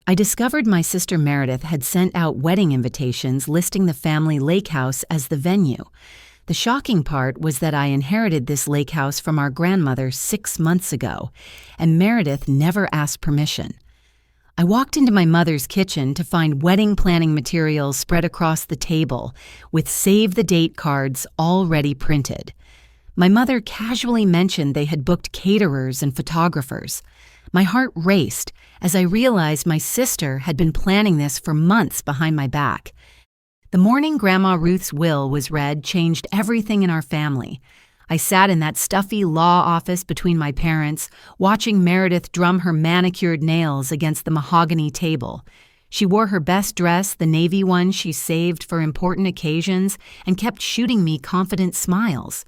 I discovered my sister Meredith had sent out wedding invitations listing the family Lakehouse as the venue. The shocking part was that I inherited this Lakehouse from our grandmother 6 months ago, and Meredith never asked permission. I walked into my mother's kitchen to find wedding planning materials spread across the table, with save-the-date cards already printed. My mother casually mentioned they had booked caterers and photographers. My heart raced as I realized my sister had been planning this for months behind my back. The morning Grandma Ruth's will was read changed everything in our family. I sat in that stuffy law office between my parents, watching Meredith drum her manicured nails against the mahogany table. She wore her best dress, the navy one she saved for important occasions, and kept shooting me confident smiles.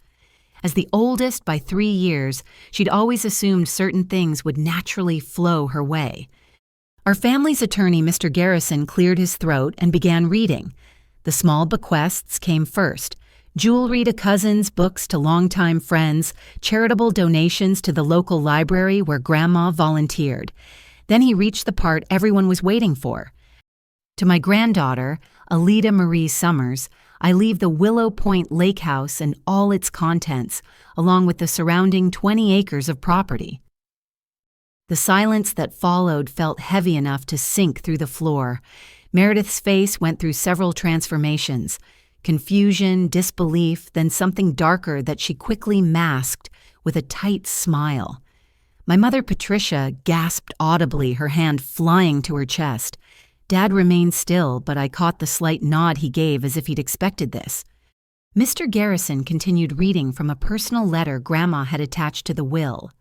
As the oldest by 3 years, she'd always assumed certain things would naturally flow her way. Our family's attorney, Mr. Garrison, cleared his throat and began reading. The small bequests came first. Jewelry to cousins, books to longtime friends, charitable donations to the local library where Grandma volunteered. Then he reached the part everyone was waiting for. To my granddaughter, Alida Marie Summers, I leave the Willow Point Lakehouse and all its contents, along with the surrounding 20 acres of property. The silence that followed felt heavy enough to sink through the floor. Meredith's face went through several transformations: confusion, disbelief, then something darker that she quickly masked with a tight smile. My mother, Patricia, gasped audibly, her hand flying to her chest. Dad remained still, but I caught the slight nod he gave as if he'd expected this. Mr. Garrison continued reading from a personal letter Grandma had attached to the will.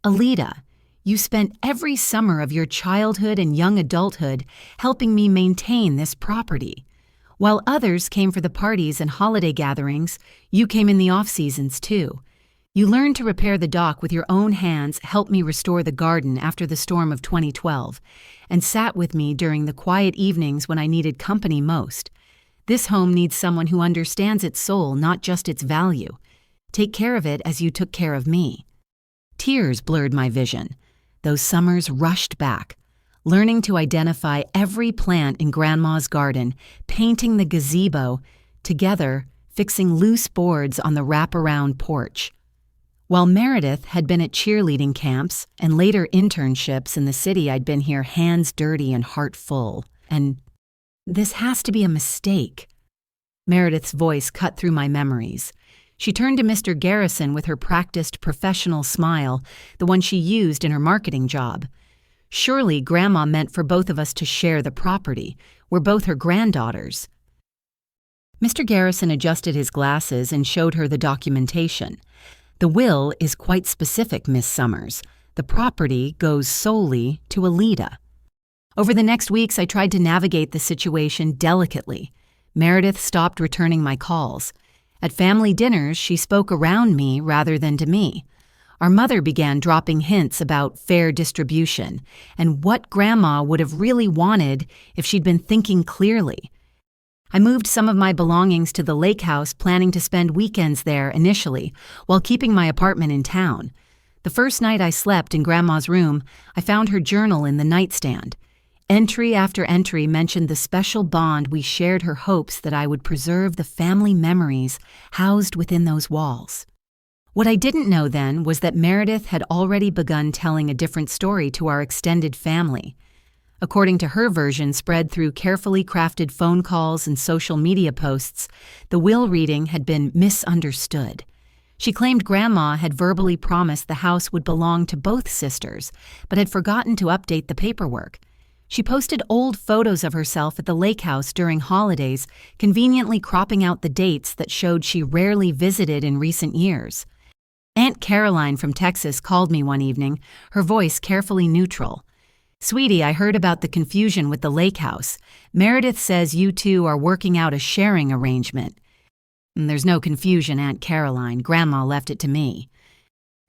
Alida, you spent every summer of your childhood and young adulthood helping me maintain this property. While others came for the parties and holiday gatherings, you came in the off-seasons too. You learned to repair the dock with your own hands, helped me restore the garden after the storm of 2012, and sat with me during the quiet evenings when I needed company most. This home needs someone who understands its soul, not just its value. Take care of it as you took care of me. Tears blurred my vision. Those summers rushed back, learning to identify every plant in Grandma's garden, painting the gazebo, together fixing loose boards on the wraparound porch. While Meredith had been at cheerleading camps and later internships in the city, I'd been here hands dirty and heart full. And this has to be a mistake. Meredith's voice cut through my memories. She turned to Mr. Garrison with her practiced professional smile, the one she used in her marketing job. Surely Grandma meant for both of us to share the property. We're both her granddaughters. Mr. Garrison adjusted his glasses and showed her the documentation. The will is quite specific, Miss Summers. The property goes solely to Alida. Over the next weeks, I tried to navigate the situation delicately. Meredith stopped returning my calls. At family dinners, she spoke around me rather than to me. Our mother began dropping hints about fair distribution and what Grandma would have really wanted if she'd been thinking clearly. I moved some of my belongings to the Lakehouse, planning to spend weekends there initially, while keeping my apartment in town. The first night I slept in Grandma's room, I found her journal in the nightstand. Entry after entry mentioned the special bond we shared, her hopes that I would preserve the family memories housed within those walls. What I didn't know then was that Meredith had already begun telling a different story to our extended family. According to her version, spread through carefully crafted phone calls and social media posts, the will reading had been misunderstood. She claimed Grandma had verbally promised the house would belong to both sisters, but had forgotten to update the paperwork. She posted old photos of herself at the Lakehouse during holidays, conveniently cropping out the dates that showed she rarely visited in recent years. Aunt Caroline from Texas called me one evening, her voice carefully neutral. "Sweetie, I heard about the confusion with the Lakehouse. Meredith says you two are working out a sharing arrangement." "There's no confusion, Aunt Caroline. Grandma left it to me."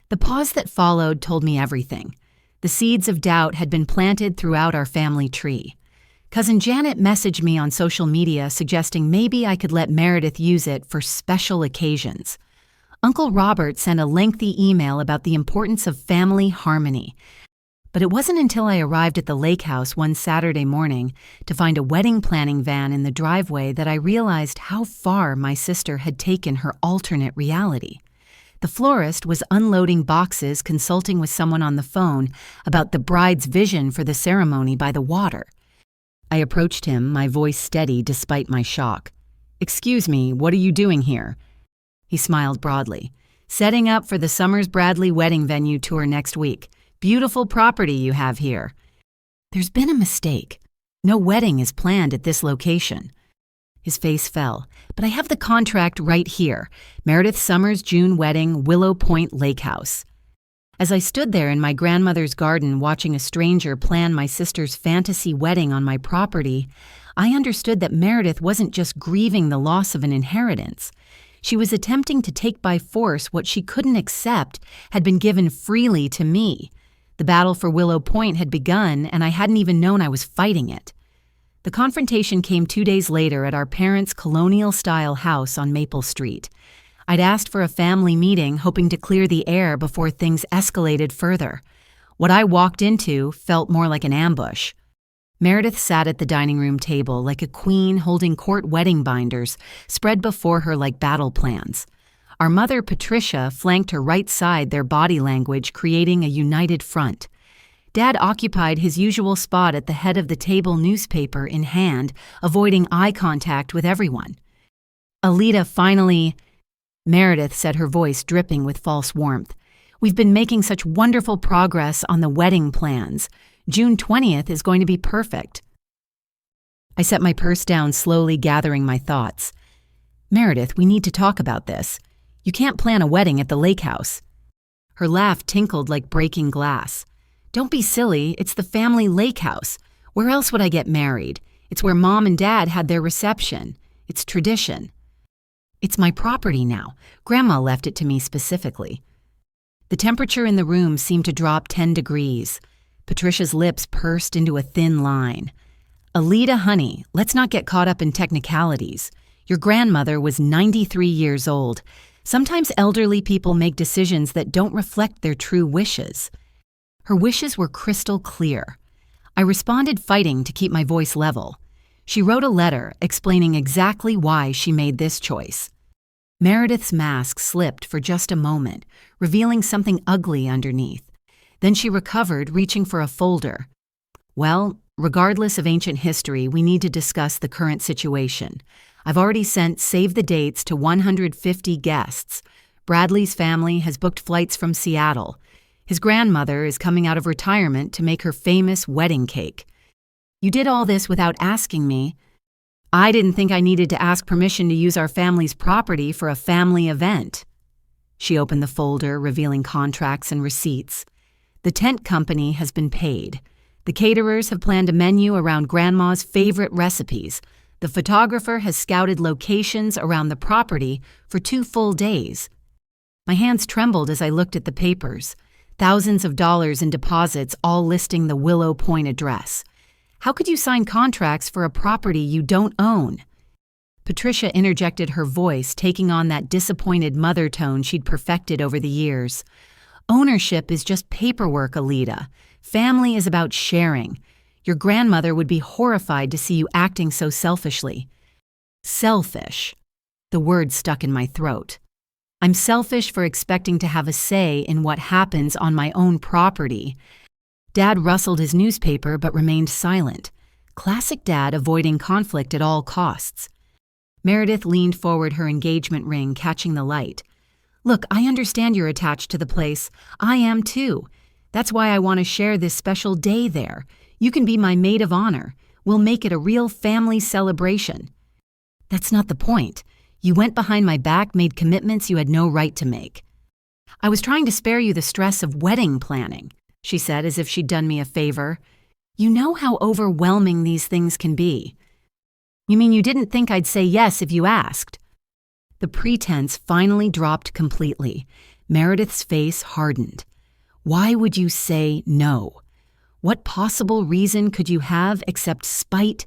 The pause that followed told me everything. The seeds of doubt had been planted throughout our family tree. Cousin Janet messaged me on social media suggesting maybe I could let Meredith use it for special occasions. Uncle Robert sent a lengthy email about the importance of family harmony. But it wasn't until I arrived at the Lakehouse one Saturday morning to find a wedding planning van in the driveway that I realized how far my sister had taken her alternate reality. The florist was unloading boxes, consulting with someone on the phone about the bride's vision for the ceremony by the water. I approached him, my voice steady despite my shock. "Excuse me, what are you doing here?" He smiled broadly. "Setting up for the Summers Bradley wedding venue tour next week. Beautiful property you have here." "There's been a mistake. No wedding is planned at this location." His face fell. "But I have the contract right here. Meredith Summers' June wedding, Willow Point Lakehouse." As I stood there in my grandmother's garden watching a stranger plan my sister's fantasy wedding on my property, I understood that Meredith wasn't just grieving the loss of an inheritance. She was attempting to take by force what she couldn't accept had been given freely to me. The battle for Willow Point had begun, and I hadn't even known I was fighting it. The confrontation came 2 days later at our parents' colonial-style house on Maple Street. I'd asked for a family meeting, hoping to clear the air before things escalated further. What I walked into felt more like an ambush. Meredith sat at the dining room table like a queen holding court wedding binders, spread before her like battle plans. Our mother, Patricia, flanked her right side, their body language creating a united front. Dad occupied his usual spot at the head of the table, newspaper in hand, avoiding eye contact with everyone. Alita finally... Meredith said, her voice dripping with false warmth. "We've been making such wonderful progress on the wedding plans. June 20th is going to be perfect." I set my purse down, slowly gathering my thoughts. "Meredith, we need to talk about this. You can't plan a wedding at the Lakehouse." Her laugh tinkled like breaking glass. "Don't be silly, it's the family Lakehouse. Where else would I get married? It's where Mom and Dad had their reception. It's tradition." "It's my property now. Grandma left it to me specifically." The temperature in the room seemed to drop 10 degrees. Patricia's lips pursed into a thin line. "Alita, honey, let's not get caught up in technicalities. Your grandmother was 93 years old. Sometimes elderly people make decisions that don't reflect their true wishes." Her wishes were crystal clear. I responded, fighting to keep my voice level. She wrote a letter explaining exactly why she made this choice. Meredith's mask slipped for just a moment, revealing something ugly underneath. Then she recovered, reaching for a folder. "Well, regardless of ancient history, we need to discuss the current situation. I've already sent save the dates to 150 guests. Bradley's family has booked flights from Seattle. His grandmother is coming out of retirement to make her famous wedding cake. You did all this without asking me. I didn't think I needed to ask permission to use our family's property for a family event." She opened the folder, revealing contracts and receipts. "The tent company has been paid. The caterers have planned a menu around Grandma's favorite recipes. The photographer has scouted locations around the property for 2 full days." My hands trembled as I looked at the papers. Thousands of dollars in deposits, all listing the Willow Point address. How could you sign contracts for a property you don't own? Patricia interjected, her voice taking on that disappointed mother tone she'd perfected over the years. "Ownership is just paperwork, Alita. Family is about sharing. Your grandmother would be horrified to see you acting so selfishly." Selfish. The word stuck in my throat. I'm selfish for expecting to have a say in what happens on my own property. Dad rustled his newspaper but remained silent. Classic Dad, avoiding conflict at all costs. Meredith leaned forward, her engagement ring catching the light. "Look, I understand you're attached to the place. I am too. That's why I want to share this special day there. You can be my maid of honor. We'll make it a real family celebration." "That's not the point. You went behind my back, made commitments you had no right to make." "I was trying to spare you the stress of wedding planning," she said, as if she'd done me a favor. "You know how overwhelming these things can be." "You mean you didn't think I'd say yes if you asked?" The pretense finally dropped completely. Meredith's face hardened. "Why would you say no? What possible reason could you have except spite?"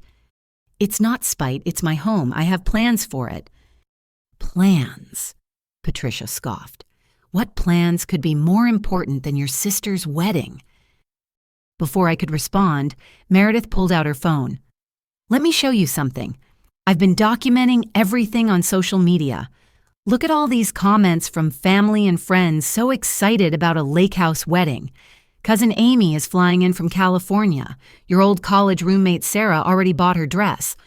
"It's not spite, it's my home. I have plans for it." "Plans?" Patricia scoffed. "What plans could be more important than your sister's wedding?" Before I could respond, Meredith pulled out her phone. "Let me show you something. I've been documenting everything on social media. Look at all these comments from family and friends so excited about a Lakehouse wedding. Cousin Amy is flying in from California. Your old college roommate Sarah already bought her dress."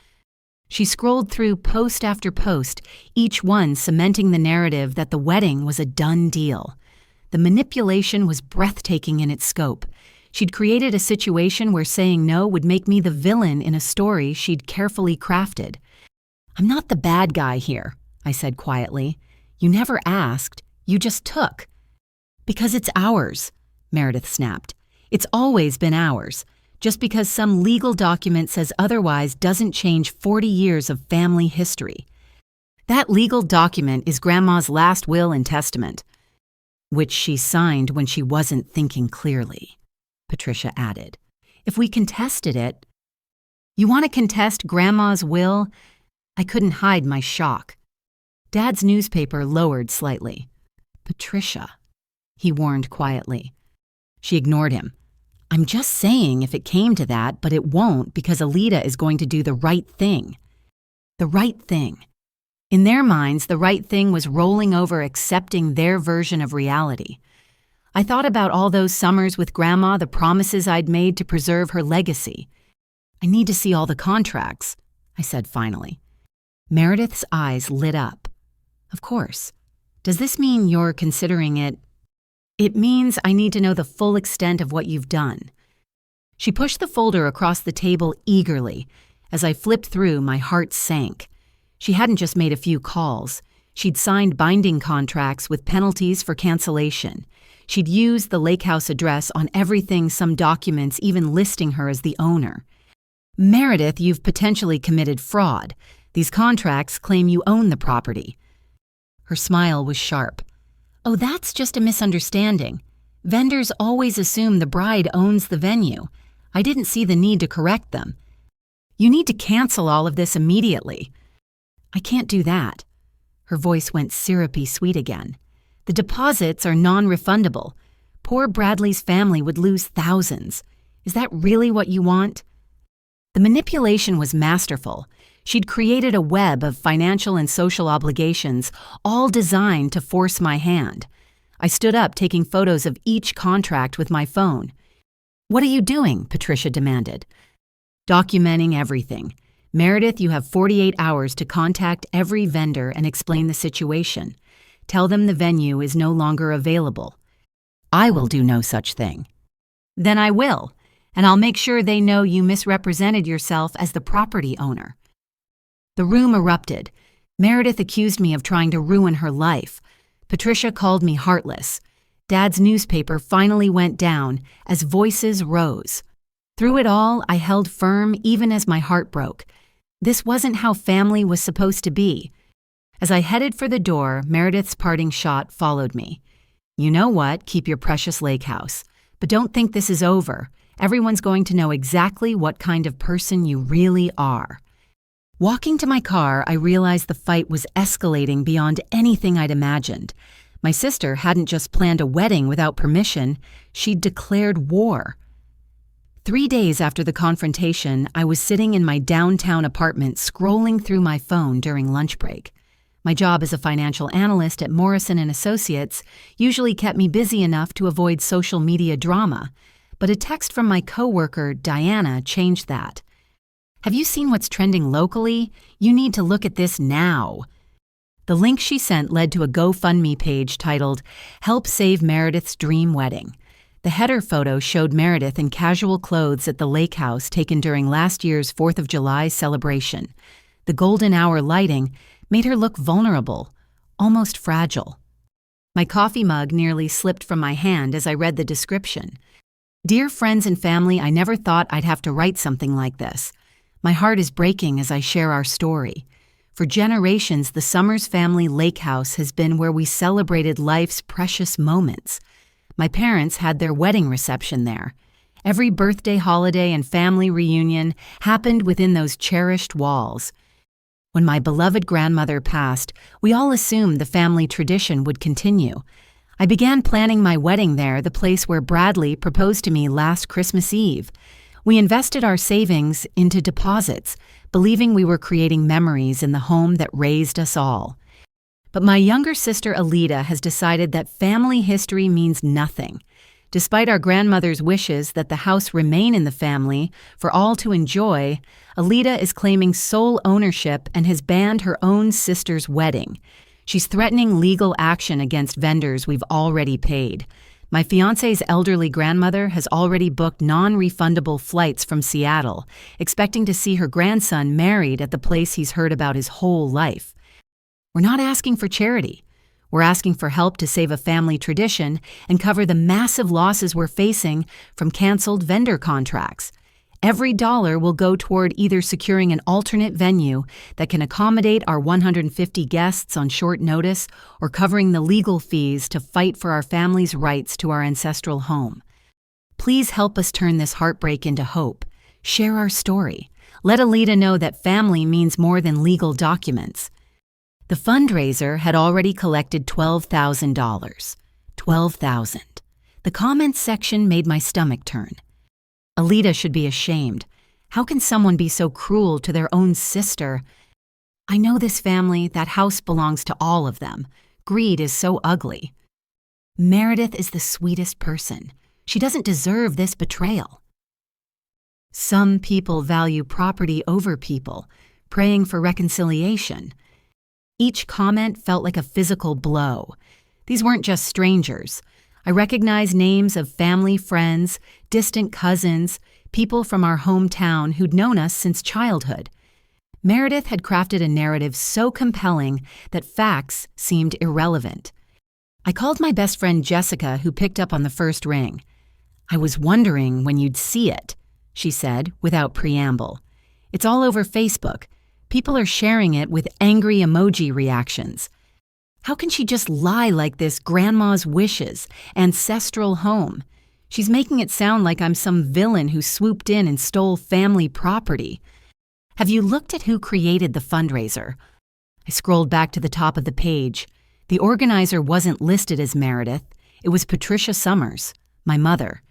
She scrolled through post after post, each one cementing the narrative that the wedding was a done deal. The manipulation was breathtaking in its scope. She'd created a situation where saying no would make me the villain in a story she'd carefully crafted. "I'm not the bad guy here," I said quietly. "You never asked, you just took." "Because it's ours," Meredith snapped. "It's always been ours. Just because some legal document says otherwise doesn't change 40 years of family history. That legal document is Grandma's last will and testament, which she signed when she wasn't thinking clearly," Patricia added. "If we contested it—" "You want to contest Grandma's will?" I couldn't hide my shock. Dad's newspaper lowered slightly. "Patricia," he warned quietly. She ignored him. "I'm just saying if it came to that, but it won't because Alita is going to do the right thing." The right thing. In their minds, the right thing was rolling over accepting their version of reality. I thought about all those summers with Grandma, the promises I'd made to preserve her legacy. "I need to see all the contracts," I said finally. Meredith's eyes lit up. "Of course. Does this mean you're considering it?" "It means I need to know the full extent of what you've done." She pushed the folder across the table eagerly. As I flipped through, my heart sank. She hadn't just made a few calls. She'd signed binding contracts with penalties for cancellation. She'd used the Lakehouse address on everything, some documents even listing her as the owner. "Meredith, you've potentially committed fraud. These contracts claim you own the property." Her smile was sharp. "Oh, that's just a misunderstanding. Vendors always assume the bride owns the venue. I didn't see the need to correct them. You need to cancel all of this immediately." "I can't do that." Her voice went syrupy sweet again. "The deposits are non-refundable. Poor Bradley's family would lose thousands. Is that really what you want?" The manipulation was masterful. She'd created a web of financial and social obligations, all designed to force my hand. I stood up, taking photos of each contract with my phone. "What are you doing?" Patricia demanded. "Documenting everything. Meredith, you have 48 hours to contact every vendor and explain the situation. Tell them the venue is no longer available." "I will do no such thing." "Then I will, and I'll make sure they know you misrepresented yourself as the property owner." The room erupted. Meredith accused me of trying to ruin her life. Patricia called me heartless. Dad's newspaper finally went down as voices rose. Through it all, I held firm even as my heart broke. This wasn't how family was supposed to be. As I headed for the door, Meredith's parting shot followed me. "You know what? Keep your precious Lakehouse. But don't think this is over. Everyone's going to know exactly what kind of person you really are." Walking to my car, I realized the fight was escalating beyond anything I'd imagined. My sister hadn't just planned a wedding without permission, she'd declared war. 3 days after the confrontation, I was sitting in my downtown apartment scrolling through my phone during lunch break. My job as a financial analyst at Morrison & Associates usually kept me busy enough to avoid social media drama, but a text from my coworker, Diana, changed that. "Have you seen what's trending locally? You need to look at this now." The link she sent led to a GoFundMe page titled, "Help Save Meredith's Dream Wedding." The header photo showed Meredith in casual clothes at the Lakehouse taken during last year's 4th of July celebration. The golden hour lighting made her look vulnerable, almost fragile. My coffee mug nearly slipped from my hand as I read the description. "Dear friends and family, I never thought I'd have to write something like this. My heart is breaking as I share our story. For generations, the Summers family Lakehouse has been where we celebrated life's precious moments. My parents had their wedding reception there. Every birthday holiday and family reunion happened within those cherished walls. When my beloved grandmother passed, we all assumed the family tradition would continue. I began planning my wedding there, the place where Bradley proposed to me last Christmas Eve. We invested our savings into deposits, believing we were creating memories in the home that raised us all. But my younger sister Alita has decided that family history means nothing. Despite our grandmother's wishes that the house remain in the family for all to enjoy, Alita is claiming sole ownership and has banned her own sister's wedding. She's threatening legal action against vendors we've already paid. My fiancé's elderly grandmother has already booked non-refundable flights from Seattle, expecting to see her grandson married at the place he's heard about his whole life. We're not asking for charity. We're asking for help to save a family tradition and cover the massive losses we're facing from canceled vendor contracts. Every dollar will go toward either securing an alternate venue that can accommodate our 150 guests on short notice or covering the legal fees to fight for our family's rights to our ancestral home. Please help us turn this heartbreak into hope. Share our story. Let Alita know that family means more than legal documents. The fundraiser had already collected $12,000. $12,000. The comments section made my stomach turn. Alita should be ashamed. How can someone be so cruel to their own sister? I know this family, that house belongs to all of them. Greed is so ugly. Meredith is the sweetest person. She doesn't deserve this betrayal. Some people value property over people, praying for reconciliation. Each comment felt like a physical blow. These weren't just strangers. I recognized names of family friends, distant cousins, people from our hometown who'd known us since childhood. Meredith had crafted a narrative so compelling that facts seemed irrelevant. I called my best friend Jessica, who picked up on the first ring. "I was wondering when you'd see it," she said, without preamble. "It's all over Facebook. People are sharing it with angry emoji reactions. How can she just lie like this? Grandma's wishes, ancestral home. She's making it sound like I'm some villain who swooped in and stole family property. Have you looked at who created the fundraiser?" I scrolled back to the top of the page. The organizer wasn't listed as Meredith. It was Patricia Summers, my mother.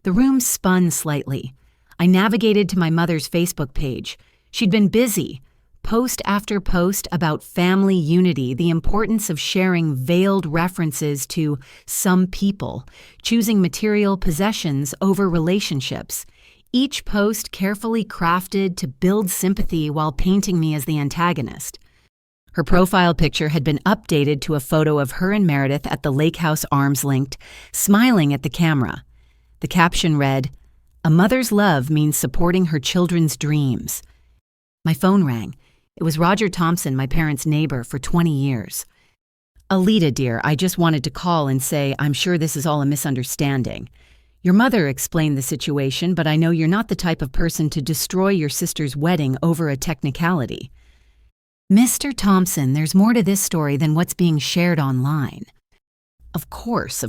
The room spun slightly. I navigated to my mother's Facebook page. She'd been busy. Post after post about family unity, the importance of sharing veiled references to some people, choosing material possessions over relationships. Each post carefully crafted to build sympathy while painting me as the antagonist. Her profile picture had been updated to a photo of her and Meredith at the Lakehouse arms linked, smiling at the camera. The caption read, "A mother's love means supporting her children's dreams." My phone rang. It was Roger Thompson, my parents' neighbor for 20 years. "Alita, dear, I just wanted to call and say I'm sure this is all a misunderstanding. Your mother explained the situation, but I know you're not the type of person to destroy your sister's wedding over a technicality." "Mr. Thompson, there's more to this story than what's being shared online." Of course.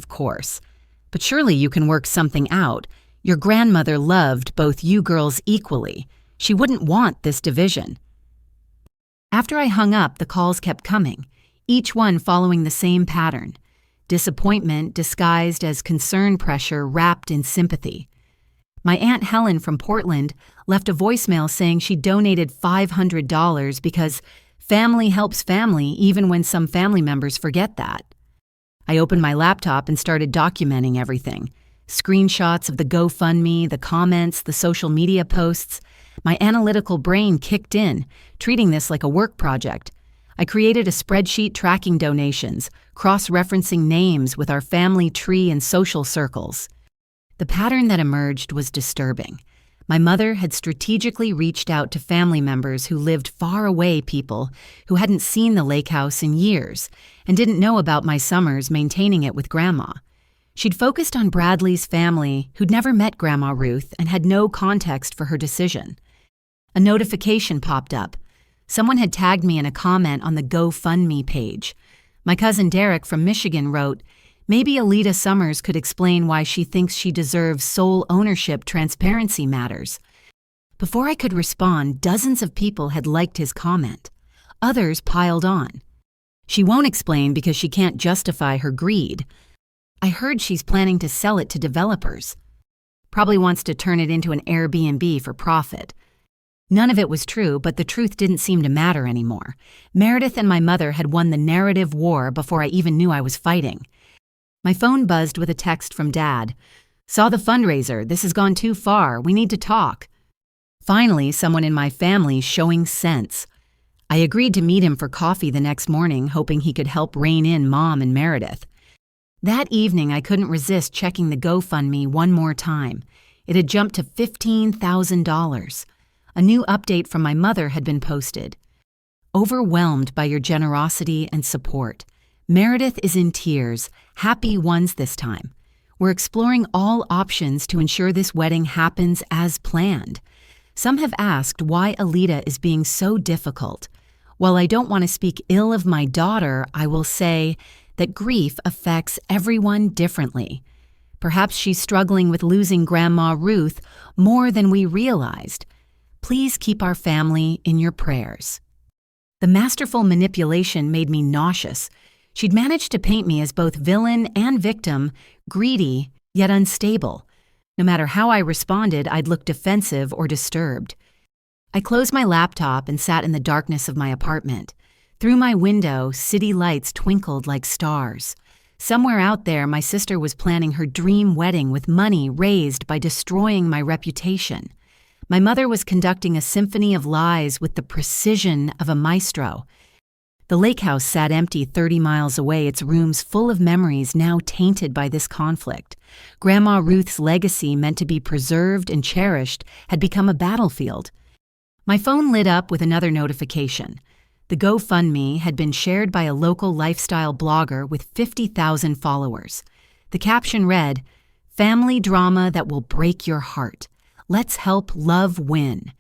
But surely you can work something out. Your grandmother loved both you girls equally. She wouldn't want this division." After I hung up, the calls kept coming, each one following the same pattern. Disappointment disguised as concern pressure wrapped in sympathy. My Aunt Helen from Portland left a voicemail saying she donated $500 because family helps family even when some family members forget that. I opened my laptop and started documenting everything. Screenshots of the GoFundMe, the comments, the social media posts. My analytical brain kicked in, treating this like a work project. I created a spreadsheet tracking donations, cross-referencing names with our family tree and social circles. The pattern that emerged was disturbing. My mother had strategically reached out to family members who lived far away, people who hadn't seen the Lakehouse in years and didn't know about my summers maintaining it with Grandma. She'd focused on Bradley's family, who'd never met Grandma Ruth and had no context for her decision. A notification popped up. Someone had tagged me in a comment on the GoFundMe page. My cousin Derek from Michigan wrote, "Maybe Alita Summers could explain why she thinks she deserves sole ownership. Transparency matters." Before I could respond, dozens of people had liked his comment. Others piled on. She won't explain because she can't justify her greed. I heard she's planning to sell it to developers. Probably wants to turn it into an Airbnb for profit. None of it was true, but the truth didn't seem to matter anymore. Meredith and my mother had won the narrative war before I even knew I was fighting. My phone buzzed with a text from Dad. "Saw the fundraiser. This has gone too far. We need to talk." Finally, someone in my family showing sense. I agreed to meet him for coffee the next morning, hoping he could help rein in Mom and Meredith. That evening, I couldn't resist checking the GoFundMe one more time. It had jumped to $15,000. A new update from my mother had been posted. "Overwhelmed by your generosity and support. Meredith is in tears, happy ones this time. We're exploring all options to ensure this wedding happens as planned. Some have asked why Alita is being so difficult. While I don't want to speak ill of my daughter, I will say that grief affects everyone differently. Perhaps she's struggling with losing Grandma Ruth more than we realized. Please keep our family in your prayers." The masterful manipulation made me nauseous. She'd managed to paint me as both villain and victim, greedy, yet unstable. No matter how I responded, I'd look defensive or disturbed. I closed my laptop and sat in the darkness of my apartment. Through my window, city lights twinkled like stars. Somewhere out there, my sister was planning her dream wedding with money raised by destroying my reputation. My mother was conducting a symphony of lies with the precision of a maestro. The Lakehouse sat empty 30 miles away, its rooms full of memories now tainted by this conflict. Grandma Ruth's legacy, meant to be preserved and cherished, had become a battlefield. My phone lit up with another notification. The GoFundMe had been shared by a local lifestyle blogger with 50,000 followers. The caption read, "Family drama that will break your heart. Let's help love win."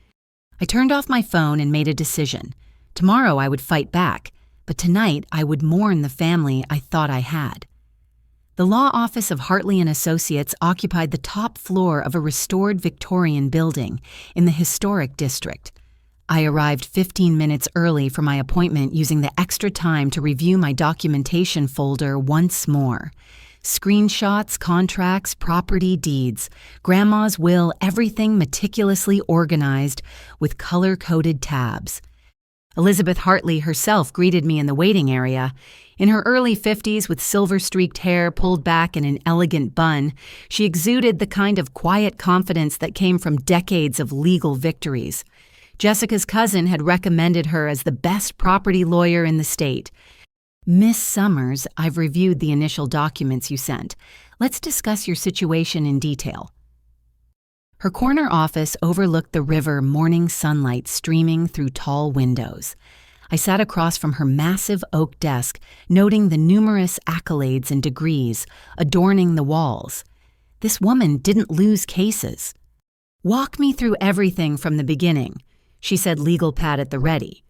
I turned off my phone and made a decision. Tomorrow I would fight back, but tonight I would mourn the family I thought I had. The law office of Hartley & Associates occupied the top floor of a restored Victorian building in the historic district. I arrived 15 minutes early for my appointment, using the extra time to review my documentation folder once more. Screenshots, contracts, property deeds, Grandma's will, everything meticulously organized with color-coded tabs. Elizabeth Hartley herself greeted me in the waiting area. In her early 50s, with silver-streaked hair pulled back in an elegant bun, she exuded the kind of quiet confidence that came from decades of legal victories. Jessica's cousin had recommended her as the best property lawyer in the state. "Miss Summers, I've reviewed the initial documents you sent. Let's discuss your situation in detail." Her corner office overlooked the river, morning sunlight streaming through tall windows. I sat across from her massive oak desk, noting the numerous accolades and degrees adorning the walls. This woman didn't lose cases. "Walk me through everything from the beginning," she said, legal pad at the ready.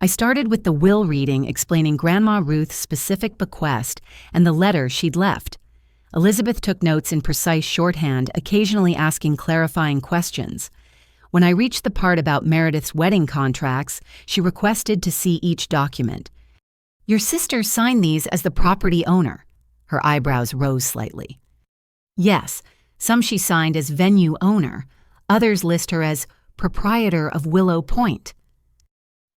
I started with the will reading, explaining Grandma Ruth's specific bequest and the letter she'd left. Elizabeth took notes in precise shorthand, occasionally asking clarifying questions. When I reached the part about Meredith's wedding contracts, she requested to see each document. "Your sister signed these as the property owner." Her eyebrows rose slightly. "Yes, some she signed as venue owner. Others list her as proprietor of Willow Point."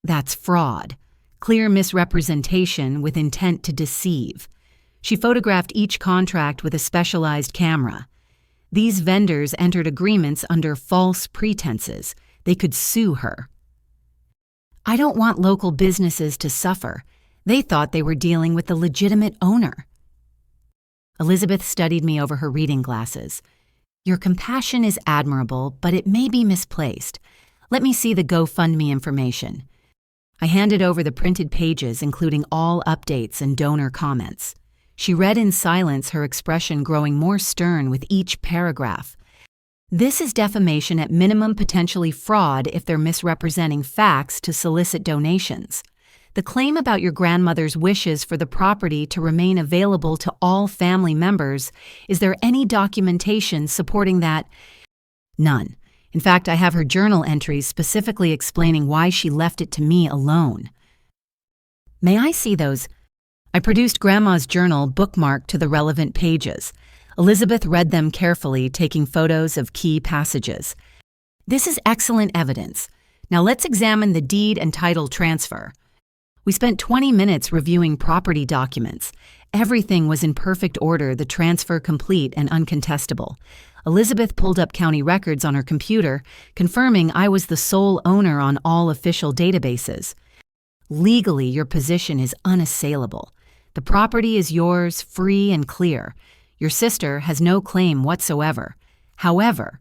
That's fraud. Clear misrepresentation with intent to deceive. She photographed each contract with a specialized camera. These vendors entered agreements under false pretenses. They could sue her. "I don't want local businesses to suffer. They thought they were dealing with the legitimate owner." Elizabeth studied me over her reading glasses. "Your compassion is admirable, but it may be misplaced. Let me see the GoFundMe information." I handed over the printed pages, including all updates and donor comments. She read in silence, her expression growing more stern with each paragraph. "This is defamation at minimum, potentially fraud if they're misrepresenting facts to solicit donations. The claim about your grandmother's wishes for the property to remain available to all family members, is there any documentation supporting that?" "None. In fact, I have her journal entries specifically explaining why she left it to me alone." May I see those? I produced Grandma's journal bookmarked to the relevant pages. Elizabeth read them carefully, taking photos of key passages. This is excellent evidence. Now let's examine the deed and title transfer. We spent 20 minutes reviewing property documents. Everything was in perfect order, the transfer complete and uncontestable. Elizabeth pulled up county records on her computer, confirming I was the sole owner on all official databases. Legally, your position is unassailable. The property is yours, free and clear. Your sister has no claim whatsoever. However,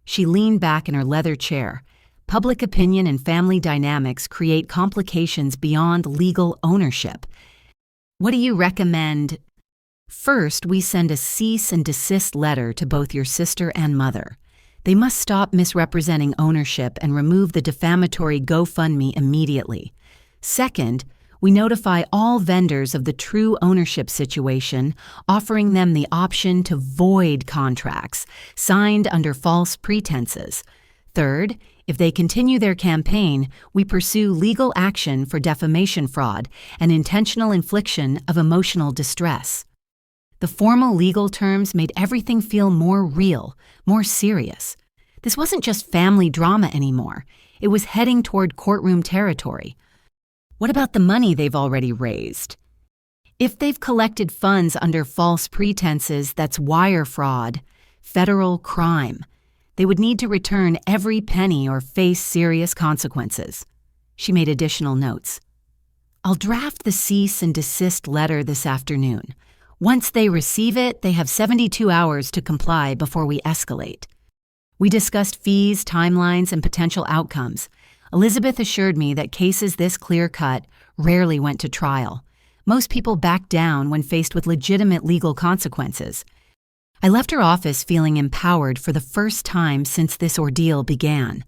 she leaned back in her leather chair. Public opinion and family dynamics create complications beyond legal ownership. What do you recommend? First, we send a cease and desist letter to both your sister and mother. They must stop misrepresenting ownership and remove the defamatory GoFundMe immediately. Second, we notify all vendors of the true ownership situation, offering them the option to void contracts signed under false pretenses. Third, if they continue their campaign, we pursue legal action for defamation fraud and intentional infliction of emotional distress. The formal legal terms made everything feel more real, more serious. This wasn't just family drama anymore. It was heading toward courtroom territory. What about the money they've already raised? If they've collected funds under false pretenses, that's wire fraud, federal crime. They would need to return every penny or face serious consequences. She made additional notes. I'll draft the cease and desist letter this afternoon. Once they receive it, they have 72 hours to comply before we escalate. We discussed fees, timelines, and potential outcomes. Elizabeth assured me that cases this clear-cut rarely went to trial. Most people backed down when faced with legitimate legal consequences. I left her office feeling empowered for the first time since this ordeal began.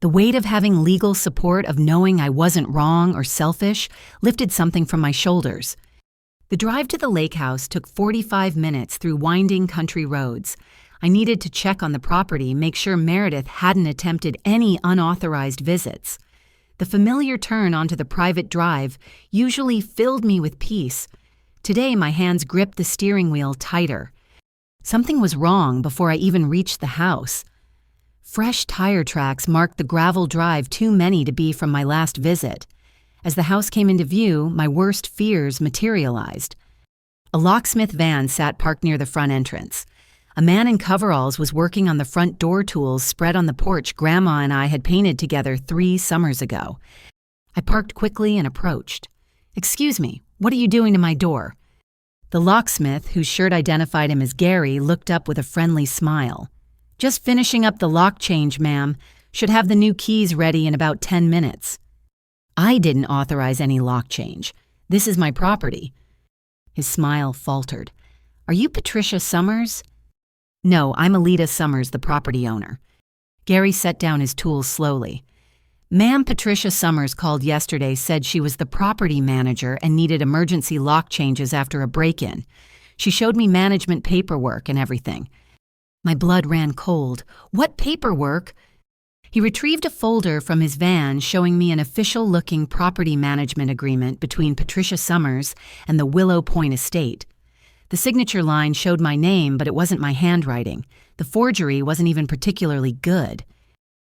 The weight of having legal support, of knowing I wasn't wrong or selfish, lifted something from my shoulders. The drive to the Lakehouse took 45 minutes through winding country roads. I needed to check on the property, make sure Meredith hadn't attempted any unauthorized visits. The familiar turn onto the private drive usually filled me with peace. Today, my hands gripped the steering wheel tighter. Something was wrong before I even reached the house. Fresh tire tracks marked the gravel drive, too many to be from my last visit. As the house came into view, my worst fears materialized. A locksmith van sat parked near the front entrance. A man in coveralls was working on the front door tools spread on the porch Grandma and I had painted together 3 summers ago. I parked quickly and approached. "Excuse me, what are you doing to my door?" The locksmith, whose shirt identified him as Gary, looked up with a friendly smile. "Just finishing up the lock change, ma'am. Should have the new keys ready in about 10 minutes. I didn't authorize any lock change. This is my property." His smile faltered. "Are you Patricia Summers?" "No, I'm Alita Summers, the property owner." Gary set down his tools slowly. "Ma'am, Patricia Summers called yesterday, said she was the property manager and needed emergency lock changes after a break-in. She showed me management paperwork and everything." My blood ran cold. "What paperwork?" He retrieved a folder from his van showing me an official-looking property management agreement between Patricia Summers and the Willow Point Estate. The signature line showed my name, but it wasn't my handwriting. The forgery wasn't even particularly good.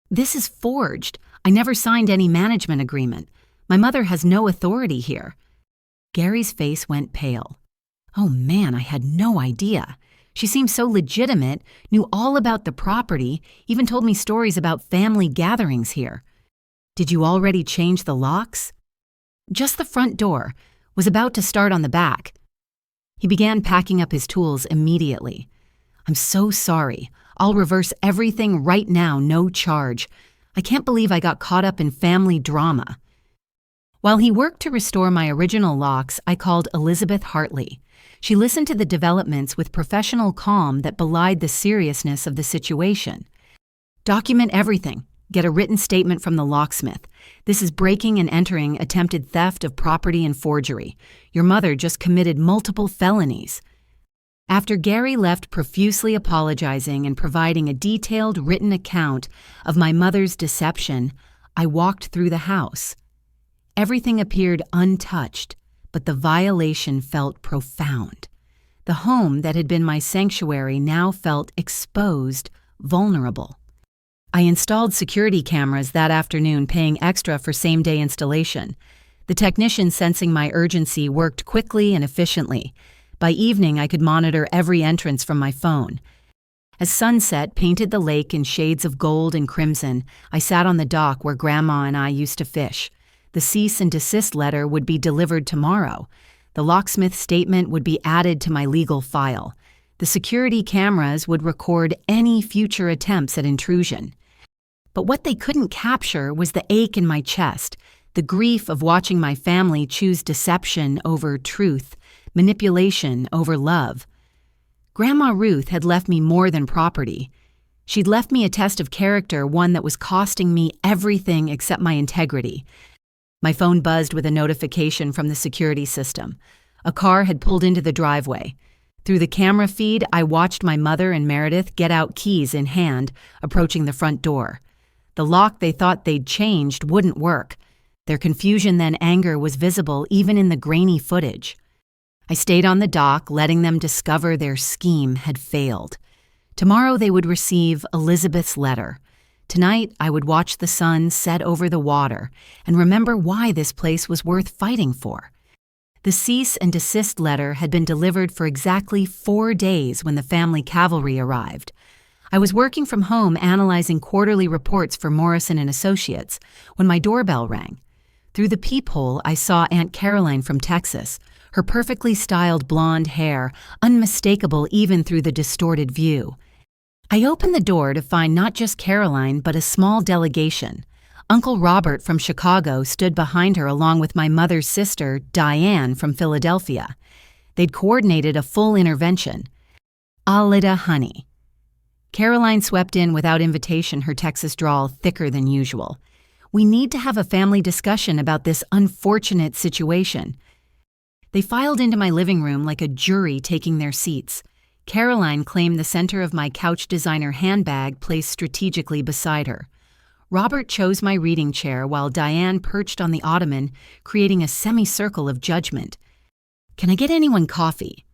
"This is forged. I never signed any management agreement. My mother has no authority here." Gary's face went pale. "Oh man, I had no idea. She seemed so legitimate, knew all about the property, even told me stories about family gatherings here. Did you already change the locks?" "Just the front door. Was about to start on the back." He began packing up his tools immediately. "I'm so sorry. I'll reverse everything right now, no charge. I can't believe I got caught up in family drama." While he worked to restore my original locks, I called Elizabeth Hartley. She listened to the developments with professional calm that belied the seriousness of the situation. "Document everything. Get a written statement from the locksmith. This is breaking and entering, attempted theft of property, and forgery. Your mother just committed multiple felonies." After Gary left profusely apologizing and providing a detailed written account of my mother's deception, I walked through the house. Everything appeared untouched, but the violation felt profound. The home that had been my sanctuary now felt exposed, vulnerable. I installed security cameras that afternoon, paying extra for same-day installation. The technician, sensing my urgency, worked quickly and efficiently. By evening, I could monitor every entrance from my phone. As sunset painted the lake in shades of gold and crimson, I sat on the dock where Grandma and I used to fish. The cease and desist letter would be delivered tomorrow. The locksmith's statement would be added to my legal file. The security cameras would record any future attempts at intrusion. But what they couldn't capture was the ache in my chest, the grief of watching my family choose deception over truth, manipulation over love. Grandma Ruth had left me more than property. She'd left me a test of character, one that was costing me everything except my integrity. My phone buzzed with a notification from the security system. A car had pulled into the driveway. Through the camera feed, I watched my mother and Meredith get out, keys in hand, approaching the front door. The lock they thought they'd changed wouldn't work. Their confusion, then anger, was visible even in the grainy footage. I stayed on the dock, letting them discover their scheme had failed. Tomorrow they would receive Elizabeth's letter. Tonight I would watch the sun set over the water and remember why this place was worth fighting for. The cease and desist letter had been delivered for exactly 4 days when the family cavalry arrived. I was working from home analyzing quarterly reports for Morrison and Associates when my doorbell rang. Through the peephole, I saw Aunt Caroline from Texas, her perfectly styled blonde hair, unmistakable even through the distorted view. I opened the door to find not just Caroline, but a small delegation. Uncle Robert from Chicago stood behind her along with my mother's sister, Diane, from Philadelphia. They'd coordinated a full intervention. Alida honey. Caroline swept in without invitation, her Texas drawl thicker than usual. We need to have a family discussion about this unfortunate situation. They filed into my living room like a jury taking their seats. Caroline claimed the center of my couch designer handbag placed strategically beside her. Robert chose my reading chair while Diane perched on the ottoman, creating a semicircle of judgment. "Can I get anyone coffee?"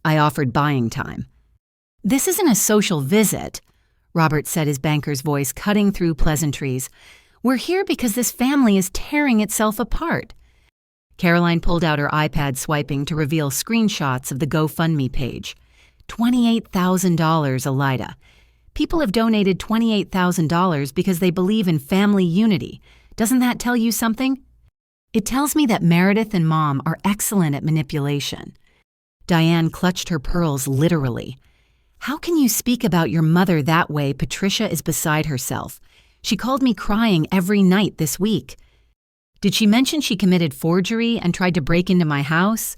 I offered buying time. "This isn't a social visit," Robert said, his banker's voice cutting through pleasantries. "We're here because this family is tearing itself apart." Caroline pulled out her iPad, swiping to reveal screenshots of the GoFundMe page. $28,000, Alida. People have donated $28,000 because they believe in family unity. Doesn't that tell you something? It tells me that Meredith and Mom are excellent at manipulation. Diane clutched her pearls literally. "How can you speak about your mother that way? Patricia is beside herself. She called me crying every night this week. Did she mention she committed forgery and tried to break into my house?"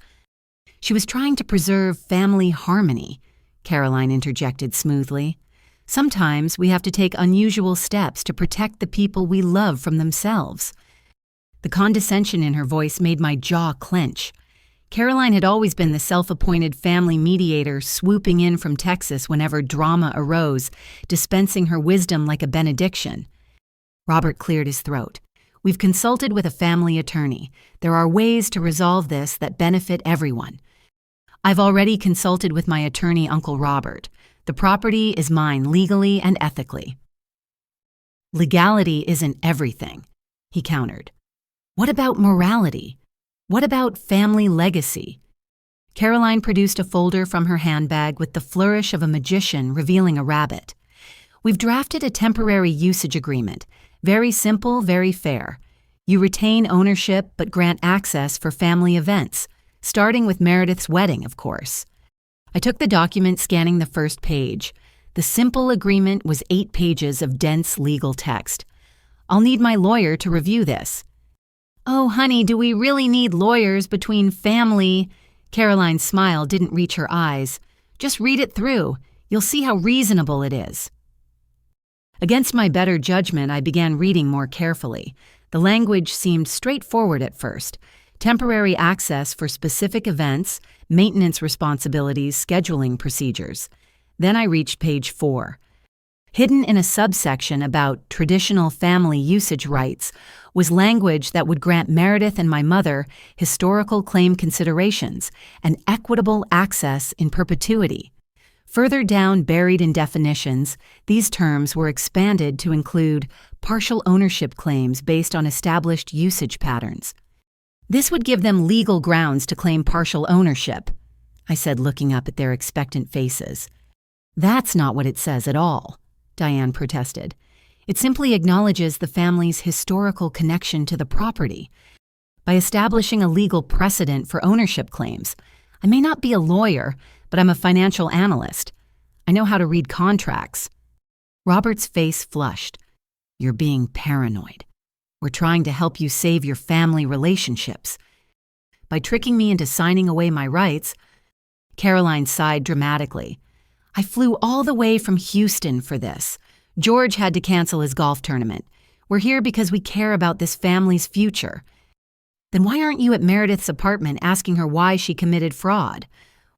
"She was trying to preserve family harmony," Caroline interjected smoothly. "Sometimes we have to take unusual steps to protect the people we love from themselves." The condescension in her voice made my jaw clench. Caroline had always been the self-appointed family mediator, swooping in from Texas whenever drama arose, dispensing her wisdom like a benediction. Robert cleared his throat. "We've consulted with a family attorney. There are ways to resolve this that benefit everyone. I've already consulted with my attorney, Uncle Robert. The property is mine legally and ethically." "Legality isn't everything," he countered. "What about morality? What about family legacy?" Caroline produced a folder from her handbag with the flourish of a magician revealing a rabbit. "We've drafted a temporary usage agreement. Very simple, very fair. You retain ownership but grant access for family events, starting with Meredith's wedding, of course." I took the document, scanning the first page. The simple agreement was 8 pages of dense legal text. "I'll need my lawyer to review this." "Oh, honey, do we really need lawyers between family?" Caroline's smile didn't reach her eyes. "Just read it through. You'll see how reasonable it is." Against my better judgment, I began reading more carefully. The language seemed straightforward at first. Temporary access for specific events, maintenance responsibilities, scheduling procedures. Then I reached page 4. Hidden in a subsection about traditional family usage rights was language that would grant Meredith and my mother historical claim considerations and equitable access in perpetuity. Further down, buried in definitions, these terms were expanded to include partial ownership claims based on established usage patterns. This would give them legal grounds to claim partial ownership, I said, looking up at their expectant faces. That's not what it says at all, Diane protested. It simply acknowledges the family's historical connection to the property. By establishing a legal precedent for ownership claims, I may not be a lawyer, but I'm a financial analyst. I know how to read contracts. Robert's face flushed. You're being paranoid. We're trying to help you save your family relationships. By tricking me into signing away my rights, Caroline sighed dramatically. I flew all the way from Houston for this. George had to cancel his golf tournament. We're here because we care about this family's future. Then why aren't you at Meredith's apartment asking her why she committed fraud?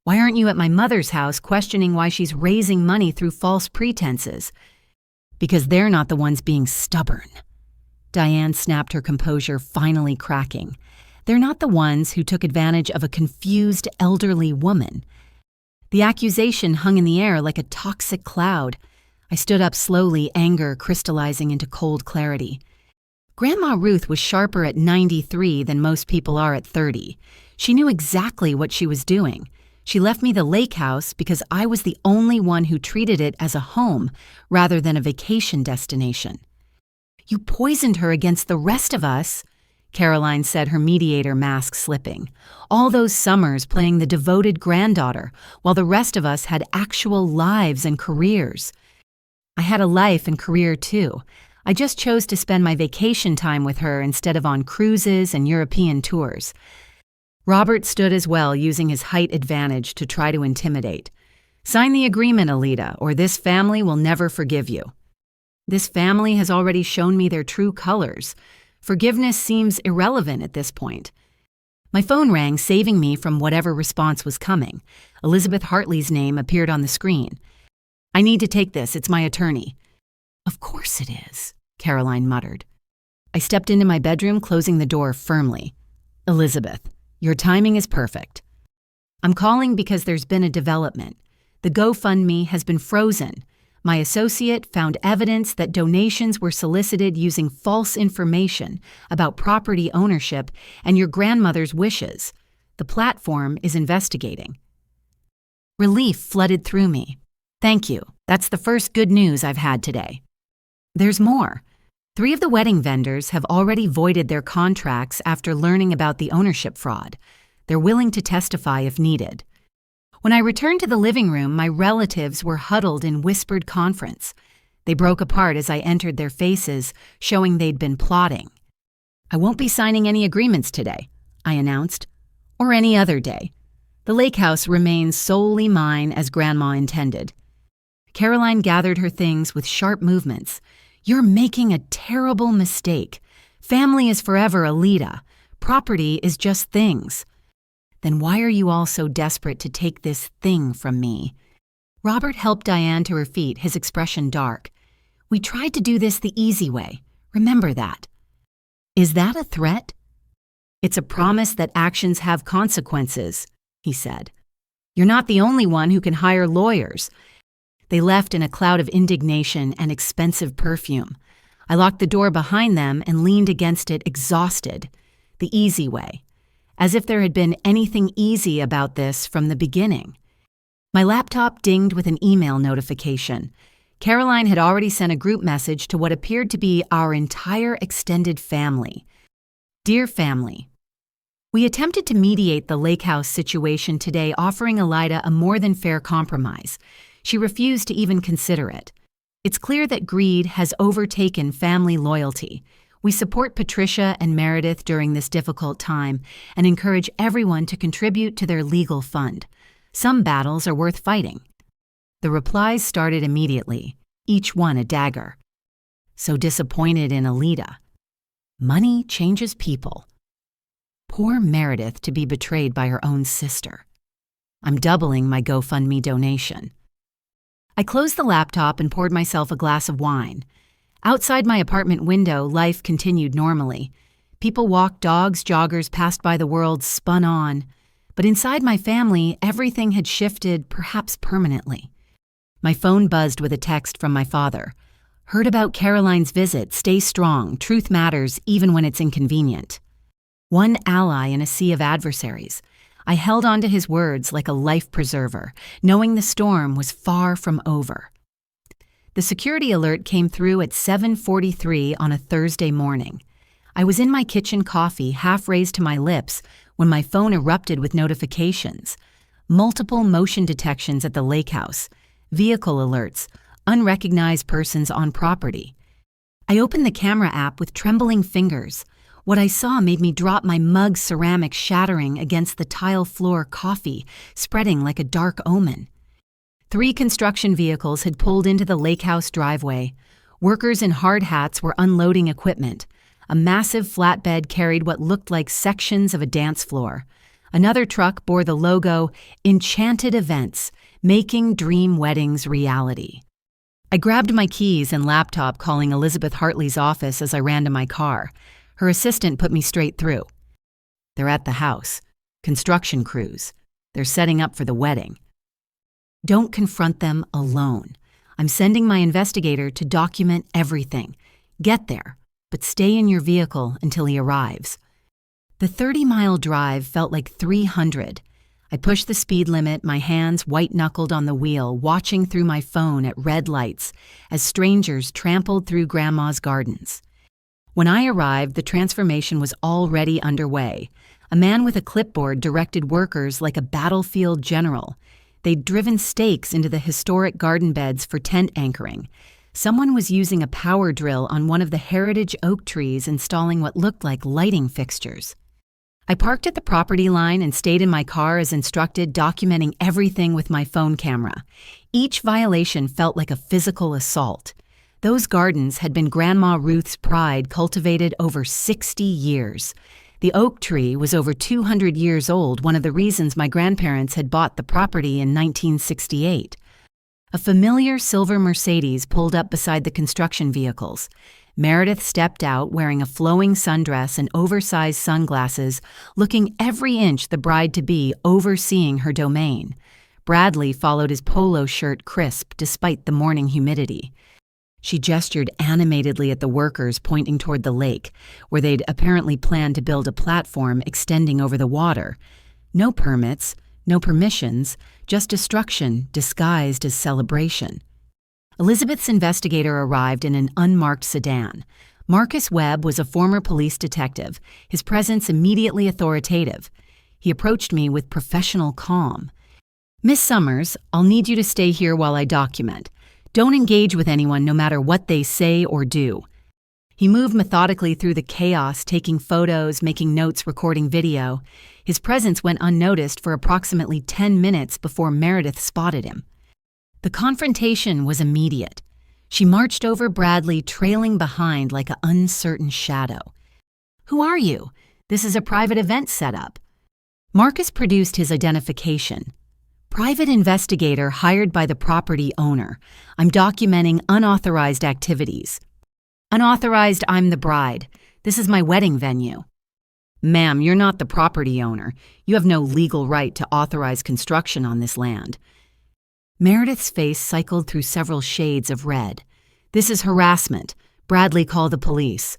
Why aren't you at my mother's house questioning why she's raising money through false pretenses? Because they're not the ones being stubborn. Diane snapped her composure, finally cracking. They're not the ones who took advantage of a confused elderly woman. The accusation hung in the air like a toxic cloud. I stood up slowly, anger crystallizing into cold clarity. Grandma Ruth was sharper at 93 than most people are at 30. She knew exactly what she was doing. She left me the Lakehouse because I was the only one who treated it as a home rather than a vacation destination. You poisoned her against the rest of us, Caroline said, her mediator mask slipping. All those summers playing the devoted granddaughter, while the rest of us had actual lives and careers. I had a life and career too. I just chose to spend my vacation time with her instead of on cruises and European tours. Robert stood as well, using his height advantage to try to intimidate. Sign the agreement, Alita, or this family will never forgive you. This family has already shown me their true colors. Forgiveness seems irrelevant at this point. My phone rang, saving me from whatever response was coming. Elizabeth Hartley's name appeared on the screen. I need to take this, it's my attorney. Of course it is, Caroline muttered. I stepped into my bedroom, closing the door firmly. Elizabeth, your timing is perfect. I'm calling because there's been a development. The GoFundMe has been frozen. My associate found evidence that donations were solicited using false information about property ownership and your grandmother's wishes. The platform is investigating. Relief flooded through me. Thank you. That's the first good news I've had today. There's more. 3 of the wedding vendors have already voided their contracts after learning about the ownership fraud. They're willing to testify if needed. When I returned to the living room, my relatives were huddled in whispered conference. They broke apart as I entered their faces, showing they'd been plotting. I won't be signing any agreements today, I announced, or any other day. The Lakehouse remains solely mine as Grandma intended. Caroline gathered her things with sharp movements. You're making a terrible mistake. Family is forever, Alita. Property is just things. Then why are you all so desperate to take this thing from me? Robert helped Diane to her feet, his expression dark. We tried to do this the easy way. Remember that. Is that a threat? It's a promise that actions have consequences, he said. You're not the only one who can hire lawyers. They left in a cloud of indignation and expensive perfume. I locked the door behind them and leaned against it, exhausted. The easy way. As if there had been anything easy about this from the beginning. My laptop dinged with an email notification. Caroline had already sent a group message to what appeared to be our entire extended family. Dear family, we attempted to mediate the Lakehouse situation today, offering Alida a more than fair compromise. She refused to even consider it. It's clear that greed has overtaken family loyalty. We support Patricia and Meredith during this difficult time and encourage everyone to contribute to their legal fund. Some battles are worth fighting. The replies started immediately, each one a dagger. So disappointed in Alita. Money changes people. Poor Meredith to be betrayed by her own sister. I'm doubling my GoFundMe donation. I closed the laptop and poured myself a glass of wine. Outside my apartment window, life continued normally. People walked dogs, joggers passed by, the world spun on. But inside my family, everything had shifted, perhaps permanently. My phone buzzed with a text from my father. Heard about Caroline's visit. Stay strong. Truth matters, even when it's inconvenient. One ally in a sea of adversaries. I held on to his words like a life preserver, knowing the storm was far from over. The security alert came through at 7:43 on a Thursday morning. I was in my kitchen, coffee half raised to my lips, when my phone erupted with notifications. Multiple motion detections at the Lakehouse, vehicle alerts, unrecognized persons on property. I opened the camera app with trembling fingers. What I saw made me drop my mug, ceramic shattering against the tile floor, coffee spreading like a dark omen. 3 construction vehicles had pulled into the Lakehouse driveway. Workers in hard hats were unloading equipment. A massive flatbed carried what looked like sections of a dance floor. Another truck bore the logo, Enchanted Events, Making Dream Weddings Reality. I grabbed my keys and laptop, calling Elizabeth Hartley's office as I ran to my car. Her assistant put me straight through. They're at the house. Construction crews. They're setting up for the wedding. Don't confront them alone. I'm sending my investigator to document everything. Get there, but stay in your vehicle until he arrives. The 30-mile drive felt like 300. I pushed the speed limit, my hands white-knuckled on the wheel, watching through my phone at red lights as strangers trampled through Grandma's gardens. When I arrived, the transformation was already underway. A man with a clipboard directed workers like a battlefield general. They'd driven stakes into the historic garden beds for tent anchoring. Someone was using a power drill on one of the heritage oak trees, installing what looked like lighting fixtures. I parked at the property line and stayed in my car as instructed, documenting everything with my phone camera. Each violation felt like a physical assault. Those gardens had been Grandma Ruth's pride, cultivated over 60 years. The oak tree was over 200 years old, one of the reasons my grandparents had bought the property in 1968. A familiar silver Mercedes pulled up beside the construction vehicles. Meredith stepped out wearing a flowing sundress and oversized sunglasses, looking every inch the bride-to-be, overseeing her domain. Bradley followed, his polo shirt crisp despite the morning humidity. She gestured animatedly at the workers pointing toward the lake, where they'd apparently planned to build a platform extending over the water. No permits, no permissions, just destruction disguised as celebration. Elizabeth's investigator arrived in an unmarked sedan. Marcus Webb was a former police detective, his presence immediately authoritative. He approached me with professional calm. "Miss Summers, I'll need you to stay here while I document. Don't engage with anyone, no matter what they say or do." He moved methodically through the chaos, taking photos, making notes, recording video. His presence went unnoticed for approximately 10 minutes before Meredith spotted him. The confrontation was immediate. She marched over Bradley, trailing behind like an uncertain shadow. "Who are you? This is a private event setup." Marcus produced his identification. "Private investigator hired by the property owner. I'm documenting unauthorized activities." "Unauthorized, I'm the bride. This is my wedding venue." "Ma'am, you're not the property owner. You have no legal right to authorize construction on this land." Meredith's face cycled through several shades of red. "This is harassment. Bradley, call the police."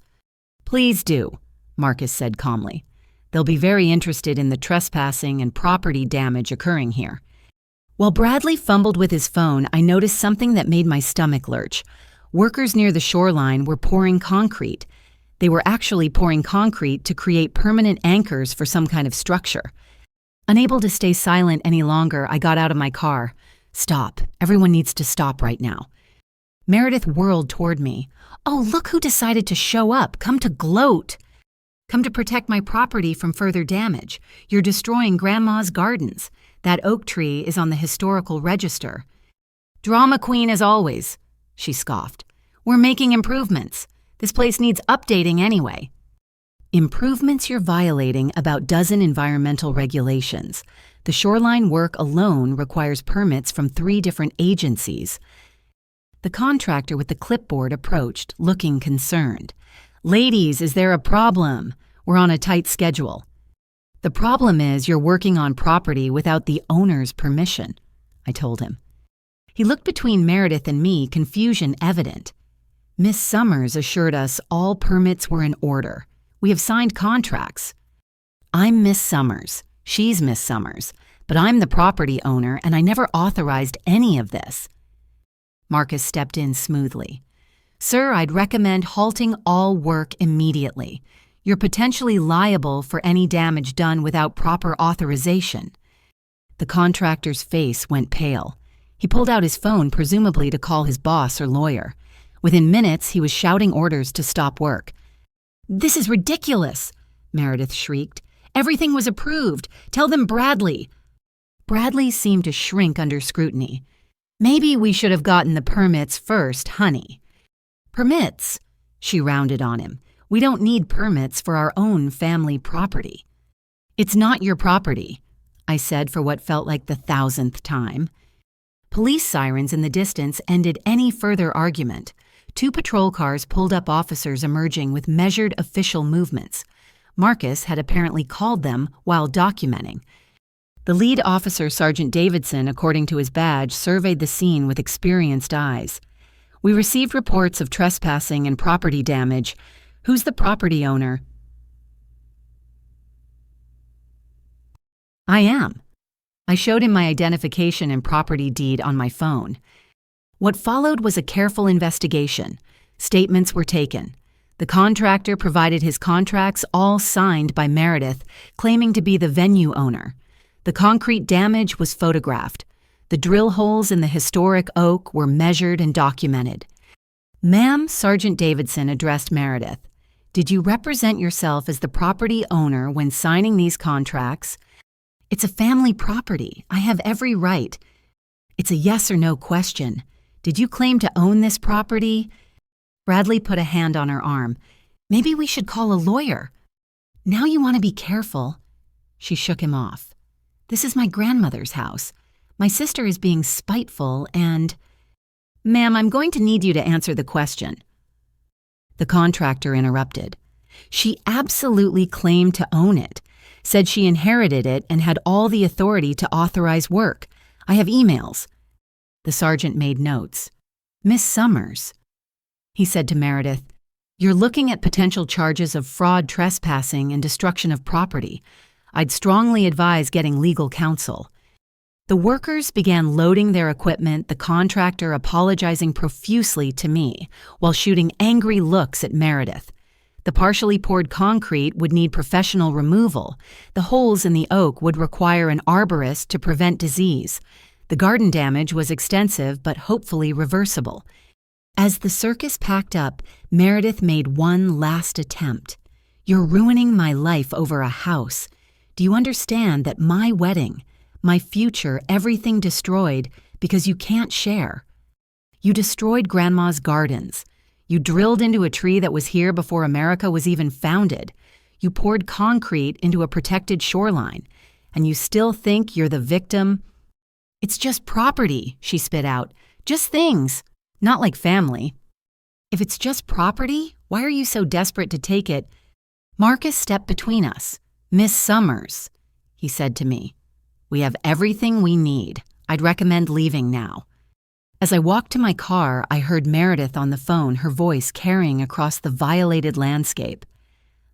"Please do," Marcus said calmly. "They'll be very interested in the trespassing and property damage occurring here." While Bradley fumbled with his phone, I noticed something that made my stomach lurch. Workers near the shoreline were pouring concrete. They were actually pouring concrete to create permanent anchors for some kind of structure. Unable to stay silent any longer, I got out of my car. "Stop. Everyone needs to stop right now." Meredith whirled toward me. "Oh, look who decided to show up. Come to gloat. Come to protect my property from further damage. You're destroying Grandma's gardens. That oak tree is on the historical register." "Drama queen as always," she scoffed. "We're making improvements. This place needs updating anyway." "Improvements? You're violating about dozen environmental regulations. The shoreline work alone requires permits from 3 different agencies. The contractor with the clipboard approached, looking concerned. "Ladies, is there a problem? We're on a tight schedule." "The problem is you're working on property without the owner's permission," I told him. He looked between Meredith and me, confusion evident. "Miss Summers assured us all permits were in order. We have signed contracts." "I'm Miss Summers. She's Miss Summers. But I'm the property owner, and I never authorized any of this." Marcus stepped in smoothly. "Sir, I'd recommend halting all work immediately. You're potentially liable for any damage done without proper authorization." The contractor's face went pale. He pulled out his phone, presumably to call his boss or lawyer. Within minutes, he was shouting orders to stop work. "This is ridiculous!" Meredith shrieked. "Everything was approved. Tell them Bradley." Bradley seemed to shrink under scrutiny. "Maybe we should have gotten the permits first, honey." "Permits?" She rounded on him. "We don't need permits for our own family property." "It's not your property," I said for what felt like the 1,000th time. Police sirens in the distance ended any further argument. 2 patrol cars pulled up, officers emerging with measured official movements. Marcus had apparently called them while documenting. The lead officer, Sergeant Davidson, according to his badge, surveyed the scene with experienced eyes. "We received reports of trespassing and property damage. Who's the property owner?" "I am." I showed him my identification and property deed on my phone. What followed was a careful investigation. Statements were taken. The contractor provided his contracts, all signed by Meredith, claiming to be the venue owner. The concrete damage was photographed. The drill holes in the historic oak were measured and documented. "Ma'am," Sergeant Davidson addressed Meredith, "did you represent yourself as the property owner when signing these contracts?" "It's a family property. I have every right." "It's a yes or no question. Did you claim to own this property?" Bradley put a hand on her arm. "Maybe we should call a lawyer." "Now you want to be careful." She shook him off. "This is my grandmother's house. My sister is being spiteful and—" "Ma'am, I'm going to need you to answer the question." The contractor interrupted. "She absolutely claimed to own it, said she inherited it and had all the authority to authorize work. I have emails." The sergeant made notes. "Miss Summers," he said to Meredith, "you're looking at potential charges of fraud, trespassing, and destruction of property. I'd strongly advise getting legal counsel." The workers began loading their equipment, the contractor apologizing profusely to me while shooting angry looks at Meredith. The partially poured concrete would need professional removal. The holes in the oak would require an arborist to prevent disease. The garden damage was extensive but hopefully reversible. As the circus packed up, Meredith made one last attempt. "You're ruining my life over a house. Do you understand that my wedding, my future, everything destroyed because you can't share? You destroyed Grandma's gardens. You drilled into a tree that was here before America was even founded. You poured concrete into a protected shoreline. And you still think you're the victim?" "It's just property," she spit out. "Just things. Not like family." "If it's just property, why are you so desperate to take it?" Marcus stepped between us. "Miss Summers," he said to me, "we have everything we need. I'd recommend leaving now." As I walked to my car, I heard Meredith on the phone, her voice carrying across the violated landscape.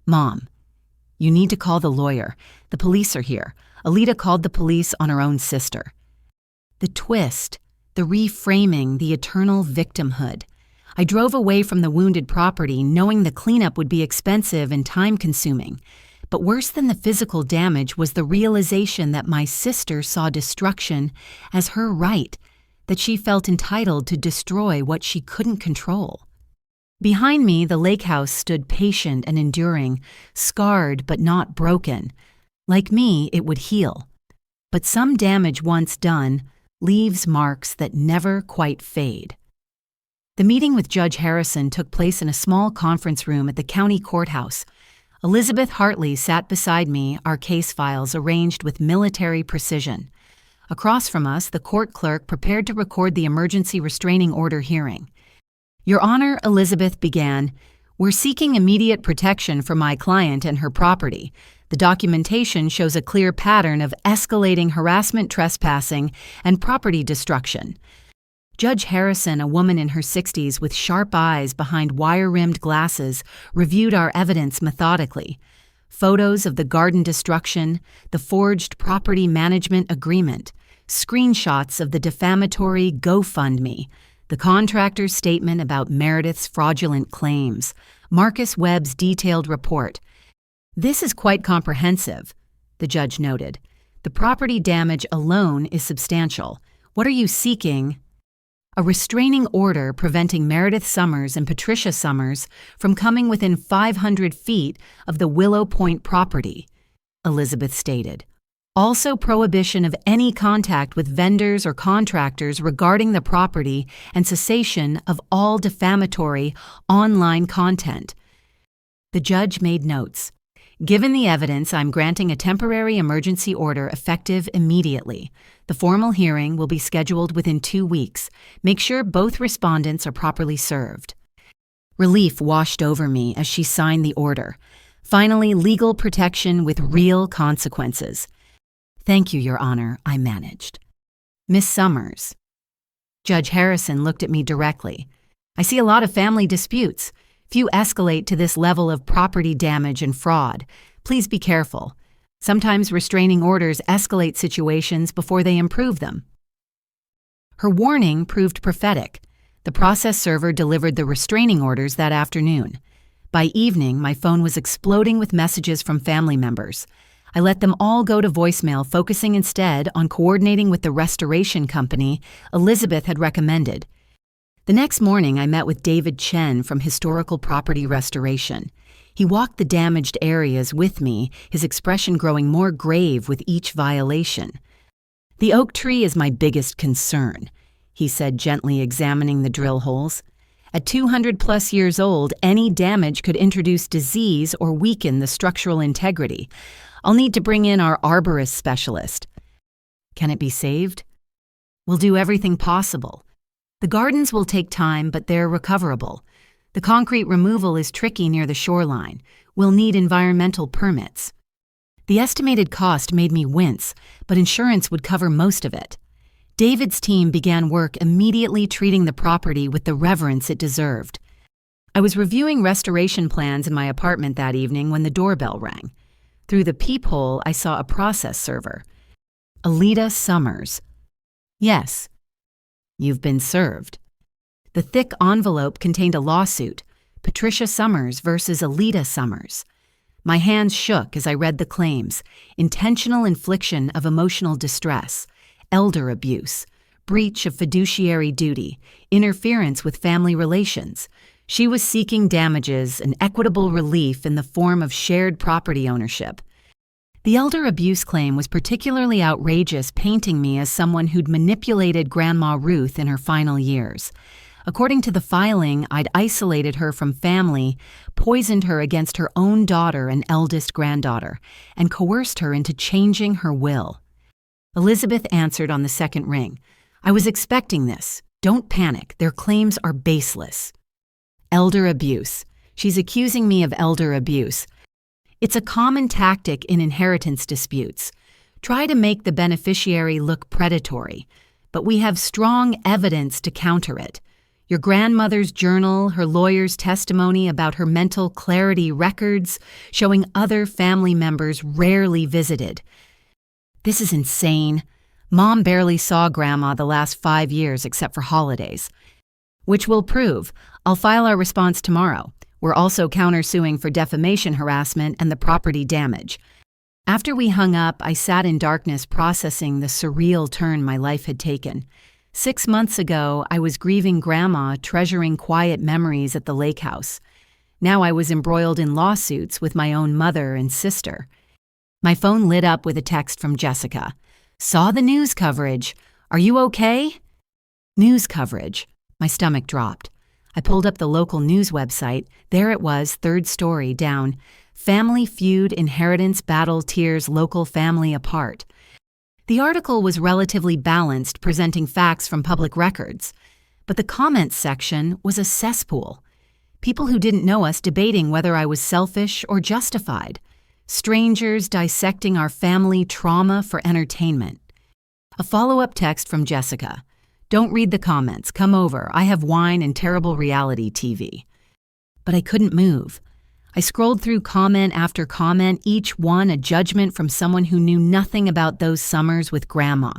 "Mom, you need to call the lawyer. The police are here. Alita called the police on her own sister." The twist, the reframing, the eternal victimhood. I drove away from the wounded property, knowing the cleanup would be expensive and time-consuming. But worse than the physical damage was the realization that my sister saw destruction as her right, that she felt entitled to destroy what she couldn't control. Behind me, the Lakehouse stood patient and enduring, scarred but not broken. Like me, it would heal. But some damage once done leaves marks that never quite fade. The meeting with Judge Harrison took place in a small conference room at the county courthouse. Elizabeth Hartley sat beside me, our case files arranged with military precision. Across from us, the court clerk prepared to record the emergency restraining order hearing. Your Honor, Elizabeth began, we're seeking immediate protection for my client and her property. The documentation shows a clear pattern of escalating harassment, trespassing, and property destruction. Judge Harrison, a woman in her 60s with sharp eyes behind wire-rimmed glasses, reviewed our evidence methodically. Photos of the garden destruction, the forged property management agreement, screenshots of the defamatory GoFundMe, the contractor's statement about Meredith's fraudulent claims, Marcus Webb's detailed report. This is quite comprehensive, the judge noted. The property damage alone is substantial. What are you seeking? A restraining order preventing Meredith Summers and Patricia Summers from coming within 500 feet of the Willow Point property, Elizabeth stated. Also prohibition of any contact with vendors or contractors regarding the property and cessation of all defamatory online content. The judge made notes. Given the evidence, I'm granting a temporary emergency order effective immediately. The formal hearing will be scheduled within 2 weeks. Make sure both respondents are properly served. Relief washed over me as she signed the order. Finally, legal protection with real consequences. Thank you, Your Honor, I managed. Miss Summers. Judge Harrison looked at me directly. I see a lot of family disputes. Few escalate to this level of property damage and fraud. Please be careful. Sometimes restraining orders escalate situations before they improve them. Her warning proved prophetic. The process server delivered the restraining orders that afternoon. By evening, my phone was exploding with messages from family members. I let them all go to voicemail, focusing instead on coordinating with the restoration company Elizabeth had recommended. The next morning, I met with David Chen from Historical Property Restoration. He walked the damaged areas with me, his expression growing more grave with each violation. The oak tree is my biggest concern, he said, gently examining the drill holes. At 200+ years old, any damage could introduce disease or weaken the structural integrity. I'll need to bring in our arborist specialist. Can it be saved? We'll do everything possible. The gardens will take time, but they're recoverable. The concrete removal is tricky near the shoreline. We'll need environmental permits. The estimated cost made me wince, but insurance would cover most of it. David's team began work immediately, treating the property with the reverence it deserved. I was reviewing restoration plans in my apartment that evening when the doorbell rang. Through the peephole, I saw a process server. Alita Summers. Yes. You've been served. The thick envelope contained a lawsuit, Patricia Summers versus Alita Summers. My hands shook as I read the claims: intentional infliction of emotional distress, elder abuse, breach of fiduciary duty, interference with family relations. She was seeking damages and equitable relief in the form of shared property ownership. The elder abuse claim was particularly outrageous, painting me as someone who'd manipulated Grandma Ruth in her final years. According to the filing, I'd isolated her from family, poisoned her against her own daughter and eldest granddaughter, and coerced her into changing her will. Elizabeth answered on the second ring. I was expecting this. Don't panic. Their claims are baseless. Elder abuse. She's accusing me of elder abuse. It's a common tactic in inheritance disputes. Try to make the beneficiary look predatory, but we have strong evidence to counter it. Your grandmother's journal, her lawyer's testimony about her mental clarity records, showing other family members rarely visited. This is insane. Mom barely saw Grandma the last 5 years except for holidays. Which will prove. I'll file our response tomorrow. We're also countersuing for defamation harassment and the property damage. After we hung up, I sat in darkness processing the surreal turn my life had taken. 6 months ago, I was grieving Grandma, treasuring quiet memories at the Lakehouse. Now I was embroiled in lawsuits with my own mother and sister. My phone lit up with a text from Jessica. Saw the news coverage. Are you okay? News coverage. My stomach dropped. I pulled up the local news website. There it was, third story down. Family feud, inheritance battle tears local family apart. The article was relatively balanced, presenting facts from public records. But the comments section was a cesspool. People who didn't know us debating whether I was selfish or justified. Strangers dissecting our family trauma for entertainment. A follow-up text from Jessica. Don't read the comments. Come over. I have wine and terrible reality TV. But I couldn't move. I scrolled through comment after comment, each one a judgment from someone who knew nothing about those summers with Grandma.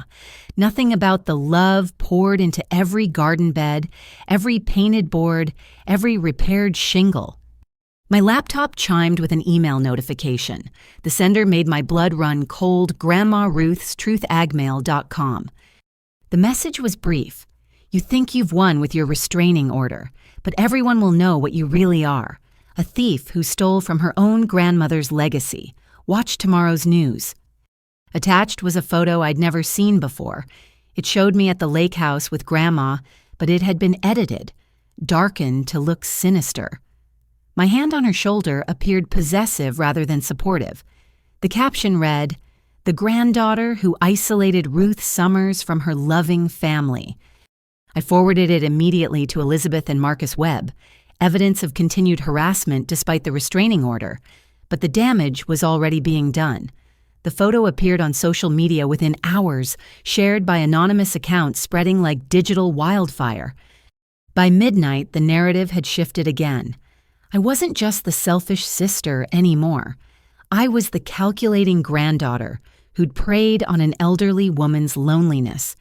Nothing about the love poured into every garden bed, every painted board, every repaired shingle. My laptop chimed with an email notification. The sender made my blood run cold. GrandmaRuthsTruthAgmail.com. The message was brief. You think you've won with your restraining order, but everyone will know what you really are. A thief who stole from her own grandmother's legacy. Watch tomorrow's news. Attached was a photo I'd never seen before. It showed me at the Lakehouse with Grandma, but it had been edited, darkened to look sinister. My hand on her shoulder appeared possessive rather than supportive. The caption read, "The granddaughter who isolated Ruth Summers from her loving family." I forwarded it immediately to Elizabeth and Marcus Webb, evidence of continued harassment despite the restraining order, but the damage was already being done. The photo appeared on social media within hours, shared by anonymous accounts spreading like digital wildfire. By midnight, the narrative had shifted again. I wasn't just the selfish sister anymore. I was the calculating granddaughter who'd preyed on an elderly woman's loneliness.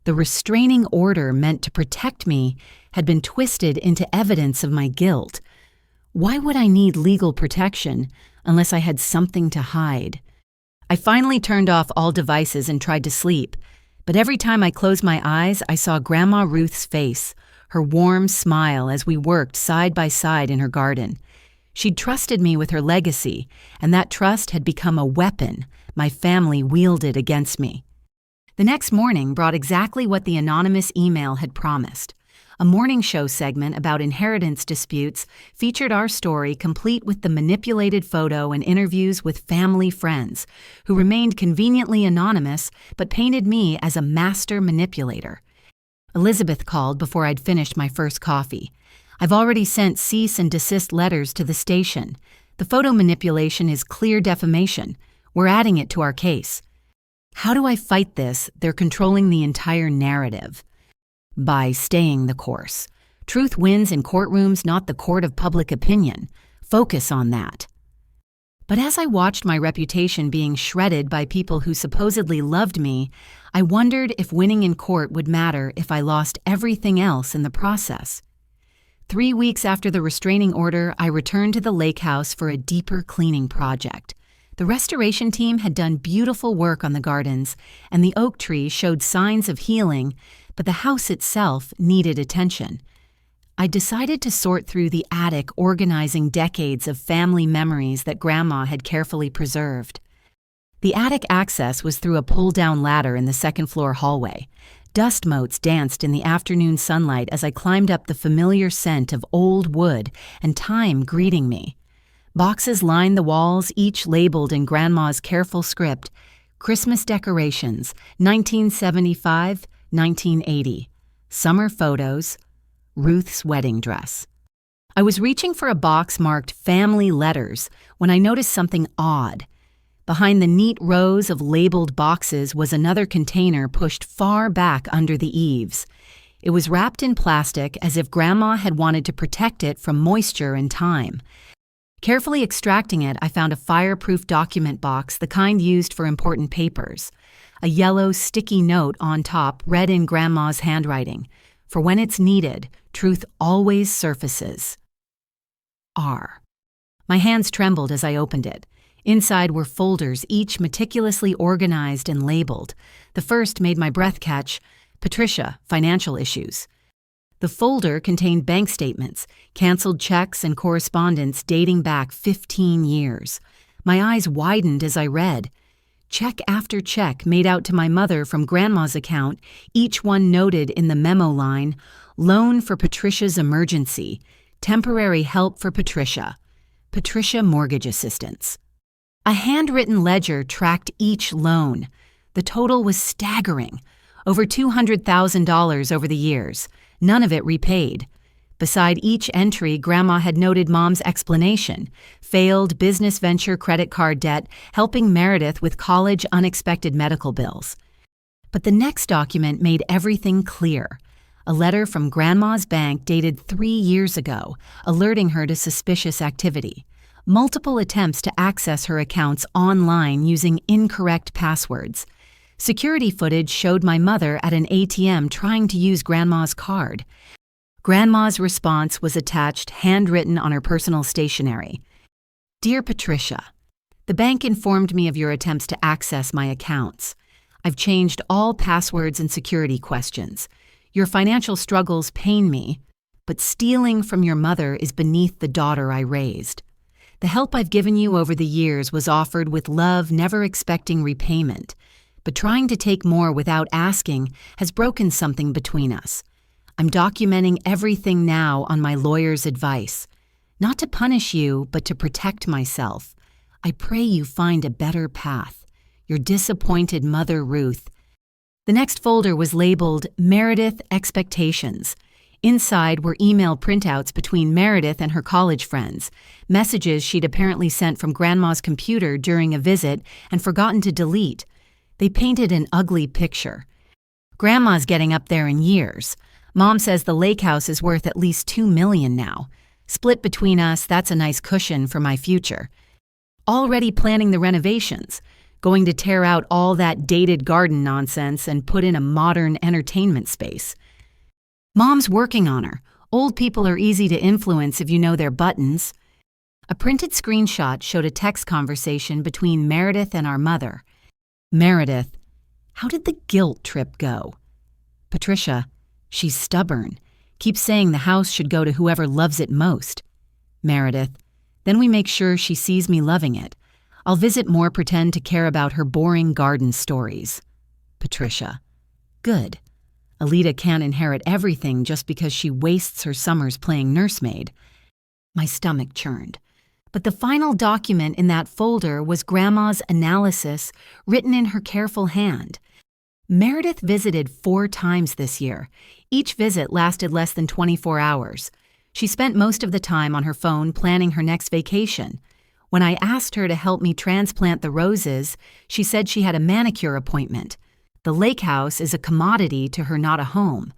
The restraining order meant to protect me had been twisted into evidence of my guilt. Why would I need legal protection unless I had something to hide? I finally turned off all devices and tried to sleep, but every time I closed my eyes, I saw Grandma Ruth's face, her warm smile as we worked side by side in her garden. She'd trusted me with her legacy, and that trust had become a weapon my family wielded against me. The next morning brought exactly what the anonymous email had promised. A morning show segment about inheritance disputes featured our story complete with the manipulated photo and interviews with family friends, who remained conveniently anonymous but painted me as a master manipulator. Elizabeth called before I'd finished my first coffee. I've already sent cease and desist letters to the station. The photo manipulation is clear defamation. We're adding it to our case. How do I fight this? They're controlling the entire narrative. By staying the course. Truth wins in courtrooms, not the court of public opinion. Focus on that. But as I watched my reputation being shredded by people who supposedly loved me, I wondered if winning in court would matter if I lost everything else in the process. 3 weeks after the restraining order, I returned to the Lakehouse for a deeper cleaning project. The restoration team had done beautiful work on the gardens, and the oak tree showed signs of healing, but the house itself needed attention. I decided to sort through the attic, organizing decades of family memories that Grandma had carefully preserved. The attic access was through a pull-down ladder in the second-floor hallway. Dust motes danced in the afternoon sunlight as I climbed up, the familiar scent of old wood and time greeting me. Boxes lined the walls, each labeled in Grandma's careful script, Christmas decorations, 1975, 1980, summer photos, Ruth's wedding dress. I was reaching for a box marked family letters when I noticed something odd. Behind the neat rows of labeled boxes was another container pushed far back under the eaves. It was wrapped in plastic as if Grandma had wanted to protect it from moisture and time. Carefully extracting it, I found a fireproof document box, the kind used for important papers. A yellow, sticky note on top read in Grandma's handwriting, "For when it's needed, truth always surfaces. R." My hands trembled as I opened it. Inside were folders, each meticulously organized and labeled. The first made my breath catch, Patricia, financial issues. The folder contained bank statements, canceled checks, and correspondence dating back 15 years. My eyes widened as I read. Check after check made out to my mother from Grandma's account, each one noted in the memo line, Loan for Patricia's emergency. Temporary help for Patricia. Patricia Mortgage Assistance. A handwritten ledger tracked each loan. The total was staggering. Over $200,000 over the years. None of it repaid. Beside each entry, Grandma had noted Mom's explanation: failed business venture credit card debt, helping Meredith with college unexpected medical bills. But the next document made everything clear. A letter from Grandma's bank dated 3 years ago, alerting her to suspicious activity. Multiple attempts to access her accounts online using incorrect passwords. Security footage showed my mother at an ATM trying to use Grandma's card. Grandma's response was attached, handwritten on her personal stationery. Dear Patricia, the bank informed me of your attempts to access my accounts. I've changed all passwords and security questions. Your financial struggles pain me, but stealing from your mother is beneath the daughter I raised. The help I've given you over the years was offered with love, never expecting repayment. But trying to take more without asking has broken something between us. I'm documenting everything now on my lawyer's advice. Not to punish you, but to protect myself. I pray you find a better path. Your disappointed mother, Ruth. The next folder was labeled Meredith Expectations. Inside were email printouts between Meredith and her college friends, messages she'd apparently sent from Grandma's computer during a visit and forgotten to delete. They painted an ugly picture. Grandma's getting up there in years. Mom says the Lakehouse is worth at least $2 million now. Split between us, that's a nice cushion for my future. Already planning the renovations, going to tear out all that dated garden nonsense and put in a modern entertainment space. Mom's working on her. Old people are easy to influence if you know their buttons. A printed screenshot showed a text conversation between Meredith and our mother. Meredith, how did the guilt trip go? Patricia, she's stubborn. Keeps saying the house should go to whoever loves it most. Meredith, then we make sure she sees me loving it. I'll visit more, pretend to care about her boring garden stories. Patricia, good. Alita can't inherit everything just because she wastes her summers playing nursemaid. My stomach churned. But the final document in that folder was Grandma's analysis, written in her careful hand. Meredith visited 4 times this year. Each visit lasted less than 24 hours. She spent most of the time on her phone planning her next vacation. When I asked her to help me transplant the roses, she said she had a manicure appointment. The Lakehouse is a commodity to her, not a home.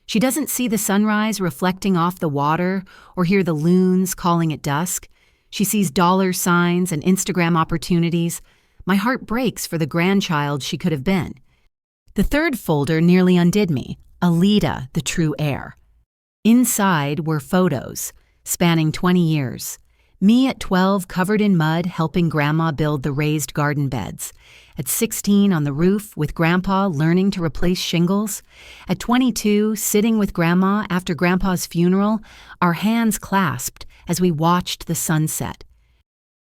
She doesn't see the sunrise reflecting off the water or hear the loons calling at dusk. She sees dollar signs and Instagram opportunities. My heart breaks for the grandchild she could have been. The third folder nearly undid me. Alita, the true heir. Inside were photos, spanning 20 years. Me at 12, covered in mud, helping Grandma build the raised garden beds. At 16, on the roof with Grandpa, learning to replace shingles. At 22, sitting with Grandma after Grandpa's funeral, our hands clasped as we watched the sunset.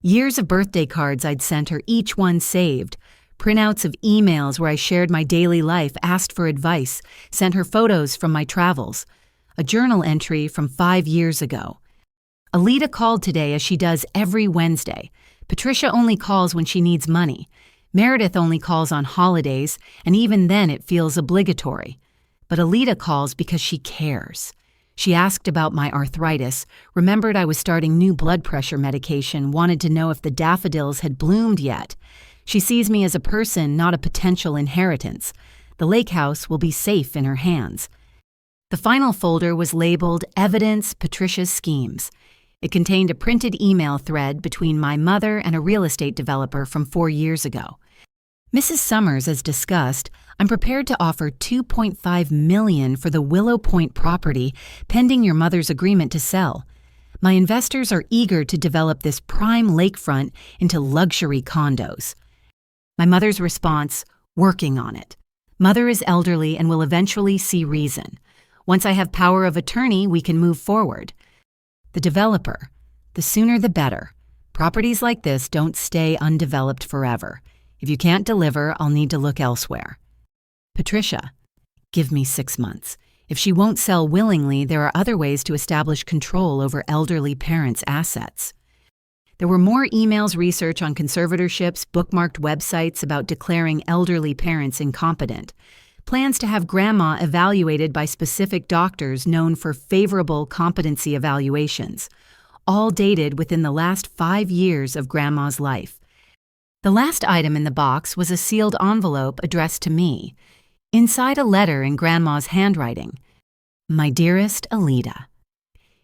Years of birthday cards I'd sent her, each one saved. Printouts of emails where I shared my daily life, asked for advice, sent her photos from my travels. A journal entry from 5 years ago. Alita called today as she does every Wednesday. Patricia only calls when she needs money. Meredith only calls on holidays, and even then it feels obligatory. But Alita calls because she cares. She asked about my arthritis, remembered I was starting new blood pressure medication, wanted to know if the daffodils had bloomed yet. She sees me as a person, not a potential inheritance. The Lakehouse will be safe in her hands. The final folder was labeled Evidence Patricia's Schemes. It contained a printed email thread between my mother and a real estate developer from 4 years ago. Mrs. Summers, as discussed, I'm prepared to offer $2.5 million for the Willow Point property, pending your mother's agreement to sell. My investors are eager to develop this prime lakefront into luxury condos. My mother's response, working on it. Mother is elderly and will eventually see reason. Once I have power of attorney, we can move forward. The developer, the sooner the better. Properties like this don't stay undeveloped forever. If you can't deliver, I'll need to look elsewhere. Patricia, give me 6 months. If she won't sell willingly, there are other ways to establish control over elderly parents' assets. There were more emails, research on conservatorships, bookmarked websites about declaring elderly parents incompetent, plans to have grandma evaluated by specific doctors known for favorable competency evaluations, all dated within the last 5 years of grandma's life. The last item in the box was a sealed envelope addressed to me. Inside a letter in grandma's handwriting, "My dearest Alida,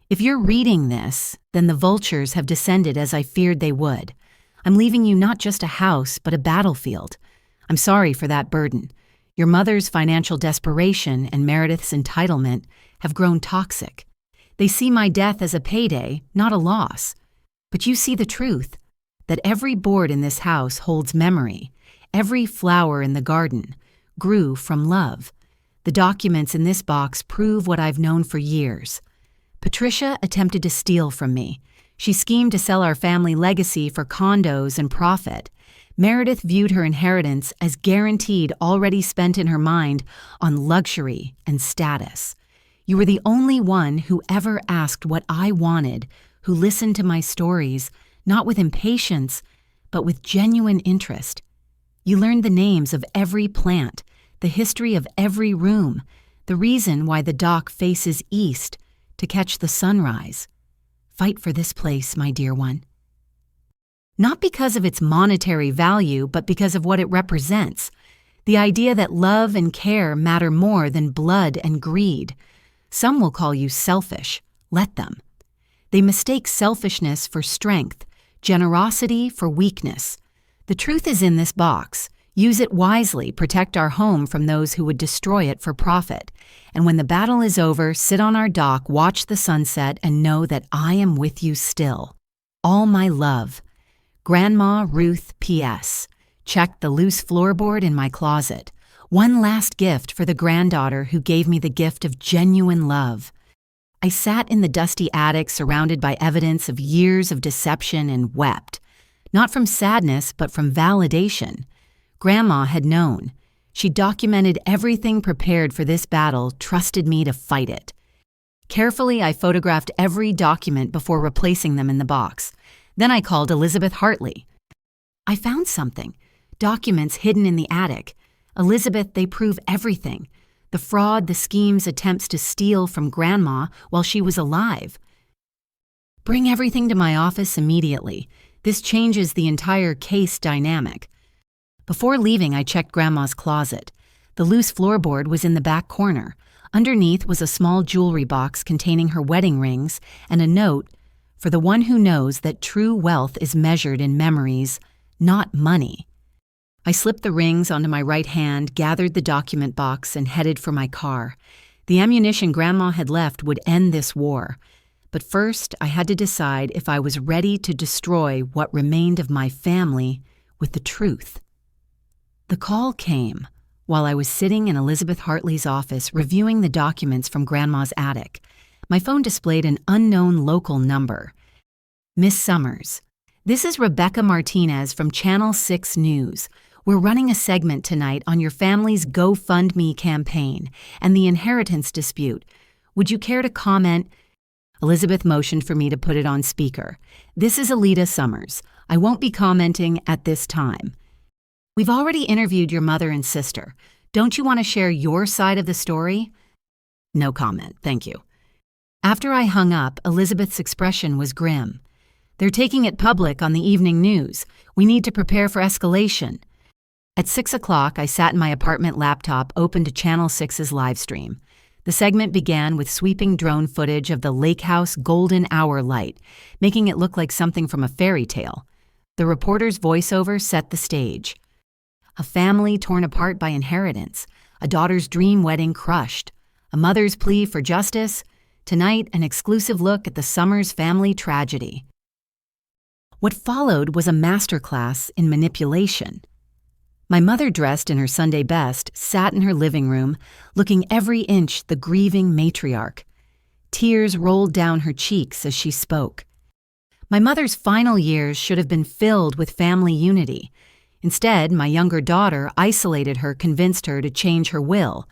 if you're reading this, then the vultures have descended as I feared they would. I'm leaving you not just a house, but a battlefield. I'm sorry for that burden. Your mother's financial desperation and Meredith's entitlement have grown toxic. They see my death as a payday, not a loss. But you see the truth, that every board in this house holds memory. Every flower in the garden grew from love. The documents in this box prove what I've known for years. Patricia attempted to steal from me. She schemed to sell our family legacy for condos and profit. Meredith viewed her inheritance as guaranteed, already spent in her mind on luxury and status. You were the only one who ever asked what I wanted, who listened to my stories, not with impatience, but with genuine interest. You learned the names of every plant, the history of every room, the reason why the dock faces east, to catch the sunrise. Fight for this place, my dear one. Not because of its monetary value, but because of what it represents. The idea that love and care matter more than blood and greed. Some will call you selfish. Let them. They mistake selfishness for strength, generosity for weakness. The truth is in this box. Use it wisely, protect our home from those who would destroy it for profit. And when the battle is over, sit on our dock, watch the sunset, and know that I am with you still. All my love. Grandma Ruth P.S. Check the loose floorboard in my closet. One last gift for the granddaughter who gave me the gift of genuine love. I sat in the dusty attic surrounded by evidence of years of deception and wept. Not from sadness, but from validation. Grandma had known. She documented everything prepared for this battle, trusted me to fight it. Carefully, I photographed every document before replacing them in the box. Then I called Elizabeth Hartley. I found something. Documents hidden in the attic. Elizabeth, they prove everything. The fraud, the schemes, attempts to steal from Grandma while she was alive. Bring everything to my office immediately. This changes the entire case dynamic. Before leaving, I checked Grandma's closet. The loose floorboard was in the back corner. Underneath was a small jewelry box containing her wedding rings and a note, "For the one who knows that true wealth is measured in memories, not money." I slipped the rings onto my right hand, gathered the document box, and headed for my car. The ammunition Grandma had left would end this war. But first, I had to decide if I was ready to destroy what remained of my family with the truth. The call came while I was sitting in Elizabeth Hartley's office reviewing the documents from Grandma's attic. My phone displayed an unknown local number. "Miss Summers, this is Rebecca Martinez from Channel 6 News. We're running a segment tonight on your family's GoFundMe campaign and the inheritance dispute. Would you care to comment?" Elizabeth motioned for me to put it on speaker. "This is Alida Summers. I won't be commenting at this time. We've already interviewed your mother and sister. Don't you want to share your side of the story?" "No comment, thank you." After I hung up, Elizabeth's expression was grim. "They're taking it public on the evening news. We need to prepare for escalation." At 6 o'clock, I sat in my apartment laptop open to Channel 6's live stream. The segment began with sweeping drone footage of the Lakehouse golden hour light, making it look like something from a fairy tale. The reporter's voiceover set the stage. A family torn apart by inheritance, a daughter's dream wedding crushed, a mother's plea for justice. Tonight, an exclusive look at the Summers family tragedy. What followed was a masterclass in manipulation. My mother, dressed in her Sunday best, sat in her living room, looking every inch the grieving matriarch. Tears rolled down her cheeks as she spoke. My mother's final years should have been filled with family unity. Instead, my younger daughter isolated her, convinced her to change her will.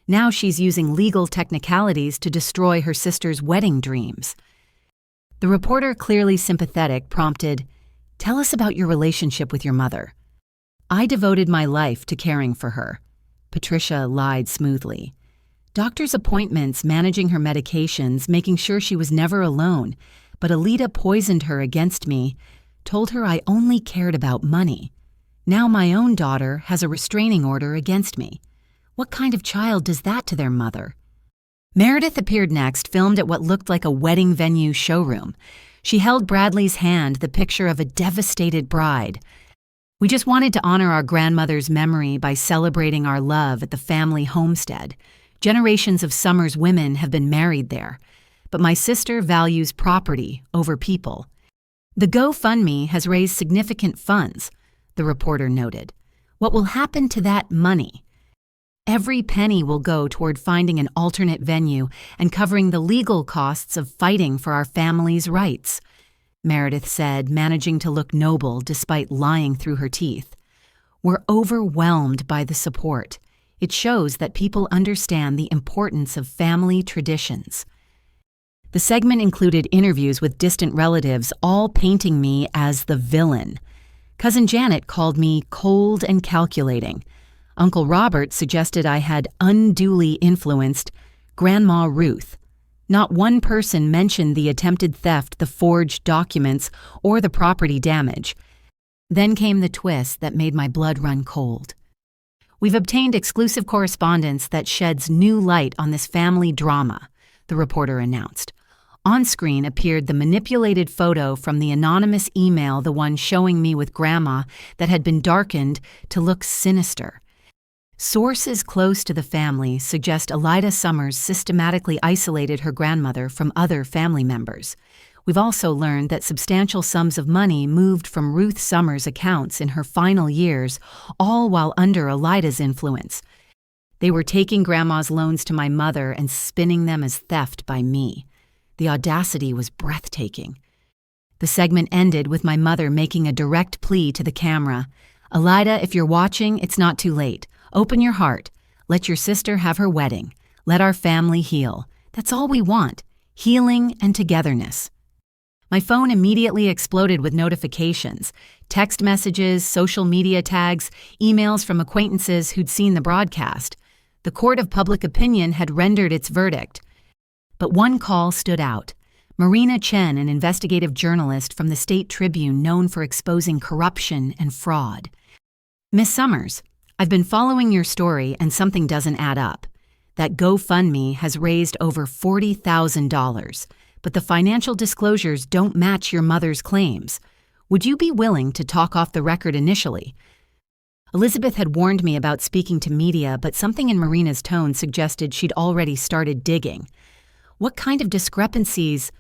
Now she's using legal technicalities to destroy her sister's wedding dreams. The reporter, clearly sympathetic, prompted, "Tell us about your relationship with your mother." "I devoted my life to caring for her," Patricia lied smoothly. "Doctor's appointments, managing her medications, making sure she was never alone. But Alita poisoned her against me, told her I only cared about money. Now my own daughter has a restraining order against me. What kind of child does that to their mother?" Meredith appeared next, filmed at what looked like a wedding venue showroom. She held Bradley's hand, the picture of a devastated bride. "We just wanted to honor our grandmother's memory by celebrating our love at the family homestead. Generations of Summers women have been married there. But my sister values property over people." "The GoFundMe has raised significant funds," the reporter noted. "What will happen to that money?" "Every penny will go toward finding an alternate venue and covering the legal costs of fighting for our family's rights," Meredith said, managing to look noble despite lying through her teeth. "We're overwhelmed by the support. It shows that people understand the importance of family traditions." The segment included interviews with distant relatives, all painting me as the villain. Cousin Janet called me cold and calculating. Uncle Robert suggested I had unduly influenced Grandma Ruth. Not one person mentioned the attempted theft, the forged documents, or the property damage. Then came the twist that made my blood run cold. "We've obtained exclusive correspondence that sheds new light on this family drama," the reporter announced. On screen appeared the manipulated photo from the anonymous email, the one showing me with Grandma, that had been darkened to look sinister. Sources close to the family suggest Alida Summers systematically isolated her grandmother from other family members. We've also learned that substantial sums of money moved from Ruth Summers' accounts in her final years, all while under Alida's influence. They were taking Grandma's loans to my mother and spinning them as theft by me. The audacity was breathtaking. The segment ended with my mother making a direct plea to the camera. "Alida, if you're watching, it's not too late. Open your heart. Let your sister have her wedding. Let our family heal. That's all we want. Healing and togetherness." My phone immediately exploded with notifications, text messages, social media tags, emails from acquaintances who'd seen the broadcast. The court of public opinion had rendered its verdict. But one call stood out. Marina Chen, an investigative journalist from the State Tribune known for exposing corruption and fraud. "Miss Summers, I've been following your story and something doesn't add up. That GoFundMe has raised over $40,000, but the financial disclosures don't match your mother's claims. Would you be willing to talk off the record initially?" Elizabeth had warned me about speaking to media, but something in Marina's tone suggested she'd already started digging. "What kind of discrepancies?"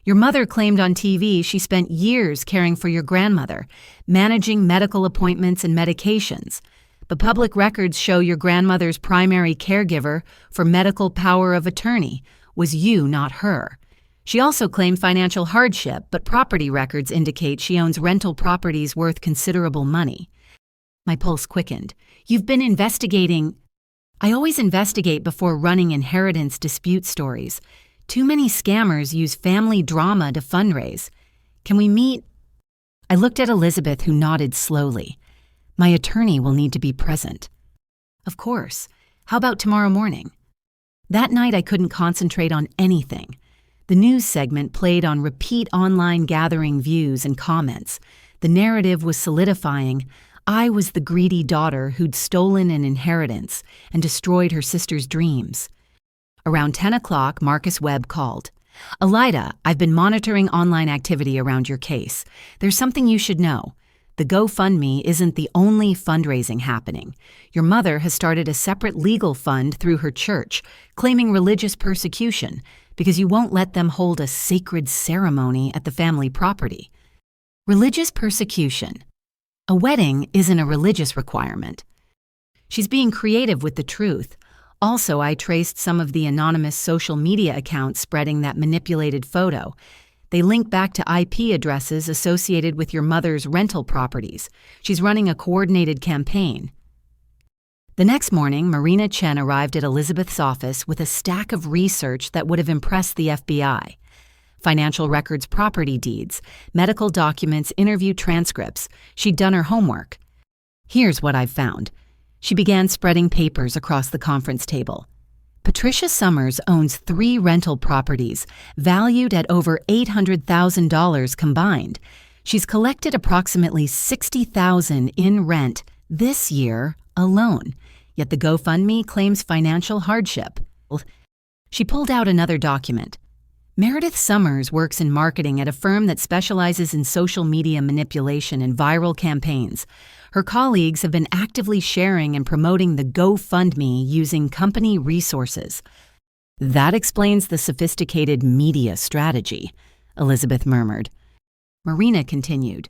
"Your mother claimed on TV she spent years caring for your grandmother, managing medical appointments and medications. But public records show your grandmother's primary caregiver for medical power of attorney was you, not her. She also claimed financial hardship, but property records indicate she owns rental properties worth considerable money." My pulse quickened. "You've been investigating—" "I always investigate before running inheritance dispute stories. Too many scammers use family drama to fundraise. Can we meet?" I looked at Elizabeth, who nodded slowly. "My attorney will need to be present." "Of course. How about tomorrow morning?" That night I couldn't concentrate on anything. The news segment played on repeat online, gathering views and comments. The narrative was solidifying. I was the greedy daughter who'd stolen an inheritance and destroyed her sister's dreams. Around 10 o'clock, Marcus Webb called. "Alida, I've been monitoring online activity around your case. There's something you should know. The GoFundMe isn't the only fundraising happening. Your mother has started a separate legal fund through her church, claiming religious persecution because you won't let them hold a sacred ceremony at the family property." Religious persecution. A wedding isn't a religious requirement. She's being creative with the truth. Also, I traced some of the anonymous social media accounts spreading that manipulated photo. They link back to IP addresses associated with your mother's rental properties. She's running a coordinated campaign. The next morning, Marina Chen arrived at Elizabeth's office with a stack of research that would have impressed the FBI. Financial records, property deeds, medical documents, interview transcripts. She'd done her homework. Here's what I've found. She began spreading papers across the conference table. Patricia Summers owns 3 rental properties, valued at over $800,000 combined. She's collected approximately $60,000 in rent this year alone, yet the GoFundMe claims financial hardship. She pulled out another document. Meredith Summers works in marketing at a firm that specializes in social media manipulation and viral campaigns. Her colleagues have been actively sharing and promoting the GoFundMe using company resources. That explains the sophisticated media strategy, Elizabeth murmured. Marina continued.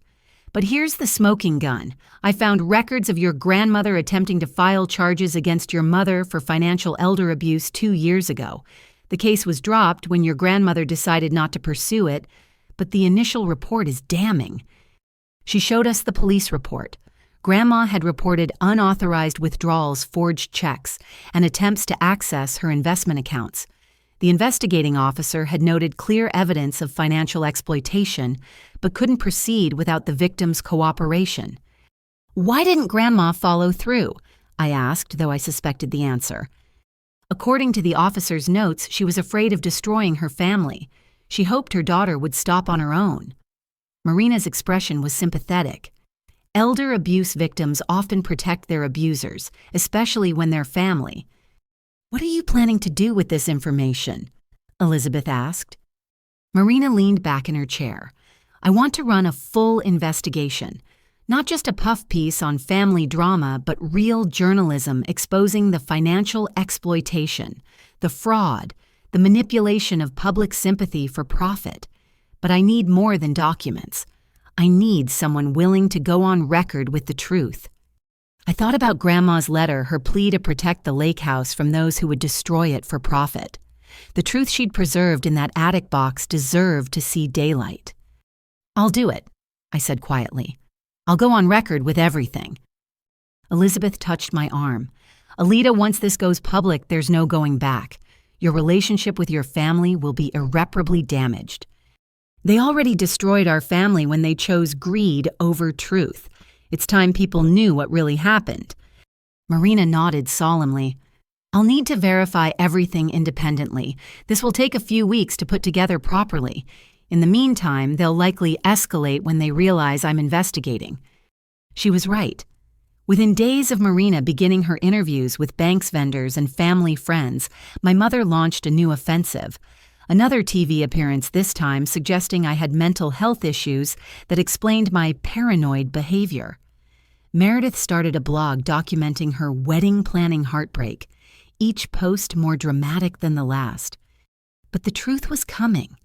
But here's the smoking gun. I found records of your grandmother attempting to file charges against your mother for financial elder abuse 2 years ago. The case was dropped when your grandmother decided not to pursue it, but the initial report is damning. She showed us the police report. Grandma had reported unauthorized withdrawals, forged checks, and attempts to access her investment accounts. The investigating officer had noted clear evidence of financial exploitation, but couldn't proceed without the victim's cooperation. Why didn't Grandma follow through? I asked, though I suspected the answer. According to the officer's notes, she was afraid of destroying her family. She hoped her daughter would stop on her own. Marina's expression was sympathetic. Elder abuse victims often protect their abusers, especially when they're family. What are you planning to do with this information? Elizabeth asked. Marina leaned back in her chair. I want to run a full investigation. Not just a puff piece on family drama, but real journalism exposing the financial exploitation, the fraud, the manipulation of public sympathy for profit. But I need more than documents. I need someone willing to go on record with the truth. I thought about Grandma's letter, her plea to protect the Lakehouse from those who would destroy it for profit. The truth she'd preserved in that attic box deserved to see daylight. I'll do it, I said quietly. I'll go on record with everything. Elizabeth touched my arm. Alita, once this goes public, there's no going back. Your relationship with your family will be irreparably damaged. They already destroyed our family when they chose greed over truth. It's time people knew what really happened. Marina nodded solemnly. I'll need to verify everything independently. This will take a few weeks to put together properly. In the meantime, they'll likely escalate when they realize I'm investigating. She was right. Within days of Marina beginning her interviews with banks vendors and family friends, my mother launched a new offensive. Another TV appearance this time suggesting I had mental health issues that explained my paranoid behavior. Meredith started a blog documenting her wedding planning heartbreak, each post more dramatic than the last. But the truth was coming.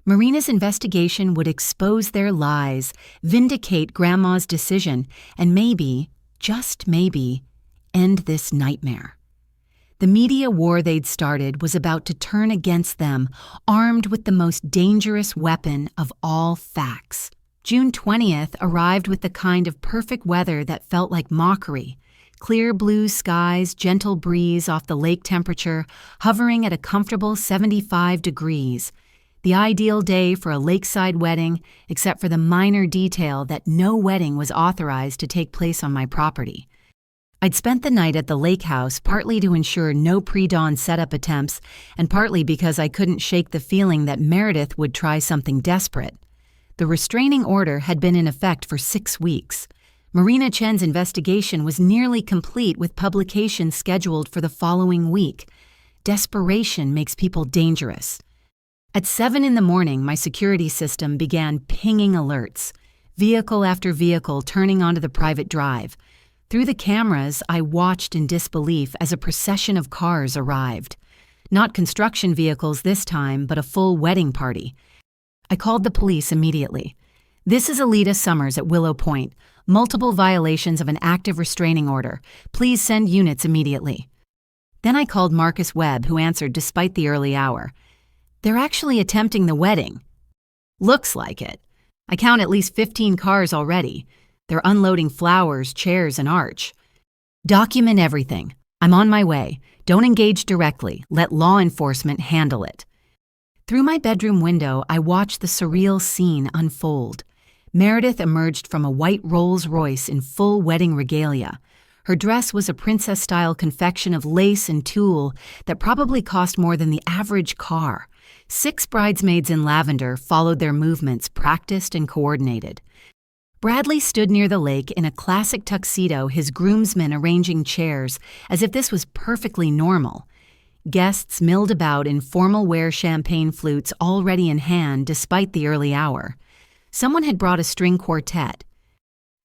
Marina's investigation would expose their lies, vindicate Grandma's decision, and maybe, just maybe, end this nightmare. The media war they'd started was about to turn against them, armed with the most dangerous weapon of all facts. June 20th arrived with the kind of perfect weather that felt like mockery. Clear blue skies, gentle breeze off the lake temperature, hovering at a comfortable 75 degrees. The ideal day for a lakeside wedding, except for the minor detail that no wedding was authorized to take place on my property. I'd spent the night at the Lakehouse partly to ensure no pre-dawn setup attempts and partly because I couldn't shake the feeling that Meredith would try something desperate. The restraining order had been in effect for 6 weeks. Marina Chen's investigation was nearly complete with publication scheduled for the following week. Desperation makes people dangerous. At 7 in the morning, my security system began pinging alerts, vehicle after vehicle turning onto the private drive. Through the cameras, I watched in disbelief as a procession of cars arrived. Not construction vehicles this time, but a full wedding party. I called the police immediately. This is Alita Summers at Willow Point. Multiple violations of an active restraining order. Please send units immediately. Then I called Marcus Webb, who answered despite the early hour. They're actually attempting the wedding. Looks like it. I count at least 15 cars already. They're unloading flowers, chairs, and arch. Document everything. I'm on my way. Don't engage directly. Let law enforcement handle it. Through my bedroom window, I watched the surreal scene unfold. Meredith emerged from a white Rolls-Royce in full wedding regalia. Her dress was a princess-style confection of lace and tulle that probably cost more than the average car. 6 bridesmaids in lavender followed their movements, practiced and coordinated. Bradley stood near the lake in a classic tuxedo, his groomsmen arranging chairs as if this was perfectly normal. Guests milled about in formal wear champagne flutes already in hand despite the early hour. Someone had brought a string quartet.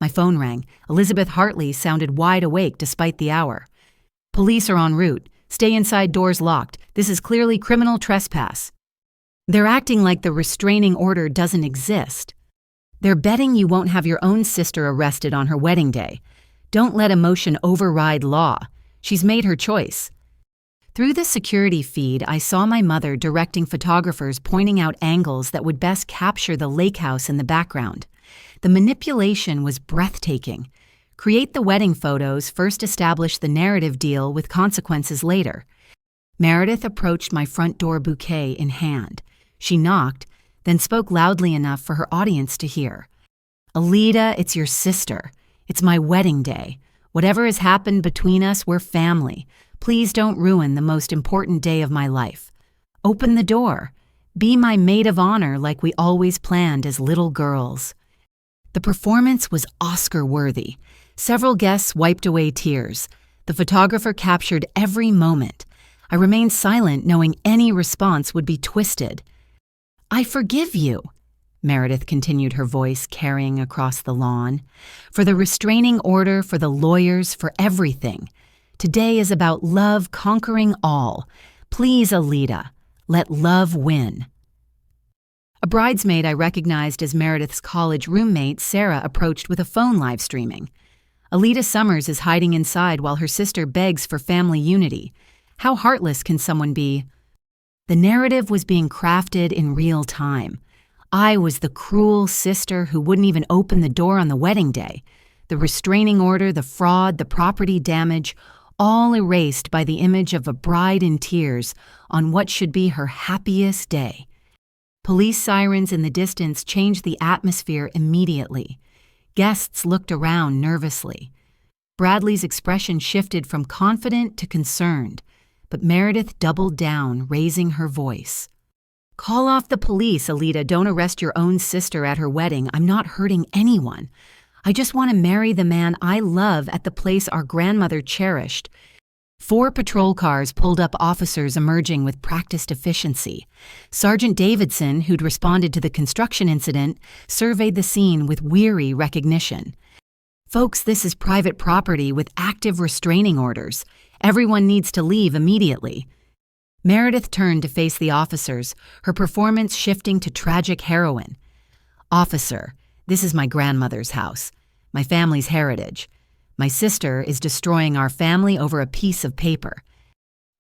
My phone rang. Elizabeth Hartley sounded wide awake despite the hour. Police are en route. Stay inside, doors locked. This is clearly criminal trespass. They're acting like the restraining order doesn't exist. They're betting you won't have your own sister arrested on her wedding day. Don't let emotion override law. She's made her choice. Through the security feed, I saw my mother directing photographers, pointing out angles that would best capture the Lakehouse in the background. The manipulation was breathtaking. Create the wedding photos, first establish the narrative, deal with consequences later. Meredith approached my front door, bouquet in hand. She knocked, then spoke loudly enough for her audience to hear. "Alida, it's your sister. It's my wedding day. Whatever has happened between us, we're family. Please don't ruin the most important day of my life. Open the door. Be my maid of honor like we always planned as little girls." The performance was Oscar-worthy. Several guests wiped away tears. The photographer captured every moment. I remained silent, knowing any response would be twisted. "I forgive you," Meredith continued, her voice carrying across the lawn. "For the restraining order, for the lawyers, for everything. Today is about love conquering all. Please, Alida, let love win." A bridesmaid I recognized as Meredith's college roommate, Sarah, approached with a phone live streaming. Alida Summers is hiding inside while her sister begs for family unity. How heartless can someone be? The narrative was being crafted in real time. I was the cruel sister who wouldn't even open the door on the wedding day. The restraining order, the fraud, the property damage, all erased by the image of a bride in tears on what should be her happiest day. Police sirens in the distance changed the atmosphere immediately. Guests looked around nervously. Bradley's expression shifted from confident to concerned, but Meredith doubled down, raising her voice. "Call off the police, Alida. Don't arrest your own sister at her wedding. I'm not hurting anyone. I just want to marry the man I love at the place our grandmother cherished." 4 patrol cars pulled up, officers emerging with practiced efficiency. Sergeant Davidson, who'd responded to the construction incident, surveyed the scene with weary recognition. "Folks, this is private property with active restraining orders. Everyone needs to leave immediately." Meredith turned to face the officers, her performance shifting to tragic heroine. "Officer, this is my grandmother's house, my family's heritage. My sister is destroying our family over a piece of paper."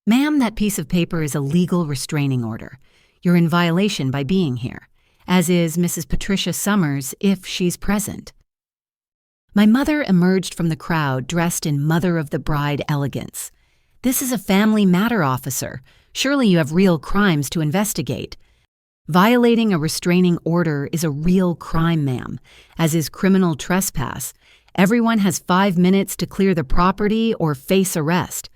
"Ma'am, that piece of paper is a legal restraining order. You're in violation by being here, as is Mrs. Patricia Summers if she's present." My mother emerged from the crowd dressed in mother-of-the-bride elegance. "This is a family matter, officer. Surely you have real crimes to investigate." "Violating a restraining order is a real crime, ma'am, as is criminal trespass. Everyone has 5 minutes to clear the property or face arrest."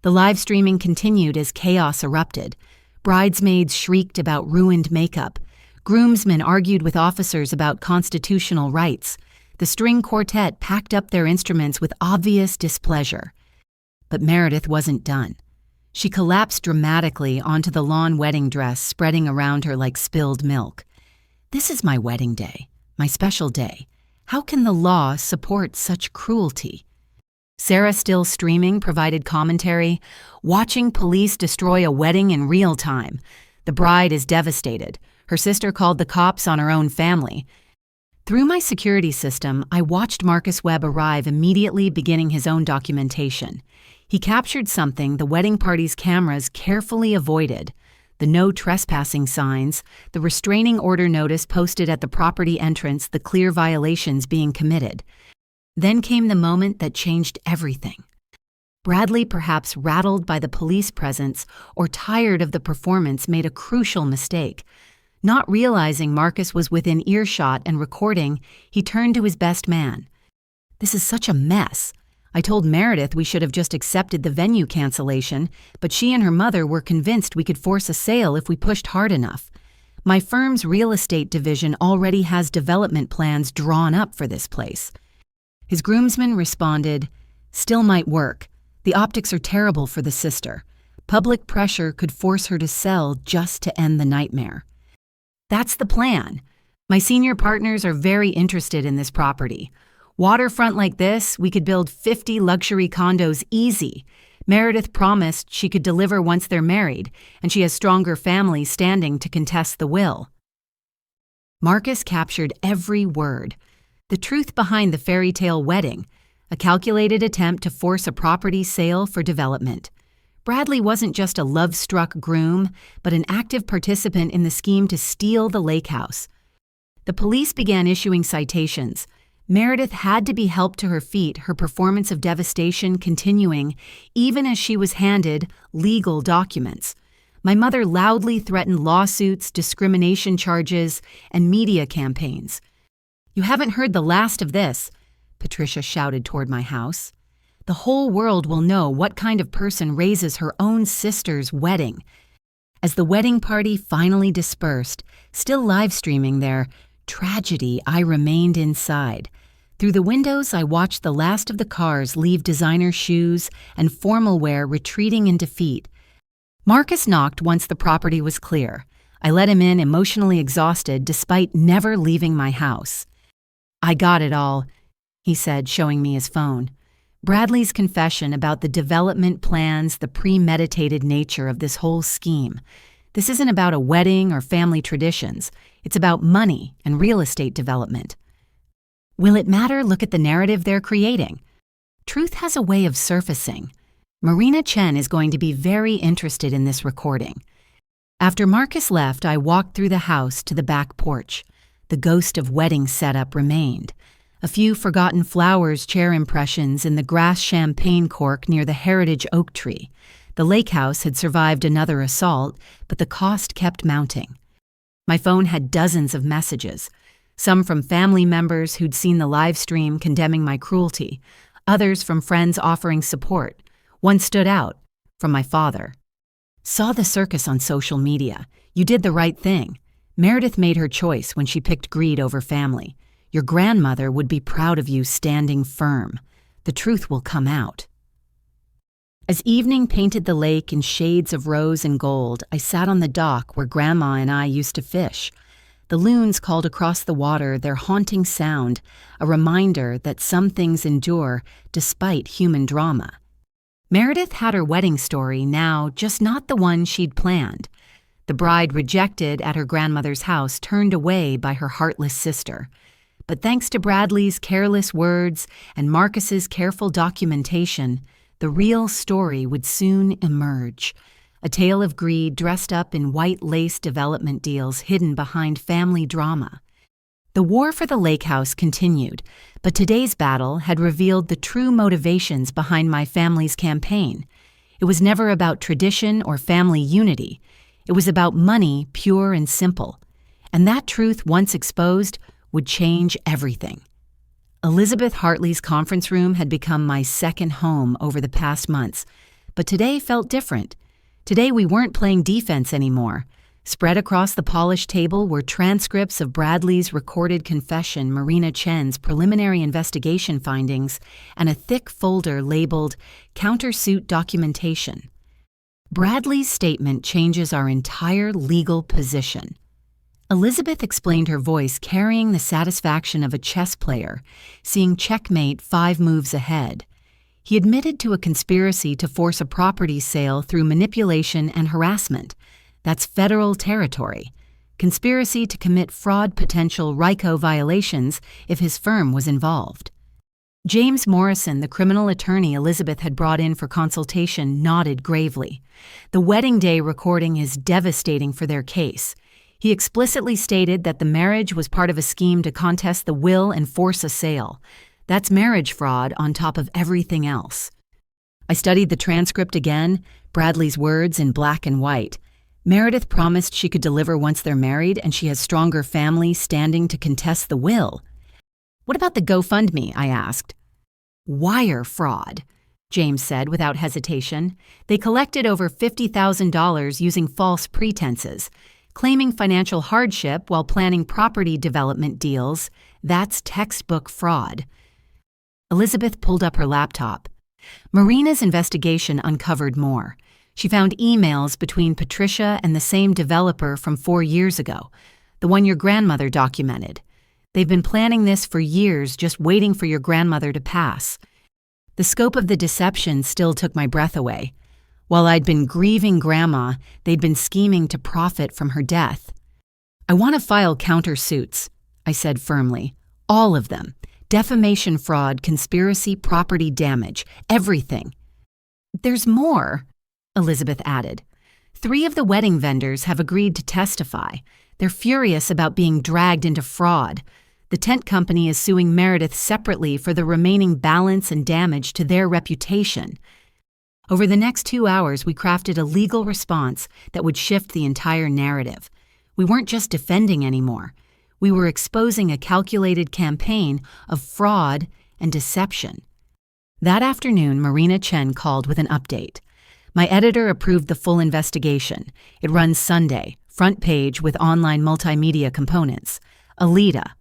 The live streaming continued as chaos erupted. Bridesmaids shrieked about ruined makeup. Groomsmen argued with officers about constitutional rights. The string quartet packed up their instruments with obvious displeasure. But Meredith wasn't done. She collapsed dramatically onto the lawn wedding dress spreading around her like spilled milk. "This is my wedding day, my special day. How can the law support such cruelty?" Sarah, still streaming, provided commentary. "Watching police destroy a wedding in real time. The bride is devastated. Her sister called the cops on her own family." Through my security system, I watched Marcus Webb arrive, immediately beginning his own documentation. He captured something the wedding party's cameras carefully avoided: the no trespassing signs, the restraining order notice posted at the property entrance, the clear violations being committed. Then came the moment that changed everything. Bradley, perhaps rattled by the police presence or tired of the performance, made a crucial mistake. Not realizing Marcus was within earshot and recording, he turned to his best man. "This is such a mess. I told Meredith we should have just accepted the venue cancellation, but she and her mother were convinced we could force a sale if we pushed hard enough. My firm's real estate division already has development plans drawn up for this place." His groomsman responded, "Still might work. The optics are terrible for the sister. Public pressure could force her to sell just to end the nightmare." "That's the plan. My senior partners are very interested in this property. Waterfront like this, we could build 50 luxury condos easy. Meredith promised she could deliver once they're married, and she has stronger family standing to contest the will." Marcus captured every word. The truth behind the fairy tale wedding, a calculated attempt to force a property sale for development. Bradley wasn't just a love-struck groom, but an active participant in the scheme to steal the Lakehouse. The police began issuing citations. Meredith had to be helped to her feet, her performance of devastation continuing, even as she was handed legal documents. My mother loudly threatened lawsuits, discrimination charges, and media campaigns. "You haven't heard the last of this," Patricia shouted toward my house. "The whole world will know what kind of person raises her own sister's wedding." As the wedding party finally dispersed, still live-streaming their tragedy, I remained inside. Through the windows, I watched the last of the cars leave designer shoes and formal wear retreating in defeat. Marcus knocked once the property was clear. I let him in, emotionally exhausted, despite never leaving my house. "I got it all," he said, showing me his phone. Bradley's confession about the development plans, the premeditated nature of this whole scheme. This isn't about a wedding or family traditions. It's about money and real estate development. Will it matter? Look at the narrative they're creating. Truth has a way of surfacing. Marina Chen is going to be very interested in this recording. After Marcus left, I walked through the house to the back porch. The ghost of wedding setup remained. A few forgotten flowers, chair impressions in the grass champagne cork near the heritage oak tree. The Lakehouse had survived another assault, but the cost kept mounting. My phone had dozens of messages. Some from family members who'd seen the live stream condemning my cruelty, others from friends offering support. One stood out, from my father. "Saw the circus on social media. You did the right thing. Meredith made her choice when she picked greed over family. Your grandmother would be proud of you standing firm. The truth will come out." As evening painted the lake in shades of rose and gold, I sat on the dock where Grandma and I used to fish. The loons called across the water, their haunting sound, a reminder that some things endure despite human drama. Meredith had her wedding story now, just not the one she'd planned. The bride rejected at her grandmother's house, turned away by her heartless sister. But thanks to Bradley's careless words and Marcus's careful documentation, the real story would soon emerge. A tale of greed dressed up in white lace development deals hidden behind family drama. The war for the Lakehouse continued, but today's battle had revealed the true motivations behind my family's campaign. It was never about tradition or family unity. It was about money, pure and simple. And that truth, once exposed, would change everything. Elizabeth Hartley's conference room had become my second home over the past months, but today felt different. Today we weren't playing defense anymore. Spread across the polished table were transcripts of Bradley's recorded confession, Marina Chen's preliminary investigation findings, and a thick folder labeled Countersuit Documentation. Bradley's statement changes our entire legal position. Elizabeth explained, her voice carrying the satisfaction of a chess player, seeing checkmate 5 moves ahead. He admitted to a conspiracy to force a property sale through manipulation and harassment. That's federal territory. Conspiracy to commit fraud potential RICO violations if his firm was involved. James Morrison, the criminal attorney Elizabeth had brought in for consultation, nodded gravely. The wedding day recording is devastating for their case. He explicitly stated that the marriage was part of a scheme to contest the will and force a sale. That's marriage fraud on top of everything else. I studied the transcript again, Bradley's words in black and white. Meredith promised she could deliver once they're married, and she has stronger family standing to contest the will. What about the GoFundMe? I asked. Wire fraud, James said without hesitation. They collected over $50,000 using false pretenses, claiming financial hardship while planning property development deals. That's textbook fraud. Elizabeth pulled up her laptop. Marina's investigation uncovered more. She found emails between Patricia and the same developer from 4 years ago, the one your grandmother documented. They've been planning this for years, just waiting for your grandmother to pass. The scope of the deception still took my breath away. While I'd been grieving Grandma, they'd been scheming to profit from her death. I want to file countersuits, I said firmly. All of them. Defamation, fraud, conspiracy, property damage, everything. There's more, Elizabeth added. 3 of the wedding vendors have agreed to testify. They're furious about being dragged into fraud. The tent company is suing Meredith separately for the remaining balance and damage to their reputation. Over the next 2 hours, we crafted a legal response that would shift the entire narrative. We weren't just defending anymore. We were exposing a calculated campaign of fraud and deception. That afternoon, Marina Chen called with an update. My editor approved the full investigation. It runs Sunday, front page with online multimedia components. Alita.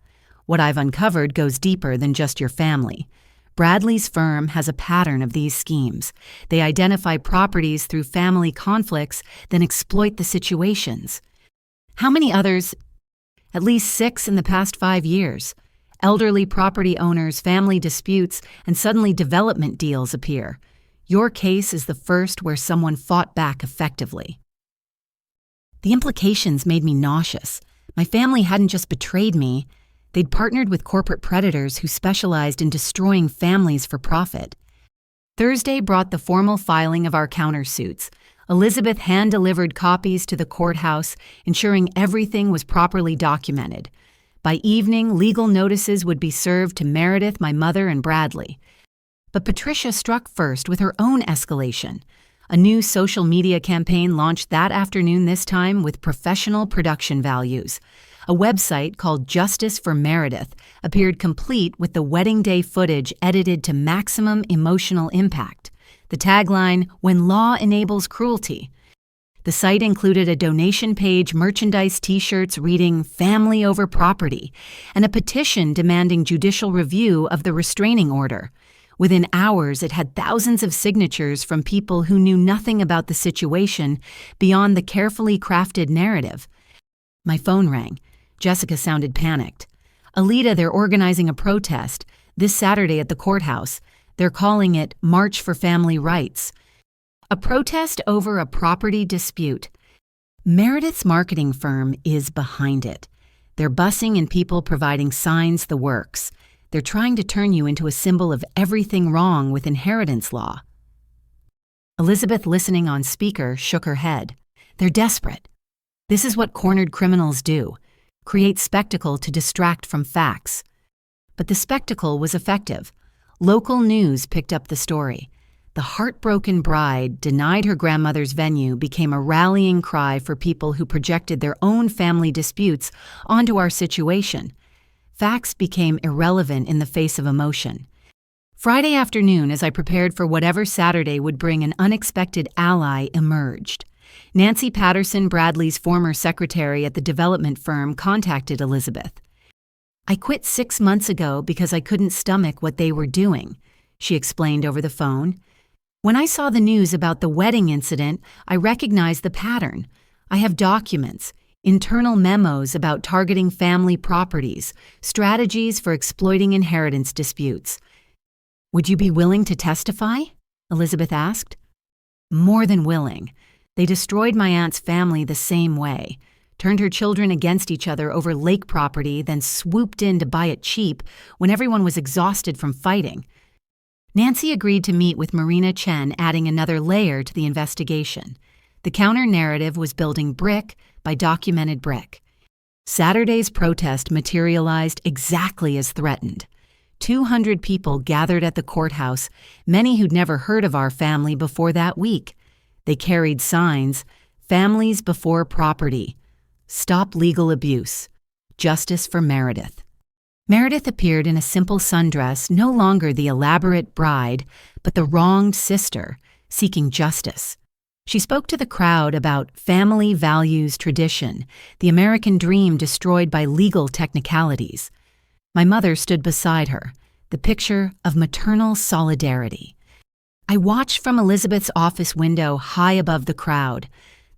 What I've uncovered goes deeper than just your family. Bradley's firm has a pattern of these schemes. They identify properties through family conflicts, then exploit the situations. How many others? At least 6 in the past 5 years. Elderly property owners, family disputes, and suddenly development deals appear. Your case is the first where someone fought back effectively. The implications made me nauseous. My family hadn't just betrayed me. They'd partnered with corporate predators who specialized in destroying families for profit. Thursday brought the formal filing of our countersuits. Elizabeth hand-delivered copies to the courthouse, ensuring everything was properly documented. By evening, legal notices would be served to Meredith, my mother, and Bradley. But Patricia struck first with her own escalation. A new social media campaign launched that afternoon, this time with professional production values. A website called Justice for Meredith appeared complete with the wedding day footage edited to maximum emotional impact. The tagline, "When Law Enables Cruelty." The site included a donation page, merchandise t-shirts reading "Family over Property," and a petition demanding judicial review of the restraining order. Within hours, it had thousands of signatures from people who knew nothing about the situation beyond the carefully crafted narrative. My phone rang. Jessica sounded panicked. "Alita, they're organizing a protest this Saturday at the courthouse. They're calling it March for Family Rights. A protest over a property dispute. Meredith's marketing firm is behind it. They're bussing in people providing signs, the works. They're trying to turn you into a symbol of everything wrong with inheritance law." Elizabeth, listening on speaker, shook her head. "They're desperate. This is what cornered criminals do. Create spectacle to distract from facts." But the spectacle was effective. Local news picked up the story. The heartbroken bride, denied her grandmother's venue, became a rallying cry for people who projected their own family disputes onto our situation. Facts became irrelevant in the face of emotion. Friday afternoon, as I prepared for whatever Saturday would bring an unexpected ally, emerged. Nancy Patterson, Bradley's former secretary at the development firm, contacted Elizabeth. "I quit 6 months ago because I couldn't stomach what they were doing," she explained over the phone. "When I saw the news about the wedding incident, I recognized the pattern. I have documents, internal memos about targeting family properties, strategies for exploiting inheritance disputes." "Would you be willing to testify?" Elizabeth asked. "More than willing. They destroyed my aunt's family the same way. Turned her children against each other over lake property, then swooped in to buy it cheap when everyone was exhausted from fighting." Nancy agreed to meet with Marina Chen, adding another layer to the investigation. The counter-narrative was building brick by documented brick. Saturday's protest materialized exactly as threatened. 200 people gathered at the courthouse, many who'd never heard of our family before that week. They carried signs, "Families before property," "Stop legal abuse," "Justice for Meredith." Meredith appeared in a simple sundress, no longer the elaborate bride, but the wronged sister, seeking justice. She spoke to the crowd about family values tradition, the American dream destroyed by legal technicalities. My mother stood beside her, the picture of maternal solidarity. I watched from Elizabeth's office window high above the crowd.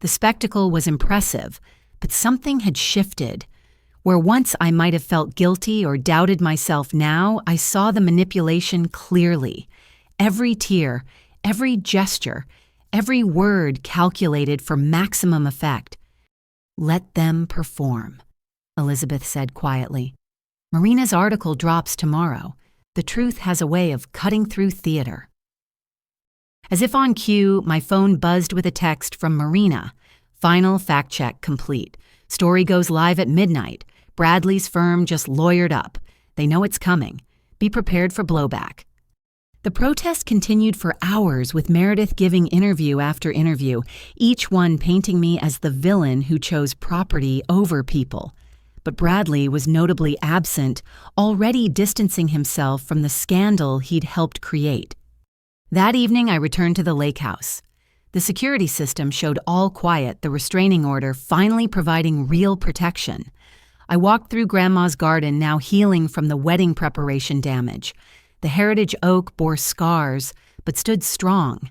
The spectacle was impressive, but something had shifted. Where once I might have felt guilty or doubted myself, now I saw the manipulation clearly. Every tear, every gesture, every word calculated for maximum effect. "Let them perform," Elizabeth said quietly. "Marina's article drops tomorrow. The truth has a way of cutting through theater." As if on cue, my phone buzzed with a text from Marina. "Final fact check complete. Story goes live at midnight. Bradley's firm just lawyered up. They know it's coming. Be prepared for blowback." The protest continued for hours, with Meredith giving interview after interview, each one painting me as the villain who chose property over people. But Bradley was notably absent, already distancing himself from the scandal he'd helped create. That evening, I returned to the Lakehouse. The security system showed all quiet, the restraining order finally providing real protection. I walked through Grandma's garden, now healing from the wedding preparation damage. The heritage oak bore scars, but stood strong.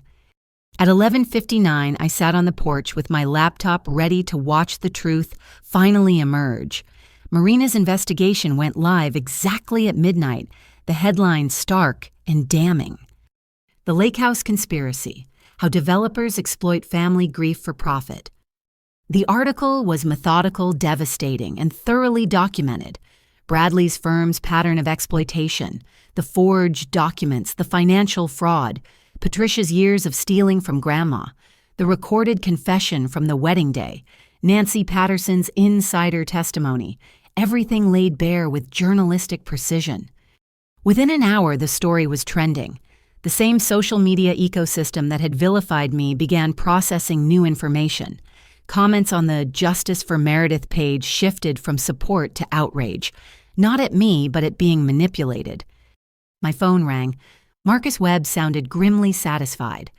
At 11:59, I sat on the porch with my laptop ready to watch the truth finally emerge. Marina's investigation went live exactly at midnight, the headline stark and damning. "The Lakehouse Conspiracy: How Developers Exploit Family Grief for Profit." The article was methodical, devastating, and thoroughly documented. Bradley's firm's pattern of exploitation, the forged documents, the financial fraud, Patricia's years of stealing from Grandma, the recorded confession from the wedding day, Nancy Patterson's insider testimony, everything laid bare with journalistic precision. Within an hour, the story was trending. The same social media ecosystem that had vilified me began processing new information. Comments on the Justice for Meredith page shifted from support to outrage, not at me, but at being manipulated. My phone rang. Marcus Webb sounded grimly satisfied.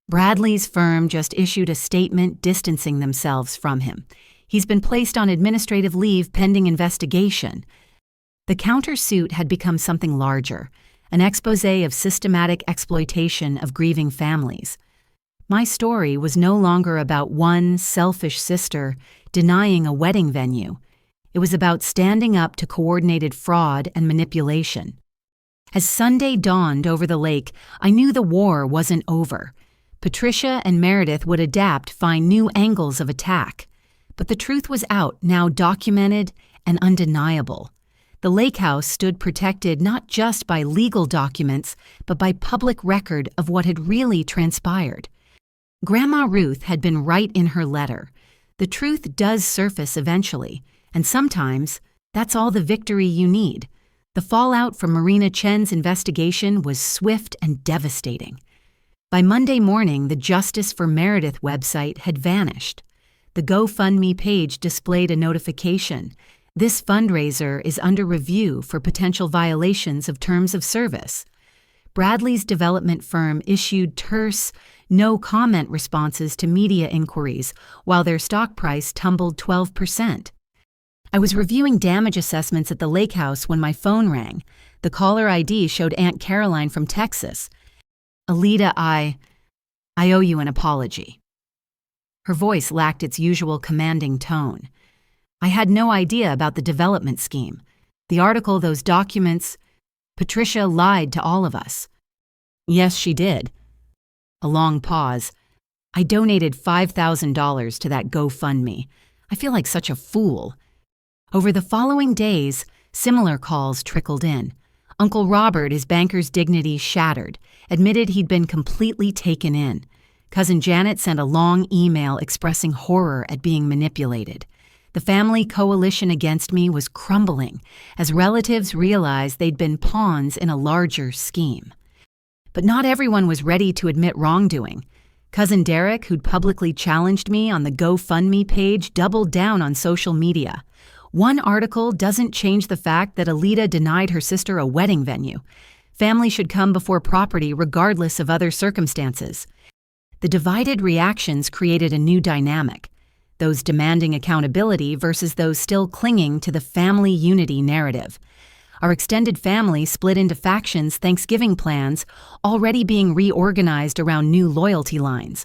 Bradley's firm just issued a statement distancing themselves from him. He's been placed on administrative leave pending investigation. The countersuit had become something larger, an exposé of systematic exploitation of grieving families. My story was no longer about one selfish sister denying a wedding venue. It was about standing up to coordinated fraud and manipulation. As Sunday dawned over the lake, I knew the war wasn't over. Patricia and Meredith would adapt, find new angles of attack. But the truth was out, now documented and undeniable. The Lakehouse stood protected not just by legal documents, but by public record of what had really transpired. Grandma Ruth had been right in her letter. The truth does surface eventually, and sometimes that's all the victory you need. The fallout from Marina Chen's investigation was swift and devastating. By Monday morning, the Justice for Meredith website had vanished. The GoFundMe page displayed a notification. This fundraiser is under review for potential violations of terms of service. Bradley's development firm issued terse, no-comment responses to media inquiries, while their stock price tumbled 12%. I was reviewing damage assessments at the Lakehouse when my phone rang. The caller ID showed Aunt Caroline from Texas. "Alida, I owe you an apology." Her voice lacked its usual commanding tone. I had no idea about the development scheme. The article, those documents. Patricia lied to all of us. Yes, she did. A long pause. I donated $5,000 to that GoFundMe. I feel like such a fool. Over the following days, similar calls trickled in. Uncle Robert, his banker's dignity shattered, admitted he'd been completely taken in. Cousin Janet sent a long email expressing horror at being manipulated. The family coalition against me was crumbling as relatives realized they'd been pawns in a larger scheme. But not everyone was ready to admit wrongdoing. Cousin Derek, who'd publicly challenged me on the GoFundMe page, doubled down on social media. One article doesn't change the fact that Alita denied her sister a wedding venue. Family should come before property regardless of other circumstances. The divided reactions created a new dynamic, those demanding accountability versus those still clinging to the family unity narrative. Our extended family split into factions, Thanksgiving plans already being reorganized around new loyalty lines.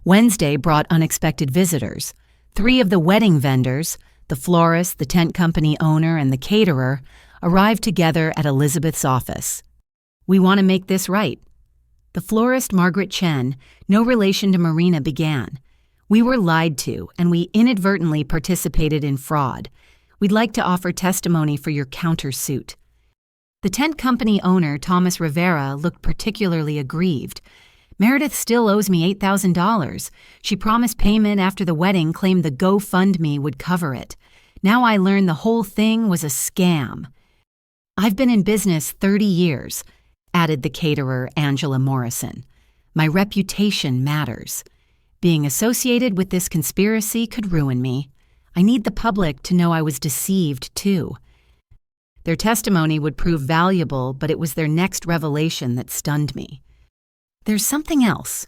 Wednesday brought unexpected visitors. 3 of the wedding vendors, the florist, the tent company owner, and the caterer, arrived together at Elizabeth's office. "We want to make this right." The florist, Margaret Chen, no relation to Marina, began. "We were lied to, and we inadvertently participated in fraud. We'd like to offer testimony for your countersuit." The tent company owner, Thomas Rivera, looked particularly aggrieved. "Meredith still owes me $8,000. She promised payment after the wedding, claimed the GoFundMe would cover it. Now I learn the whole thing was a scam." "I've been in business 30 years, added the caterer, Angela Morrison. "My reputation matters. Being associated with this conspiracy could ruin me. I need the public to know I was deceived, too." Their testimony would prove valuable, but it was their next revelation that stunned me. "There's something else,"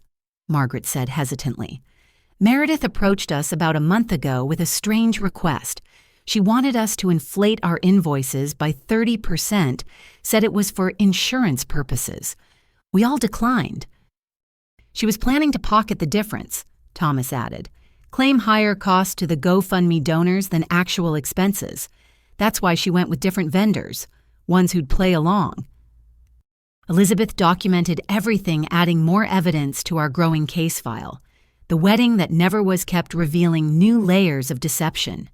Margaret said hesitantly. "Meredith approached us about a month ago with a strange request. She wanted us to inflate our invoices by 30%, said it was for insurance purposes. We all declined." "She was planning to pocket the difference," Thomas added. "Claim higher costs to the GoFundMe donors than actual expenses. That's why she went with different vendors, ones who'd play along." Elizabeth documented everything, adding more evidence to our growing case file. The wedding that never was kept revealing new layers of deception.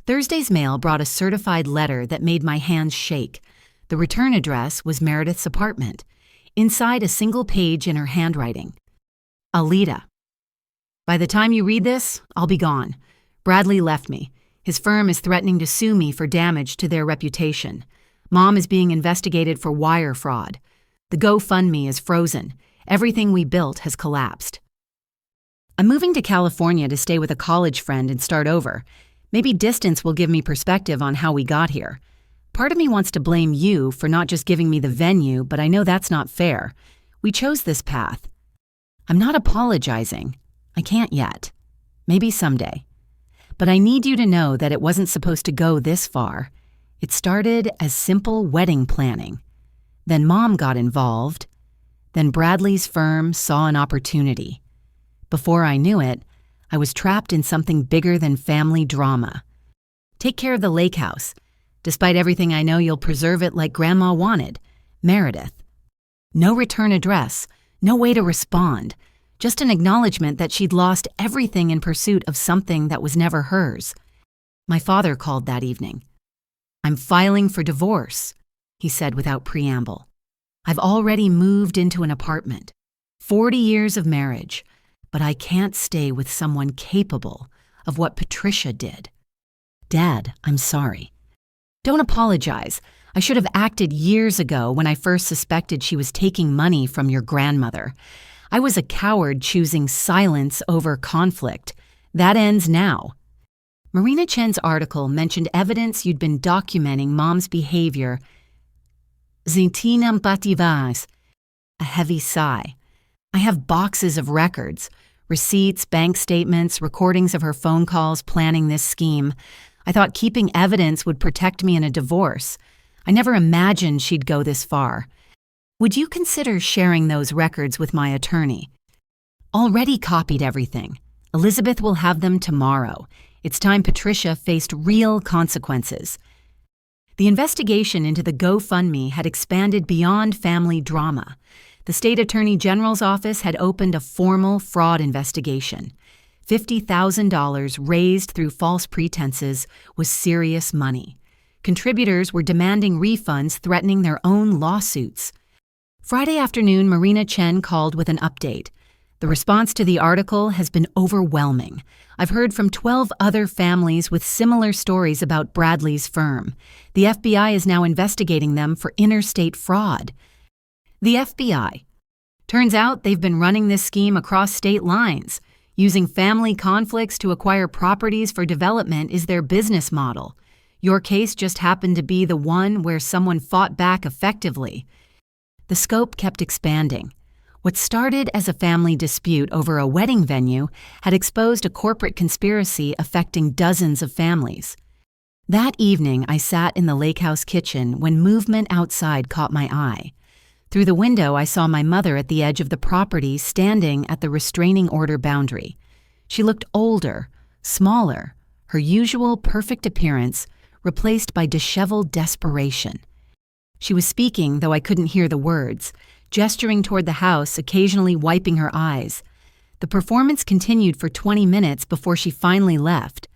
Thursday's mail brought a certified letter that made my hands shake. The return address was Meredith's apartment. Inside, a single page in her handwriting. "Alita. By the time you read this, I'll be gone. Bradley left me. His firm is threatening to sue me for damage to their reputation. Mom is being investigated for wire fraud. The GoFundMe is frozen. Everything we built has collapsed. I'm moving to California to stay with a college friend and start over. Maybe distance will give me perspective on how we got here. Part of me wants to blame you for not just giving me the venue, but I know that's not fair. We chose this path. I'm not apologizing. I can't yet. Maybe someday. But I need you to know that it wasn't supposed to go this far. It started as simple wedding planning. Then Mom got involved. Then Bradley's firm saw an opportunity. Before I knew it, I was trapped in something bigger than family drama. Take care of the Lakehouse. Despite everything, I know you'll preserve it like Grandma wanted. Meredith." No return address, no way to respond. Just an acknowledgement that she'd lost everything in pursuit of something that was never hers. My father called that evening. "I'm filing for divorce," he said without preamble. "I've already moved into an apartment. 40 years of marriage, but I can't stay with someone capable of what Patricia did. Dad, I'm sorry." "Don't apologize. I should have acted years ago when I first suspected she was taking money from your grandmother. I was a coward choosing silence over conflict. That ends now." Marina Chen's article mentioned evidence you'd been documenting Mom's behavior. "Zintina. A heavy sigh. "I have boxes of records, receipts, bank statements, recordings of her phone calls planning this scheme. I thought keeping evidence would protect me in a divorce. I never imagined she'd go this far. Would you consider sharing those records with my attorney?" "Already copied everything. Elizabeth will have them tomorrow. It's time Patricia faced real consequences." The investigation into the GoFundMe had expanded beyond family drama. The state attorney general's office had opened a formal fraud investigation. $50,000 raised through false pretenses was serious money. Contributors were demanding refunds, threatening their own lawsuits. Friday afternoon, Marina Chen called with an update. The response to the article has been overwhelming. I've heard from 12 other families with similar stories about Bradley's firm. The FBI is now investigating them for interstate fraud. The FBI. Turns out they've been running this scheme across state lines. Using family conflicts to acquire properties for development is their business model. Your case just happened to be the one where someone fought back effectively. The scope kept expanding. What started as a family dispute over a wedding venue had exposed a corporate conspiracy affecting dozens of families. That evening, I sat in the Lakehouse kitchen when movement outside caught my eye. Through the window, I saw my mother at the edge of the property standing at the restraining order boundary. She looked older, smaller, her usual perfect appearance replaced by disheveled desperation. She was speaking, though I couldn't hear the words, gesturing toward the house, occasionally wiping her eyes. The performance continued for 20 minutes before she finally left.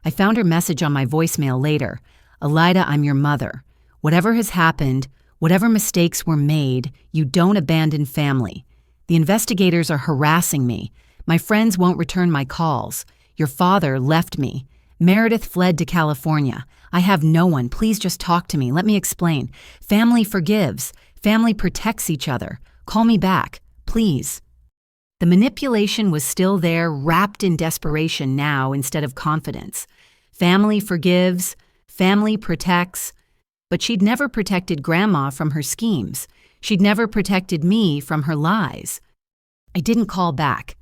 I found her message on my voicemail later. "Elida, I'm your mother. Whatever has happened, whatever mistakes were made, you don't abandon family. The investigators are harassing me. My friends won't return my calls. Your father left me. Meredith fled to California. I have no one. Please just talk to me. Let me explain. Family forgives. Family protects each other. Call me back, please." The manipulation was still there, wrapped in desperation now instead of confidence. Family forgives, family protects. But she'd never protected Grandma from her schemes. She'd never protected me from her lies. I didn't call back.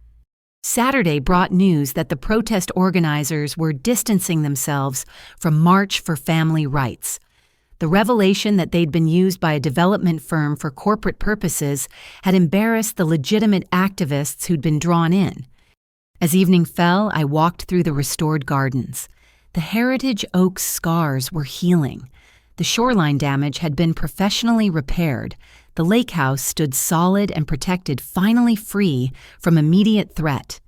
Saturday brought news that the protest organizers were distancing themselves from March for Family Rights. The revelation that they'd been used by a development firm for corporate purposes had embarrassed the legitimate activists who'd been drawn in. As evening fell, I walked through the restored gardens. The heritage oak's scars were healing. The shoreline damage had been professionally repaired. The lake house stood solid and protected, finally free from immediate threat.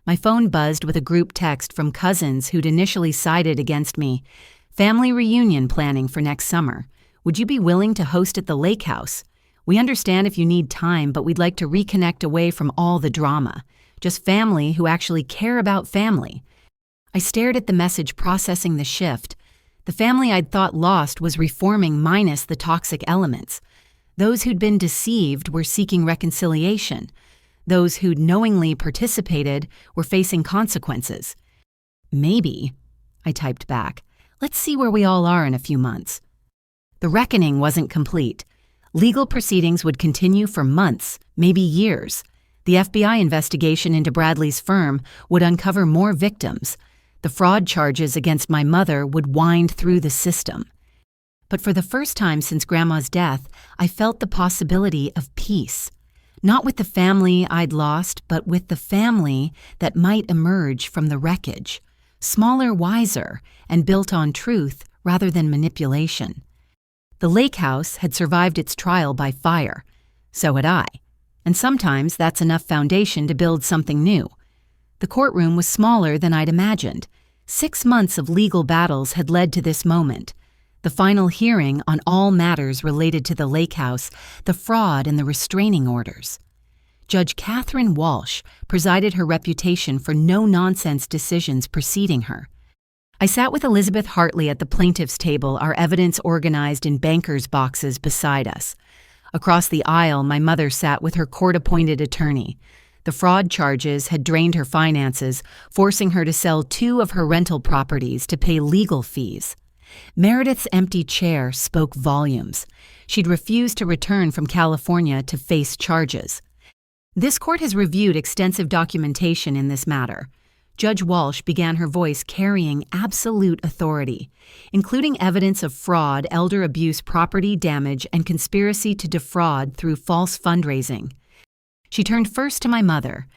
My phone buzzed with a group text from cousins who'd initially sided against me. "Family reunion planning for next summer. Would you be willing to host at the lake house? We understand if you need time, but we'd like to reconnect away from all the drama. Just family who actually care about family." I stared at the message, processing the shift. The family I'd thought lost was reforming minus the toxic elements. Those who'd been deceived were seeking reconciliation. Those who'd knowingly participated were facing consequences. "Maybe," I typed back. "Let's see where we all are in a few months." The reckoning wasn't complete. Legal proceedings would continue for months, maybe years. The FBI investigation into Bradley's firm would uncover more victims. The fraud charges against my mother would wind through the system. But for the first time since Grandma's death, I felt the possibility of peace. Not with the family I'd lost, but with the family that might emerge from the wreckage. Smaller, wiser, and built on truth rather than manipulation. The lake house had survived its trial by fire. So had I. And sometimes that's enough foundation to build something new. The courtroom was smaller than I'd imagined. 6 months of legal battles had led to this moment. The final hearing on all matters related to the lake house, the fraud, and the restraining orders. Judge Catherine Walsh presided, her reputation for no-nonsense decisions preceding her. I sat with Elizabeth Hartley at the plaintiff's table, our evidence organized in bankers' boxes beside us. Across the aisle, my mother sat with her court-appointed attorney. The fraud charges had drained her finances, forcing her to sell 2 of her rental properties to pay legal fees. Meredith's empty chair spoke volumes. She'd refused to return from California to face charges. This court has reviewed extensive documentation in this matter. Judge Walsh began, her voice carrying absolute authority, including evidence of fraud, elder abuse, property damage, and conspiracy to defraud through false fundraising. She turned first to my mother.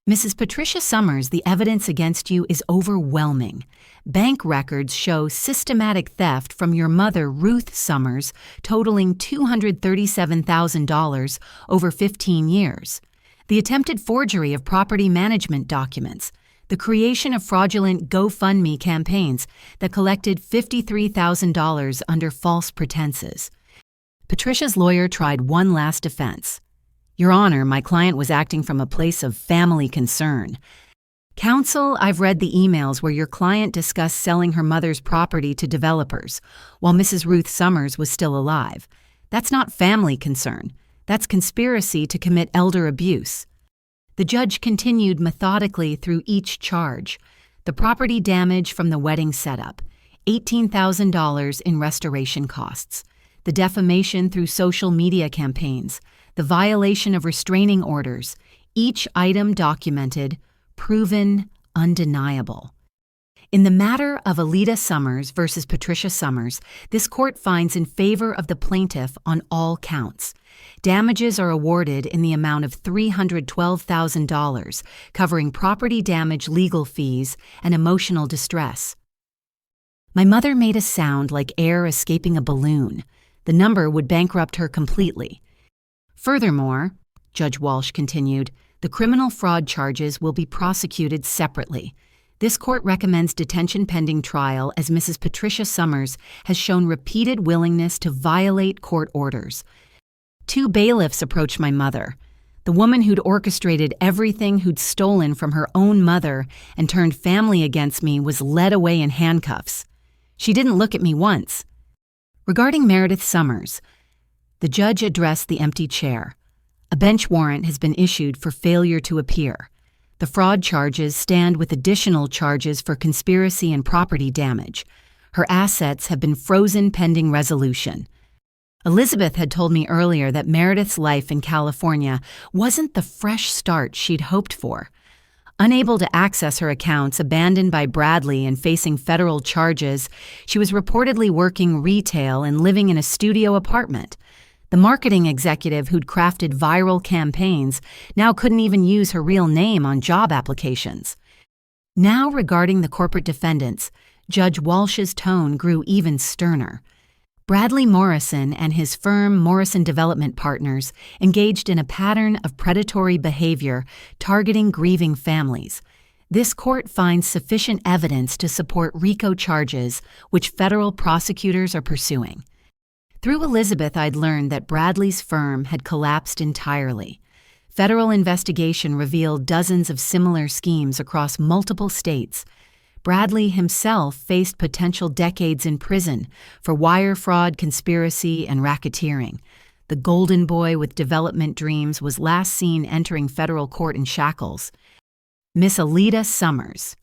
"Mrs. Patricia Summers, the evidence against you is overwhelming. Bank records show systematic theft from your mother, Ruth Summers, totaling $237,000 over 15 years. The attempted forgery of property management documents, the creation of fraudulent GoFundMe campaigns that collected $53,000 under false pretenses." Patricia's lawyer tried one last defense. Your Honor, my client was acting from a place of family concern. Counsel, I've read the emails where your client discussed selling her mother's property to developers while Mrs. Ruth Summers was still alive. That's not family concern. That's conspiracy to commit elder abuse. The judge continued methodically through each charge. The property damage from the wedding setup, $18,000 in restoration costs. The defamation through social media campaigns, the violation of restraining orders, each item documented, proven, undeniable. In the matter of Alida Summers versus Patricia Summers, this court finds in favor of the plaintiff on all counts. Damages are awarded in the amount of $312,000, covering property damage, legal fees, and emotional distress. My mother made a sound like air escaping a balloon. The number would bankrupt her completely. Furthermore, Judge Walsh continued, the criminal fraud charges will be prosecuted separately. This court recommends detention pending trial as Mrs. Patricia Summers has shown repeated willingness to violate court orders. 2 bailiffs approached my mother. The woman who'd orchestrated everything who'd stolen from her own mother and turned family against me was led away in handcuffs. She didn't look at me once. Regarding Meredith Summers, the judge addressed the empty chair. A bench warrant has been issued for failure to appear. The fraud charges stand with additional charges for conspiracy and property damage. Her assets have been frozen pending resolution. Elizabeth had told me earlier that Meredith's life in California wasn't the fresh start she'd hoped for. Unable to access her accounts, abandoned by Bradley and facing federal charges, she was reportedly working retail and living in a studio apartment. The marketing executive who'd crafted viral campaigns now couldn't even use her real name on job applications. Now, regarding the corporate defendants, Judge Walsh's tone grew even sterner. Bradley Morrison and his firm Morrison Development Partners engaged in a pattern of predatory behavior targeting grieving families. This court finds sufficient evidence to support RICO charges, which federal prosecutors are pursuing. Through Elizabeth, I'd learned that Bradley's firm had collapsed entirely. Federal investigation revealed dozens of similar schemes across multiple states. Bradley himself faced potential decades in prison for wire fraud, conspiracy, and racketeering. The golden boy with development dreams was last seen entering federal court in shackles. Miss Alida Summers.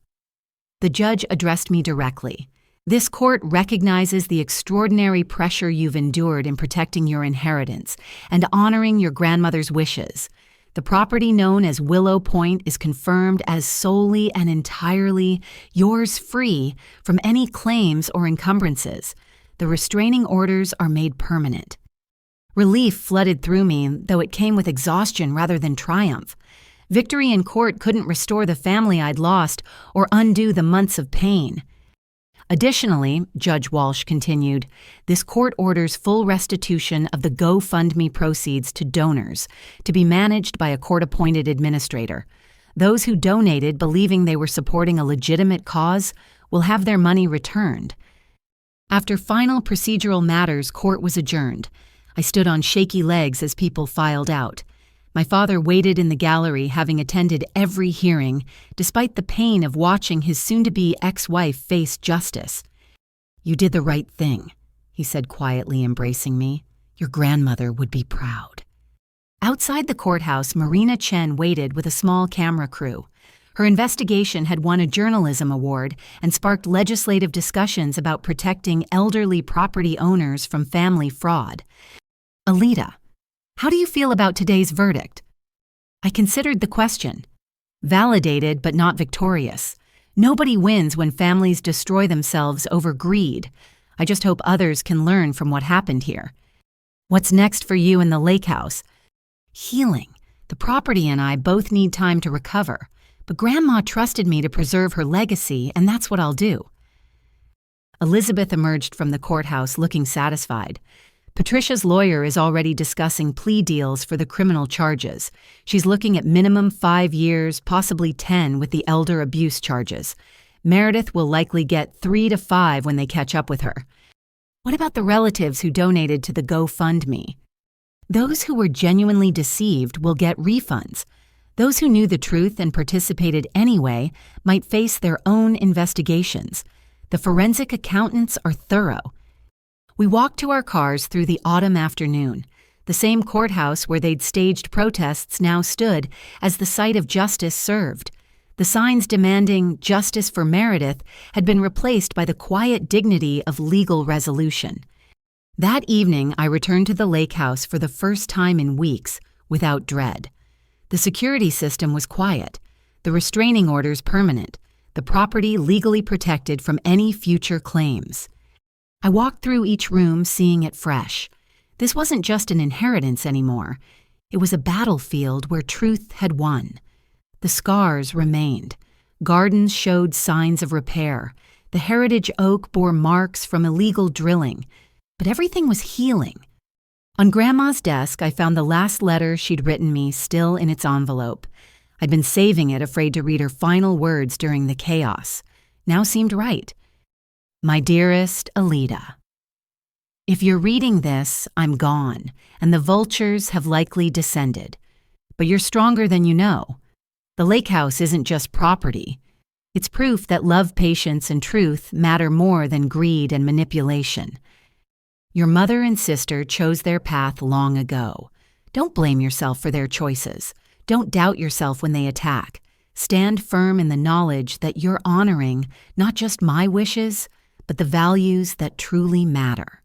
The judge addressed me directly. This court recognizes the extraordinary pressure you've endured in protecting your inheritance and honoring your grandmother's wishes. The property known as Willow Point is confirmed as solely and entirely yours free from any claims or encumbrances. The restraining orders are made permanent. Relief flooded through me, though it came with exhaustion rather than triumph. Victory in court couldn't restore the family I'd lost or undo the months of pain. Additionally, Judge Walsh continued, this court orders full restitution of the GoFundMe proceeds to donors to be managed by a court-appointed administrator. Those who donated believing they were supporting a legitimate cause will have their money returned. After final procedural matters, court was adjourned. I stood on shaky legs as people filed out. My father waited in the gallery, having attended every hearing, despite the pain of watching his soon-to-be ex-wife face justice. You did the right thing, he said quietly, embracing me. Your grandmother would be proud. Outside the courthouse, Marina Chen waited with a small camera crew. Her investigation had won a journalism award and sparked legislative discussions about protecting elderly property owners from family fraud. Alida, how do you feel about today's verdict? I considered the question. Validated but not victorious. Nobody wins when families destroy themselves over greed. I just hope others can learn from what happened here. What's next for you in the Lakehouse? Healing. The property and I both need time to recover, but Grandma trusted me to preserve her legacy, and that's what I'll do. Elizabeth emerged from the courthouse looking satisfied. Patricia's lawyer is already discussing plea deals for the criminal charges. She's looking at minimum 5 years, possibly 10 with the elder abuse charges. Meredith will likely get 3 to 5 when they catch up with her. What about the relatives who donated to the GoFundMe? Those who were genuinely deceived will get refunds. Those who knew the truth and participated anyway might face their own investigations. The forensic accountants are thorough. We walked to our cars through the autumn afternoon. The same courthouse where they'd staged protests now stood as the site of justice served. The signs demanding justice for Meredith had been replaced by the quiet dignity of legal resolution. That evening, I returned to the Lakehouse for the first time in weeks, without dread. The security system was quiet, the restraining orders permanent, the property legally protected from any future claims. I walked through each room seeing it fresh. This wasn't just an inheritance anymore. It was a battlefield where truth had won. The scars remained. Gardens showed signs of repair. The heritage oak bore marks from illegal drilling. But everything was healing. On Grandma's desk, I found the last letter she'd written me still in its envelope. I'd been saving it, afraid to read her final words during the chaos. Now seemed right. My dearest Alida, if you're reading this, I'm gone, and the vultures have likely descended. But you're stronger than you know. The Lakehouse isn't just property. It's proof that love, patience, and truth matter more than greed and manipulation. Your mother and sister chose their path long ago. Don't blame yourself for their choices. Don't doubt yourself when they attack. Stand firm in the knowledge that you're honoring not just my wishes, but the values that truly matter.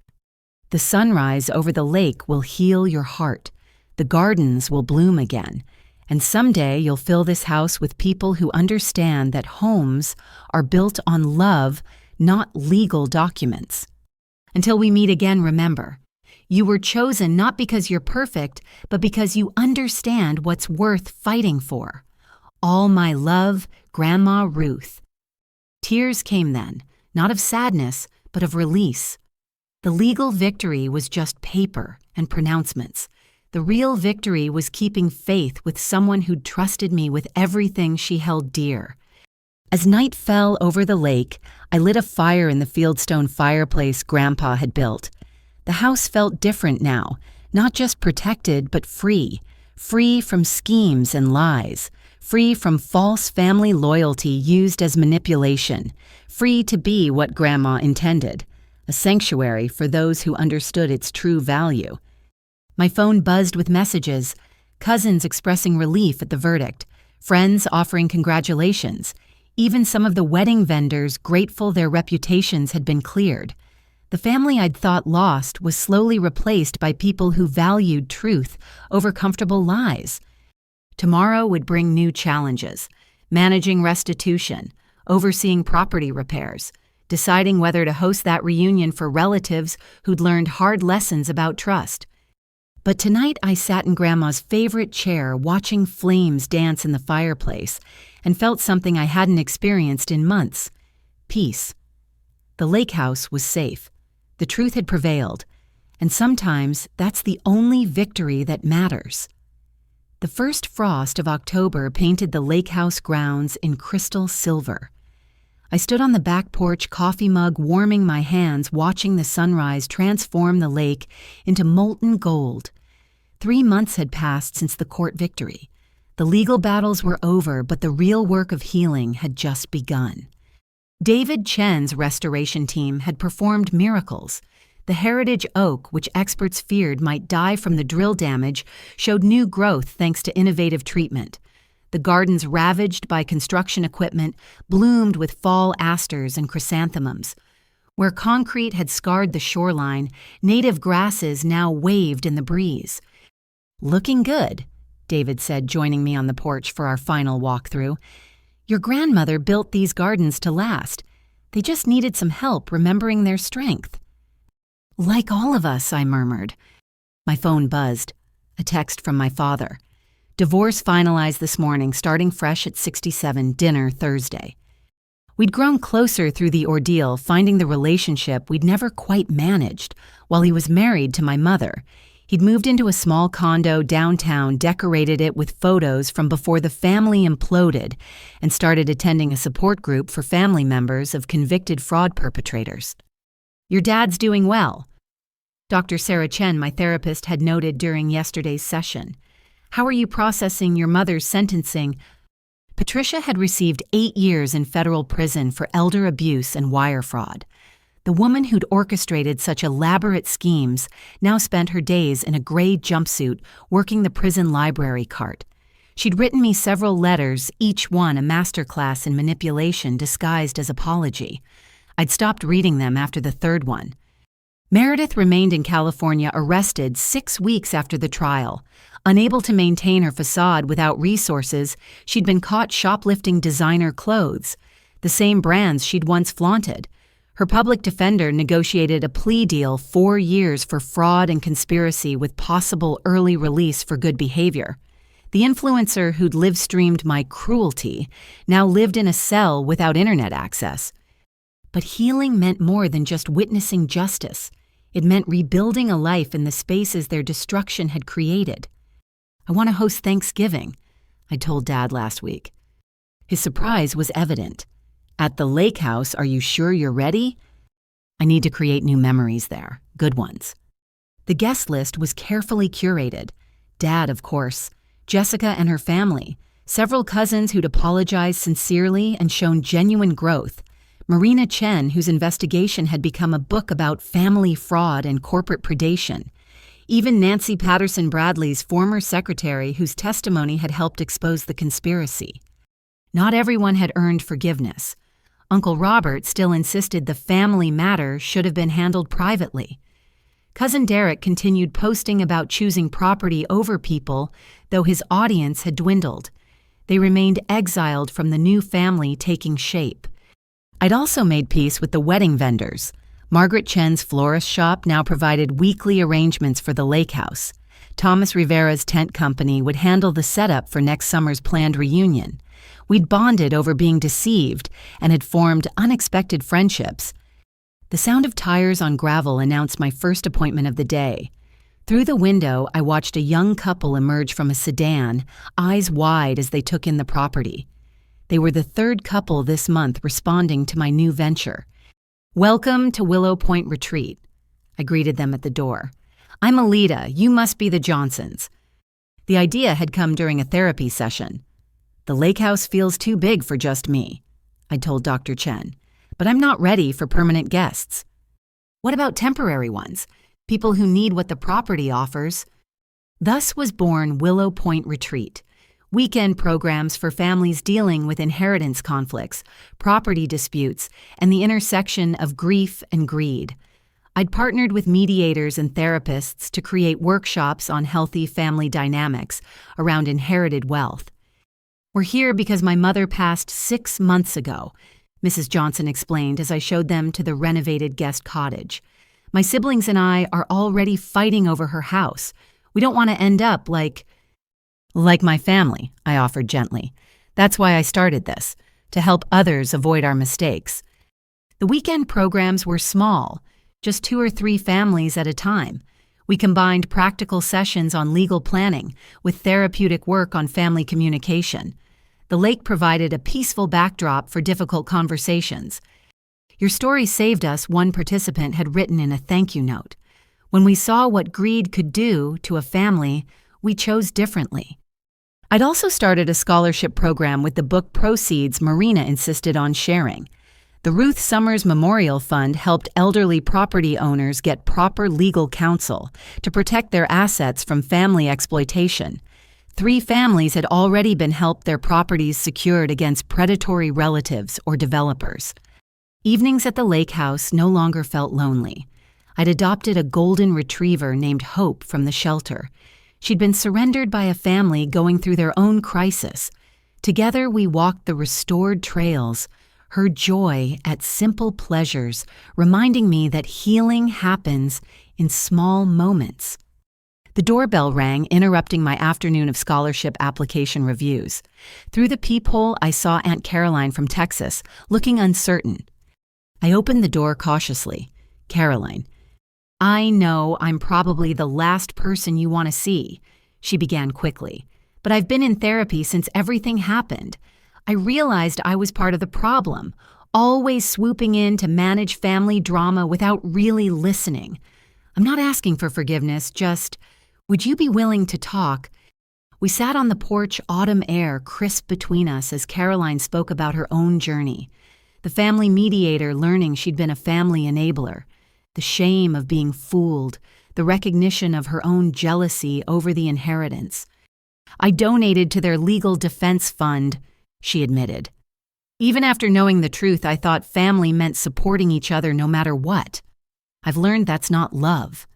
The sunrise over the lake will heal your heart. The gardens will bloom again. And someday you'll fill this house with people who understand that homes are built on love, not legal documents. Until we meet again, remember, you were chosen not because you're perfect, but because you understand what's worth fighting for. All my love, Grandma Ruth. Tears came then, not of sadness, but of release. The legal victory was just paper and pronouncements. The real victory was keeping faith with someone who'd trusted me with everything she held dear. As night fell over the lake, I lit a fire in the fieldstone fireplace Grandpa had built. The house felt different now, not just protected, but free. Free from schemes and lies. Free from false family loyalty used as manipulation. Free to be what Grandma intended. A sanctuary for those who understood its true value. My phone buzzed with messages, cousins expressing relief at the verdict, friends offering congratulations, even some of the wedding vendors grateful their reputations had been cleared. The family I'd thought lost was slowly replaced by people who valued truth over comfortable lies. Tomorrow would bring new challenges, managing restitution, overseeing property repairs, deciding whether to host that reunion for relatives who'd learned hard lessons about trust. But tonight I sat in Grandma's favorite chair watching flames dance in the fireplace and felt something I hadn't experienced in months. Peace. The Lakehouse was safe. The truth had prevailed. And sometimes that's the only victory that matters. The first frost of October painted the Lakehouse grounds in crystal silver. I stood on the back porch, coffee mug warming my hands, watching the sunrise transform the lake into molten gold. 3 months had passed since the court victory. The legal battles were over, but the real work of healing had just begun. David Chen's restoration team had performed miracles. The heritage oak, which experts feared might die from the drill damage, showed new growth thanks to innovative treatment. The gardens ravaged by construction equipment bloomed with fall asters and chrysanthemums. Where concrete had scarred the shoreline, native grasses now waved in the breeze. "Looking good," David said, joining me on the porch for our final walkthrough. "Your grandmother built these gardens to last. They just needed some help remembering their strength." "Like all of us," I murmured. My phone buzzed. A text from my father. "Divorce finalized this morning, starting fresh at 67, dinner Thursday." We'd grown closer through the ordeal, finding the relationship we'd never quite managed. While he was married to my mother, he'd moved into a small condo downtown, decorated it with photos from before the family imploded, and started attending a support group for family members of convicted fraud perpetrators. "Your dad's doing well. Dr. Sarah Chen, my therapist, had noted during yesterday's session. How are you processing your mother's sentencing? Patricia had received 8 years in federal prison for elder abuse and wire fraud. The woman who'd orchestrated such elaborate schemes now spent her days in a gray jumpsuit working the prison library cart. She'd written me several letters, each one a masterclass in manipulation disguised as apology. I'd stopped reading them after the third one. Meredith remained in California arrested 6 weeks after the trial. Unable to maintain her facade without resources, she'd been caught shoplifting designer clothes, the same brands she'd once flaunted. Her public defender negotiated a plea deal 4 years for fraud and conspiracy with possible early release for good behavior. The influencer who'd live-streamed my cruelty now lived in a cell without internet access. But healing meant more than just witnessing justice. It meant rebuilding a life in the spaces their destruction had created. I want to host Thanksgiving, I told Dad last week. His surprise was evident. At the Lakehouse, are you sure you're ready? I need to create new memories there, good ones. The guest list was carefully curated. Dad, of course, Jessica and her family, several cousins who'd apologized sincerely and shown genuine growth, Marina Chen, whose investigation had become a book about family fraud and corporate predation, even Nancy Patterson Bradley's former secretary, whose testimony had helped expose the conspiracy. Not everyone had earned forgiveness. Uncle Robert still insisted the family matter should have been handled privately. Cousin Derek continued posting about choosing property over people, though his audience had dwindled. They remained exiled from the new family taking shape. I'd also made peace with the wedding vendors. Margaret Chen's florist shop now provided weekly arrangements for the Lakehouse. Thomas Rivera's tent company would handle the setup for next summer's planned reunion. We'd bonded over being deceived and had formed unexpected friendships. The sound of tires on gravel announced my first appointment of the day. Through the window, I watched a young couple emerge from a sedan, eyes wide as they took in the property. They were the third couple this month responding to my new venture. Welcome to Willow Point Retreat. I greeted them at the door. I'm Alita. You must be the Johnsons. The idea had come during a therapy session. The Lakehouse feels too big for just me, I told Dr. Chen, but I'm not ready for permanent guests. What about temporary ones? People who need what the property offers? Thus was born Willow Point Retreat. Weekend programs for families dealing with inheritance conflicts, property disputes, and the intersection of grief and greed. I'd partnered with mediators and therapists to create workshops on healthy family dynamics around inherited wealth. We're here because my mother passed 6 months ago, Mrs. Johnson explained as I showed them to the renovated guest cottage. My siblings and I are already fighting over her house. We don't want to end up like my family, I offered gently. That's why I started this, to help others avoid our mistakes. The weekend programs were small, just 2 or 3 families at a time. We combined practical sessions on legal planning with therapeutic work on family communication. The lake provided a peaceful backdrop for difficult conversations. Your story saved us, one participant had written in a thank you note. When we saw what greed could do to a family, we chose differently. I'd also started a scholarship program with the book proceeds Marina insisted on sharing. The Ruth Summers Memorial Fund helped elderly property owners get proper legal counsel to protect their assets from family exploitation. 3 families had already been helped their properties secured against predatory relatives or developers. Evenings at the Lakehouse no longer felt lonely. I'd adopted a golden retriever named Hope from the shelter. She'd been surrendered by a family going through their own crisis. Together we walked the restored trails, her joy at simple pleasures, reminding me that healing happens in small moments. The doorbell rang, interrupting my afternoon of scholarship application reviews. Through the peephole, I saw Aunt Caroline from Texas, looking uncertain. I opened the door cautiously. Caroline, I know I'm probably the last person you want to see, she began quickly, but I've been in therapy since everything happened. I realized I was part of the problem, always swooping in to manage family drama without really listening. I'm not asking for forgiveness, just, would you be willing to talk? We sat on the porch, autumn air crisp between us as Caroline spoke about her own journey. The family mediator learning she'd been a family enabler. The shame of being fooled. The recognition of her own jealousy over the inheritance. I donated to their legal defense fund, she admitted. Even after knowing the truth, I thought family meant supporting each other no matter what. I've learned that's not love.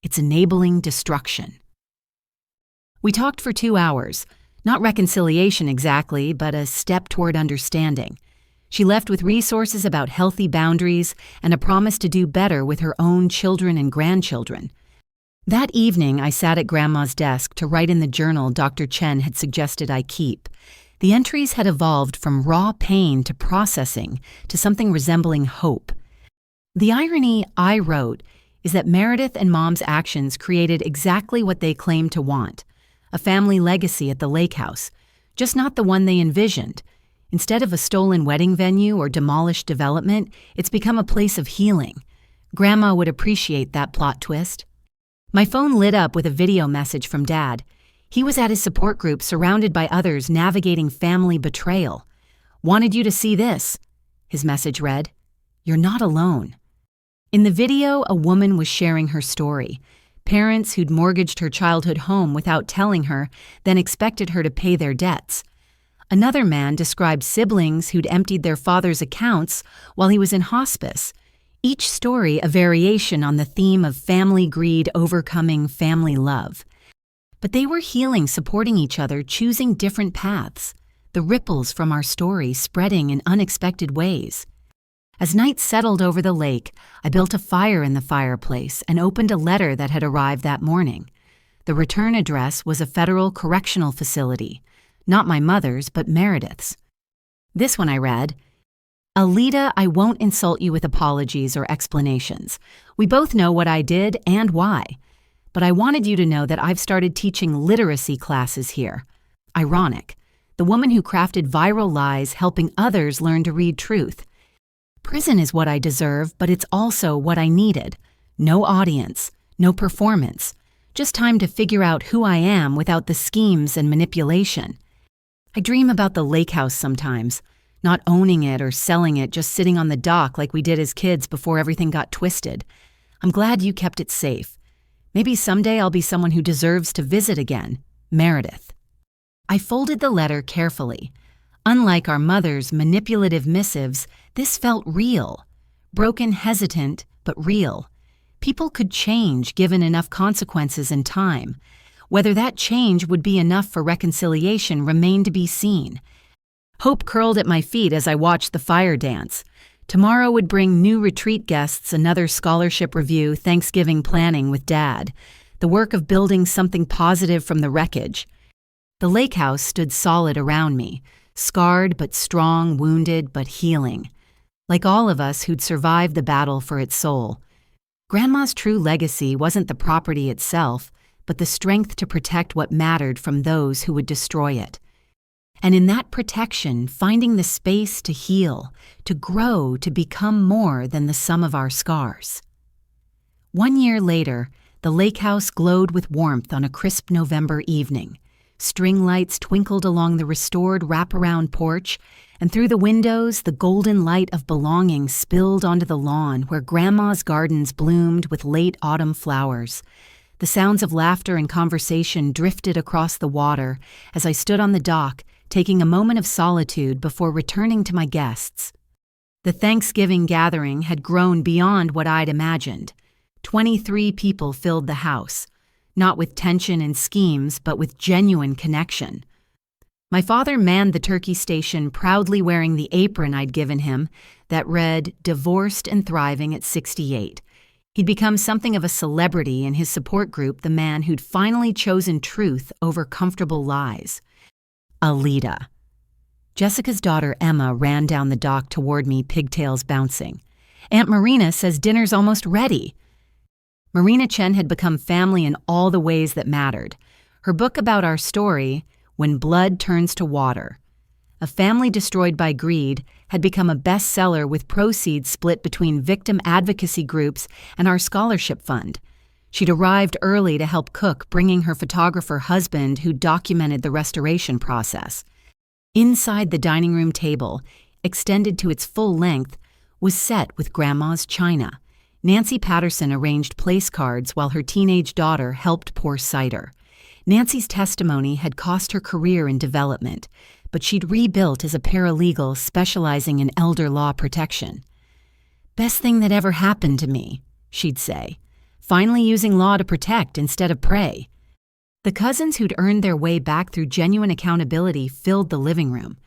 It's enabling destruction. We talked for 2 hours. Not reconciliation exactly, but a step toward understanding. She left with resources about healthy boundaries and a promise to do better with her own children and grandchildren. That evening, I sat at Grandma's desk to write in the journal Dr. Chen had suggested I keep. The entries had evolved from raw pain to processing to something resembling hope. The irony, I wrote, is that Meredith and Mom's actions created exactly what they claimed to want. A family legacy at the Lakehouse, just not the one they envisioned. Instead of a stolen wedding venue or demolished development, it's become a place of healing. Grandma would appreciate that plot twist. My phone lit up with a video message from Dad. He was at his support group surrounded by others navigating family betrayal. "Wanted you to see this," his message read. "You're not alone." In the video, a woman was sharing her story. Parents who'd mortgaged her childhood home without telling her, then expected her to pay their debts. Another man described siblings who'd emptied their father's accounts while he was in hospice. Each story a variation on the theme of family greed overcoming family love. But they were healing, supporting each other, choosing different paths. The ripples from our story spreading in unexpected ways. As night settled over the lake, I built a fire in the fireplace and opened a letter that had arrived that morning. The return address was a federal correctional facility, not my mother's, but Meredith's. This one I read, "Alita, I won't insult you with apologies or explanations. We both know what I did and why. But I wanted you to know that I've started teaching literacy classes here. Ironic. The woman who crafted viral lies helping others learn to read truth. Prison is what I deserve, but it's also what I needed. No audience, no performance, just time to figure out who I am without the schemes and manipulation. I dream about the Lakehouse sometimes, not owning it or selling it, just sitting on the dock like we did as kids before everything got twisted. I'm glad you kept it safe. Maybe someday I'll be someone who deserves to visit again. Meredith." I folded the letter carefully. Unlike our mother's manipulative missives, this felt real. Broken, hesitant, but real. People could change given enough consequences and time. Whether that change would be enough for reconciliation remained to be seen. Hope curled at my feet as I watched the fire dance. Tomorrow would bring new retreat guests, another scholarship review, Thanksgiving planning with Dad, the work of building something positive from the wreckage. The Lakehouse stood solid around me, scarred but strong, wounded but healing. Like all of us who'd survived the battle for its soul. Grandma's true legacy wasn't the property itself, but the strength to protect what mattered from those who would destroy it. And in that protection, finding the space to heal, to grow, to become more than the sum of our scars. 1 year later, the Lakehouse glowed with warmth on a crisp November evening. String lights twinkled along the restored wraparound porch, and through the windows, the golden light of belonging spilled onto the lawn where Grandma's gardens bloomed with late autumn flowers. The sounds of laughter and conversation drifted across the water as I stood on the dock, taking a moment of solitude before returning to my guests. The Thanksgiving gathering had grown beyond what I'd imagined. 23 people filled the house, not with tension and schemes, but with genuine connection. My father manned the turkey station, proudly wearing the apron I'd given him that read, "Divorced and Thriving at 68. He'd become something of a celebrity in his support group, the man who'd finally chosen truth over comfortable lies. Alita. Jessica's daughter Emma ran down the dock toward me, pigtails bouncing. Aunt Marina says dinner's almost ready. Marina Chen had become family in all the ways that mattered. Her book about our story, When Blood Turns to Water, a family destroyed by greed, had become a bestseller with proceeds split between victim advocacy groups and our scholarship fund. She'd arrived early to help cook, bringing her photographer husband who documented the restoration process. Inside the dining room table, extended to its full length, was set with Grandma's china. Nancy Patterson arranged place cards while her teenage daughter helped pour cider. Nancy's testimony had cost her career in development, but she'd rebuilt as a paralegal specializing in elder law protection. "Best thing that ever happened to me," she'd say, finally using law to protect instead of prey. The cousins who'd earned their way back through genuine accountability filled the living room.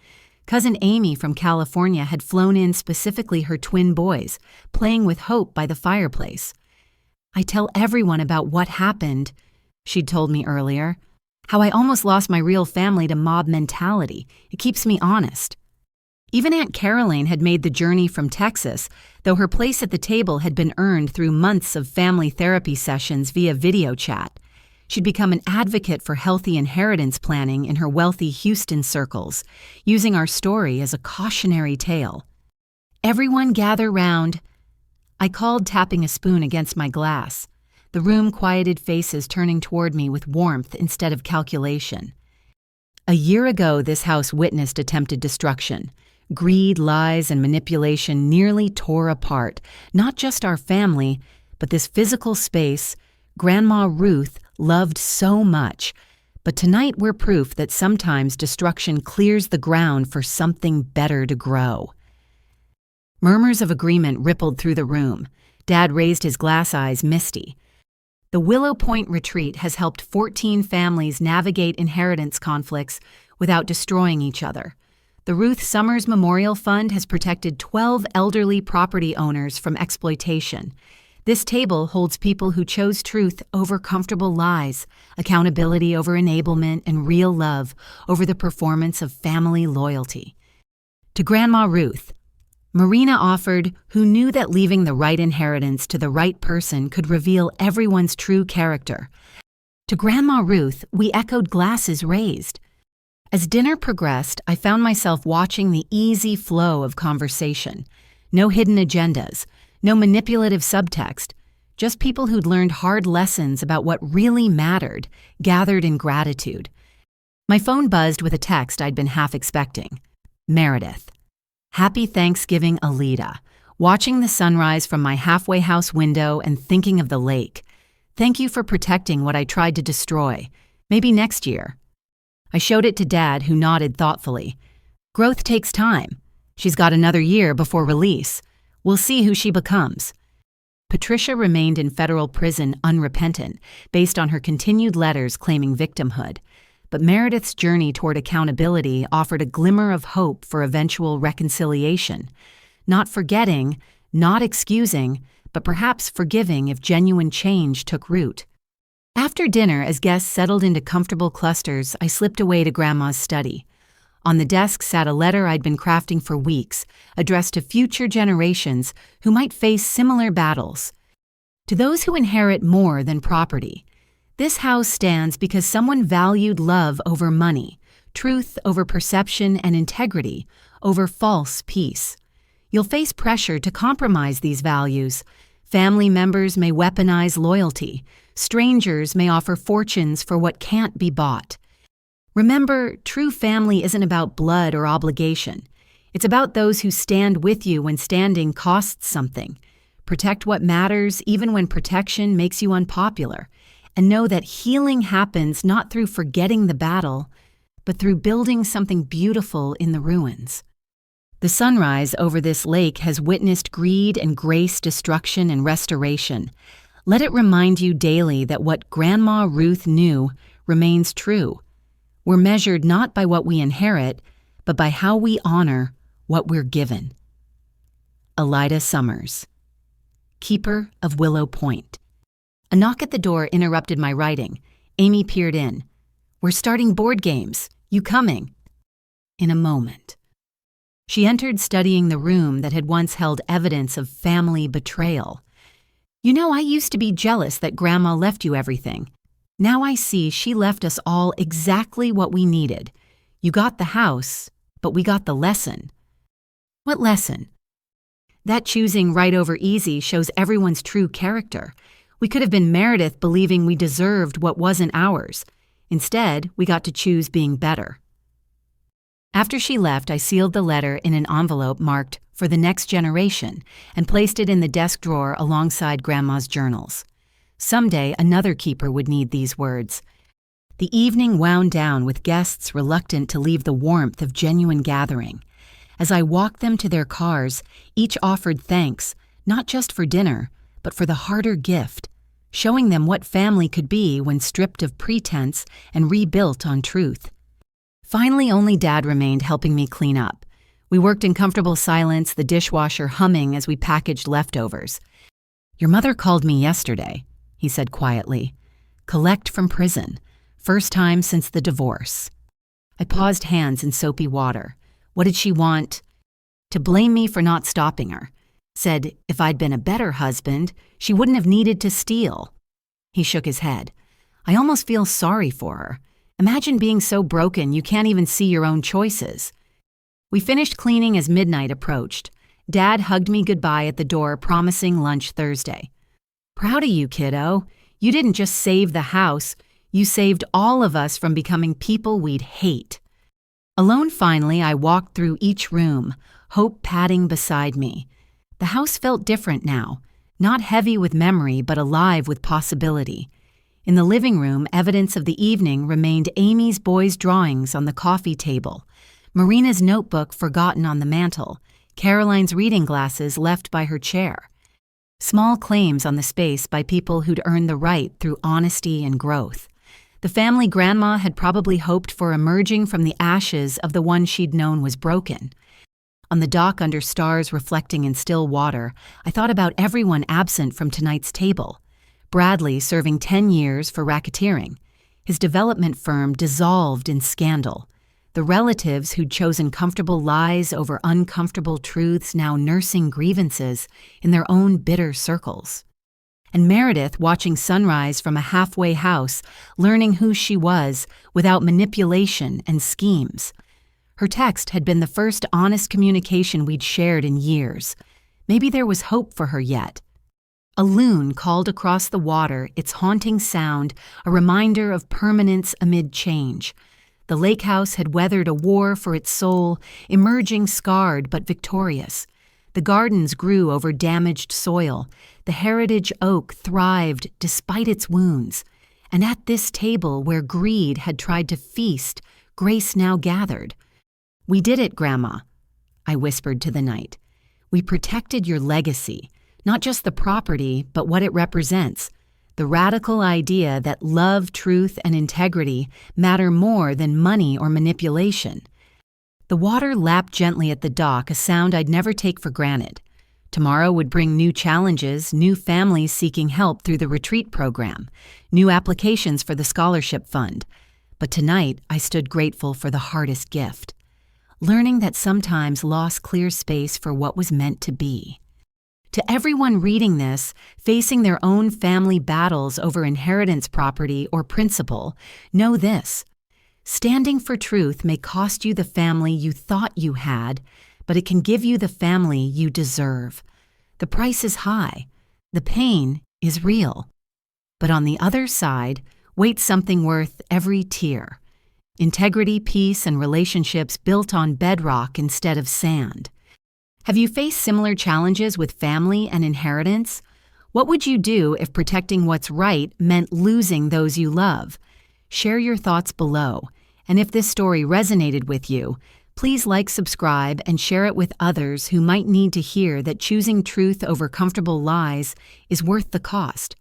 Cousin Amy from California had flown in specifically her twin boys, playing with Hope by the fireplace. "I tell everyone about what happened," she'd told me earlier. "How I almost lost my real family to mob mentality. It keeps me honest." Even Aunt Caroline had made the journey from Texas, though her place at the table had been earned through months of family therapy sessions via video chat. She'd become an advocate for healthy inheritance planning in her wealthy Houston circles, using our story as a cautionary tale. "Everyone gather round," I called, tapping a spoon against my glass. The room quieted, faces turning toward me with warmth instead of calculation. A year ago, this house witnessed attempted destruction. Greed, lies, and manipulation nearly tore apart not just our family, but this physical space Grandma Ruth loved so much. But tonight we're proof that sometimes destruction clears the ground for something better to grow. Murmurs of agreement rippled through the room. Dad raised his glass eyes misty. The Willow Point retreat has helped 14 families navigate inheritance conflicts without destroying each other. The Ruth Summers Memorial Fund has protected 12 elderly property owners from exploitation. This table holds people who chose truth over comfortable lies, accountability over enablement, and real love over the performance of family loyalty. To Grandma Ruth, Marina offered, who knew that leaving the right inheritance to the right person could reveal everyone's true character. To Grandma Ruth, we echoed glasses raised. As dinner progressed, I found myself watching the easy flow of conversation. No hidden agendas, no manipulative subtext, just people who'd learned hard lessons about what really mattered, gathered in gratitude. My phone buzzed with a text I'd been half expecting. Meredith. "Happy Thanksgiving, Alita. Watching the sunrise from my halfway house window and thinking of the lake. Thank you for protecting what I tried to destroy. Maybe next year." I showed it to Dad, who nodded thoughtfully. "Growth takes time. She's got another year before release. We'll see who she becomes." Patricia remained in federal prison unrepentant, based on her continued letters claiming victimhood. But Meredith's journey toward accountability offered a glimmer of hope for eventual reconciliation. Not forgetting, not excusing, but perhaps forgiving if genuine change took root. After dinner, as guests settled into comfortable clusters, I slipped away to Grandma's study. On the desk sat a letter I'd been crafting for weeks, addressed to future generations who might face similar battles. To those who inherit more than property, this house stands because someone valued love over money, truth over perception, and integrity over false peace. You'll face pressure to compromise these values. Family members may weaponize loyalty. Strangers may offer fortunes for what can't be bought. Remember, true family isn't about blood or obligation. It's about those who stand with you when standing costs something. Protect what matters even when protection makes you unpopular. And know that healing happens not through forgetting the battle, but through building something beautiful in the ruins. The sunrise over this lake has witnessed greed and grace, destruction and restoration. Let it remind you daily that what Grandma Ruth knew remains true. We're measured not by what we inherit, but by how we honor what we're given. Alida Summers, Keeper of Willow Point. A knock at the door interrupted my writing. Amy peered in. "We're starting board games. You coming?" "In a moment." She entered, studying the room that had once held evidence of family betrayal. "You know, I used to be jealous that Grandma left you everything. Now I see she left us all exactly what we needed. You got the house, but we got the lesson." "What lesson?" "That choosing right over easy shows everyone's true character. We could have been Meredith believing we deserved what wasn't ours. Instead, we got to choose being better. After she left, I sealed the letter in an envelope marked "For the Next Generation" and placed it in the desk drawer alongside Grandma's journals. Someday, another keeper would need these words. The evening wound down with guests reluctant to leave the warmth of genuine gathering. As I walked them to their cars, each offered thanks, not just for dinner, but for the harder gift, showing them what family could be when stripped of pretense and rebuilt on truth. Finally, only Dad remained helping me clean up. We worked in comfortable silence, the dishwasher humming as we packaged leftovers. Your mother called me yesterday, he said quietly. Collect from prison. First time since the divorce. I paused, hands in soapy water. What did she want? To blame me for not stopping her. Said if I'd been a better husband, she wouldn't have needed to steal. He shook his head. I almost feel sorry for her. Imagine being so broken you can't even see your own choices. We finished cleaning as midnight approached. Dad hugged me goodbye at the door, promising lunch Thursday. Proud of you, kiddo. You didn't just save the house, you saved all of us from becoming people we'd hate. Alone finally, I walked through each room, Hope padding beside me. The house felt different now, not heavy with memory but alive with possibility. In the living room, evidence of the evening remained Amy's boys' drawings on the coffee table, Marina's notebook forgotten on the mantel, Caroline's reading glasses left by her chair. Small claims on the space by people who'd earned the right through honesty and growth. The family Grandma had probably hoped for emerging from the ashes of the one she'd known was broken. On the dock under stars reflecting in still water, I thought about everyone absent from tonight's table. Bradley serving 10 years for racketeering. His development firm dissolved in scandal. The relatives who'd chosen comfortable lies over uncomfortable truths now nursing grievances in their own bitter circles. And Meredith watching sunrise from a halfway house, learning who she was without manipulation and schemes. Her text had been the first honest communication we'd shared in years. Maybe there was hope for her yet. A loon called across the water, its haunting sound a reminder of permanence amid change. The Lakehouse had weathered a war for its soul, emerging scarred but victorious. The gardens grew over damaged soil. The heritage oak thrived despite its wounds. And at this table where greed had tried to feast, grace now gathered. We did it, Grandma, I whispered to the night. We protected your legacy. Not just the property, but what it represents. The radical idea that love, truth, and integrity matter more than money or manipulation. The water lapped gently at the dock, a sound I'd never take for granted. Tomorrow would bring new challenges, new families seeking help through the retreat program, new applications for the scholarship fund. But tonight, I stood grateful for the hardest gift. Learning that sometimes loss clears space for what was meant to be. To everyone reading this, facing their own family battles over inheritance property or principle, know this. Standing for truth may cost you the family you thought you had, but it can give you the family you deserve. The price is high. The pain is real. But on the other side, waits something worth every tear. Integrity, peace, and relationships built on bedrock instead of sand. Have you faced similar challenges with family and inheritance? What would you do if protecting what's right meant losing those you love? Share your thoughts below. And if this story resonated with you, please like, subscribe, and share it with others who might need to hear that choosing truth over comfortable lies is worth the cost.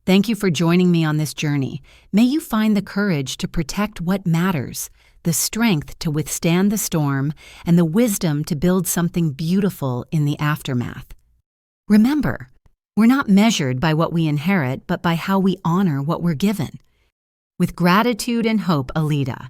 Thank you for joining me on this journey. May you find the courage to protect what matters, the strength to withstand the storm, and the wisdom to build something beautiful in the aftermath. Remember, we're not measured by what we inherit, but by how we honor what we're given. With gratitude and hope, Alita.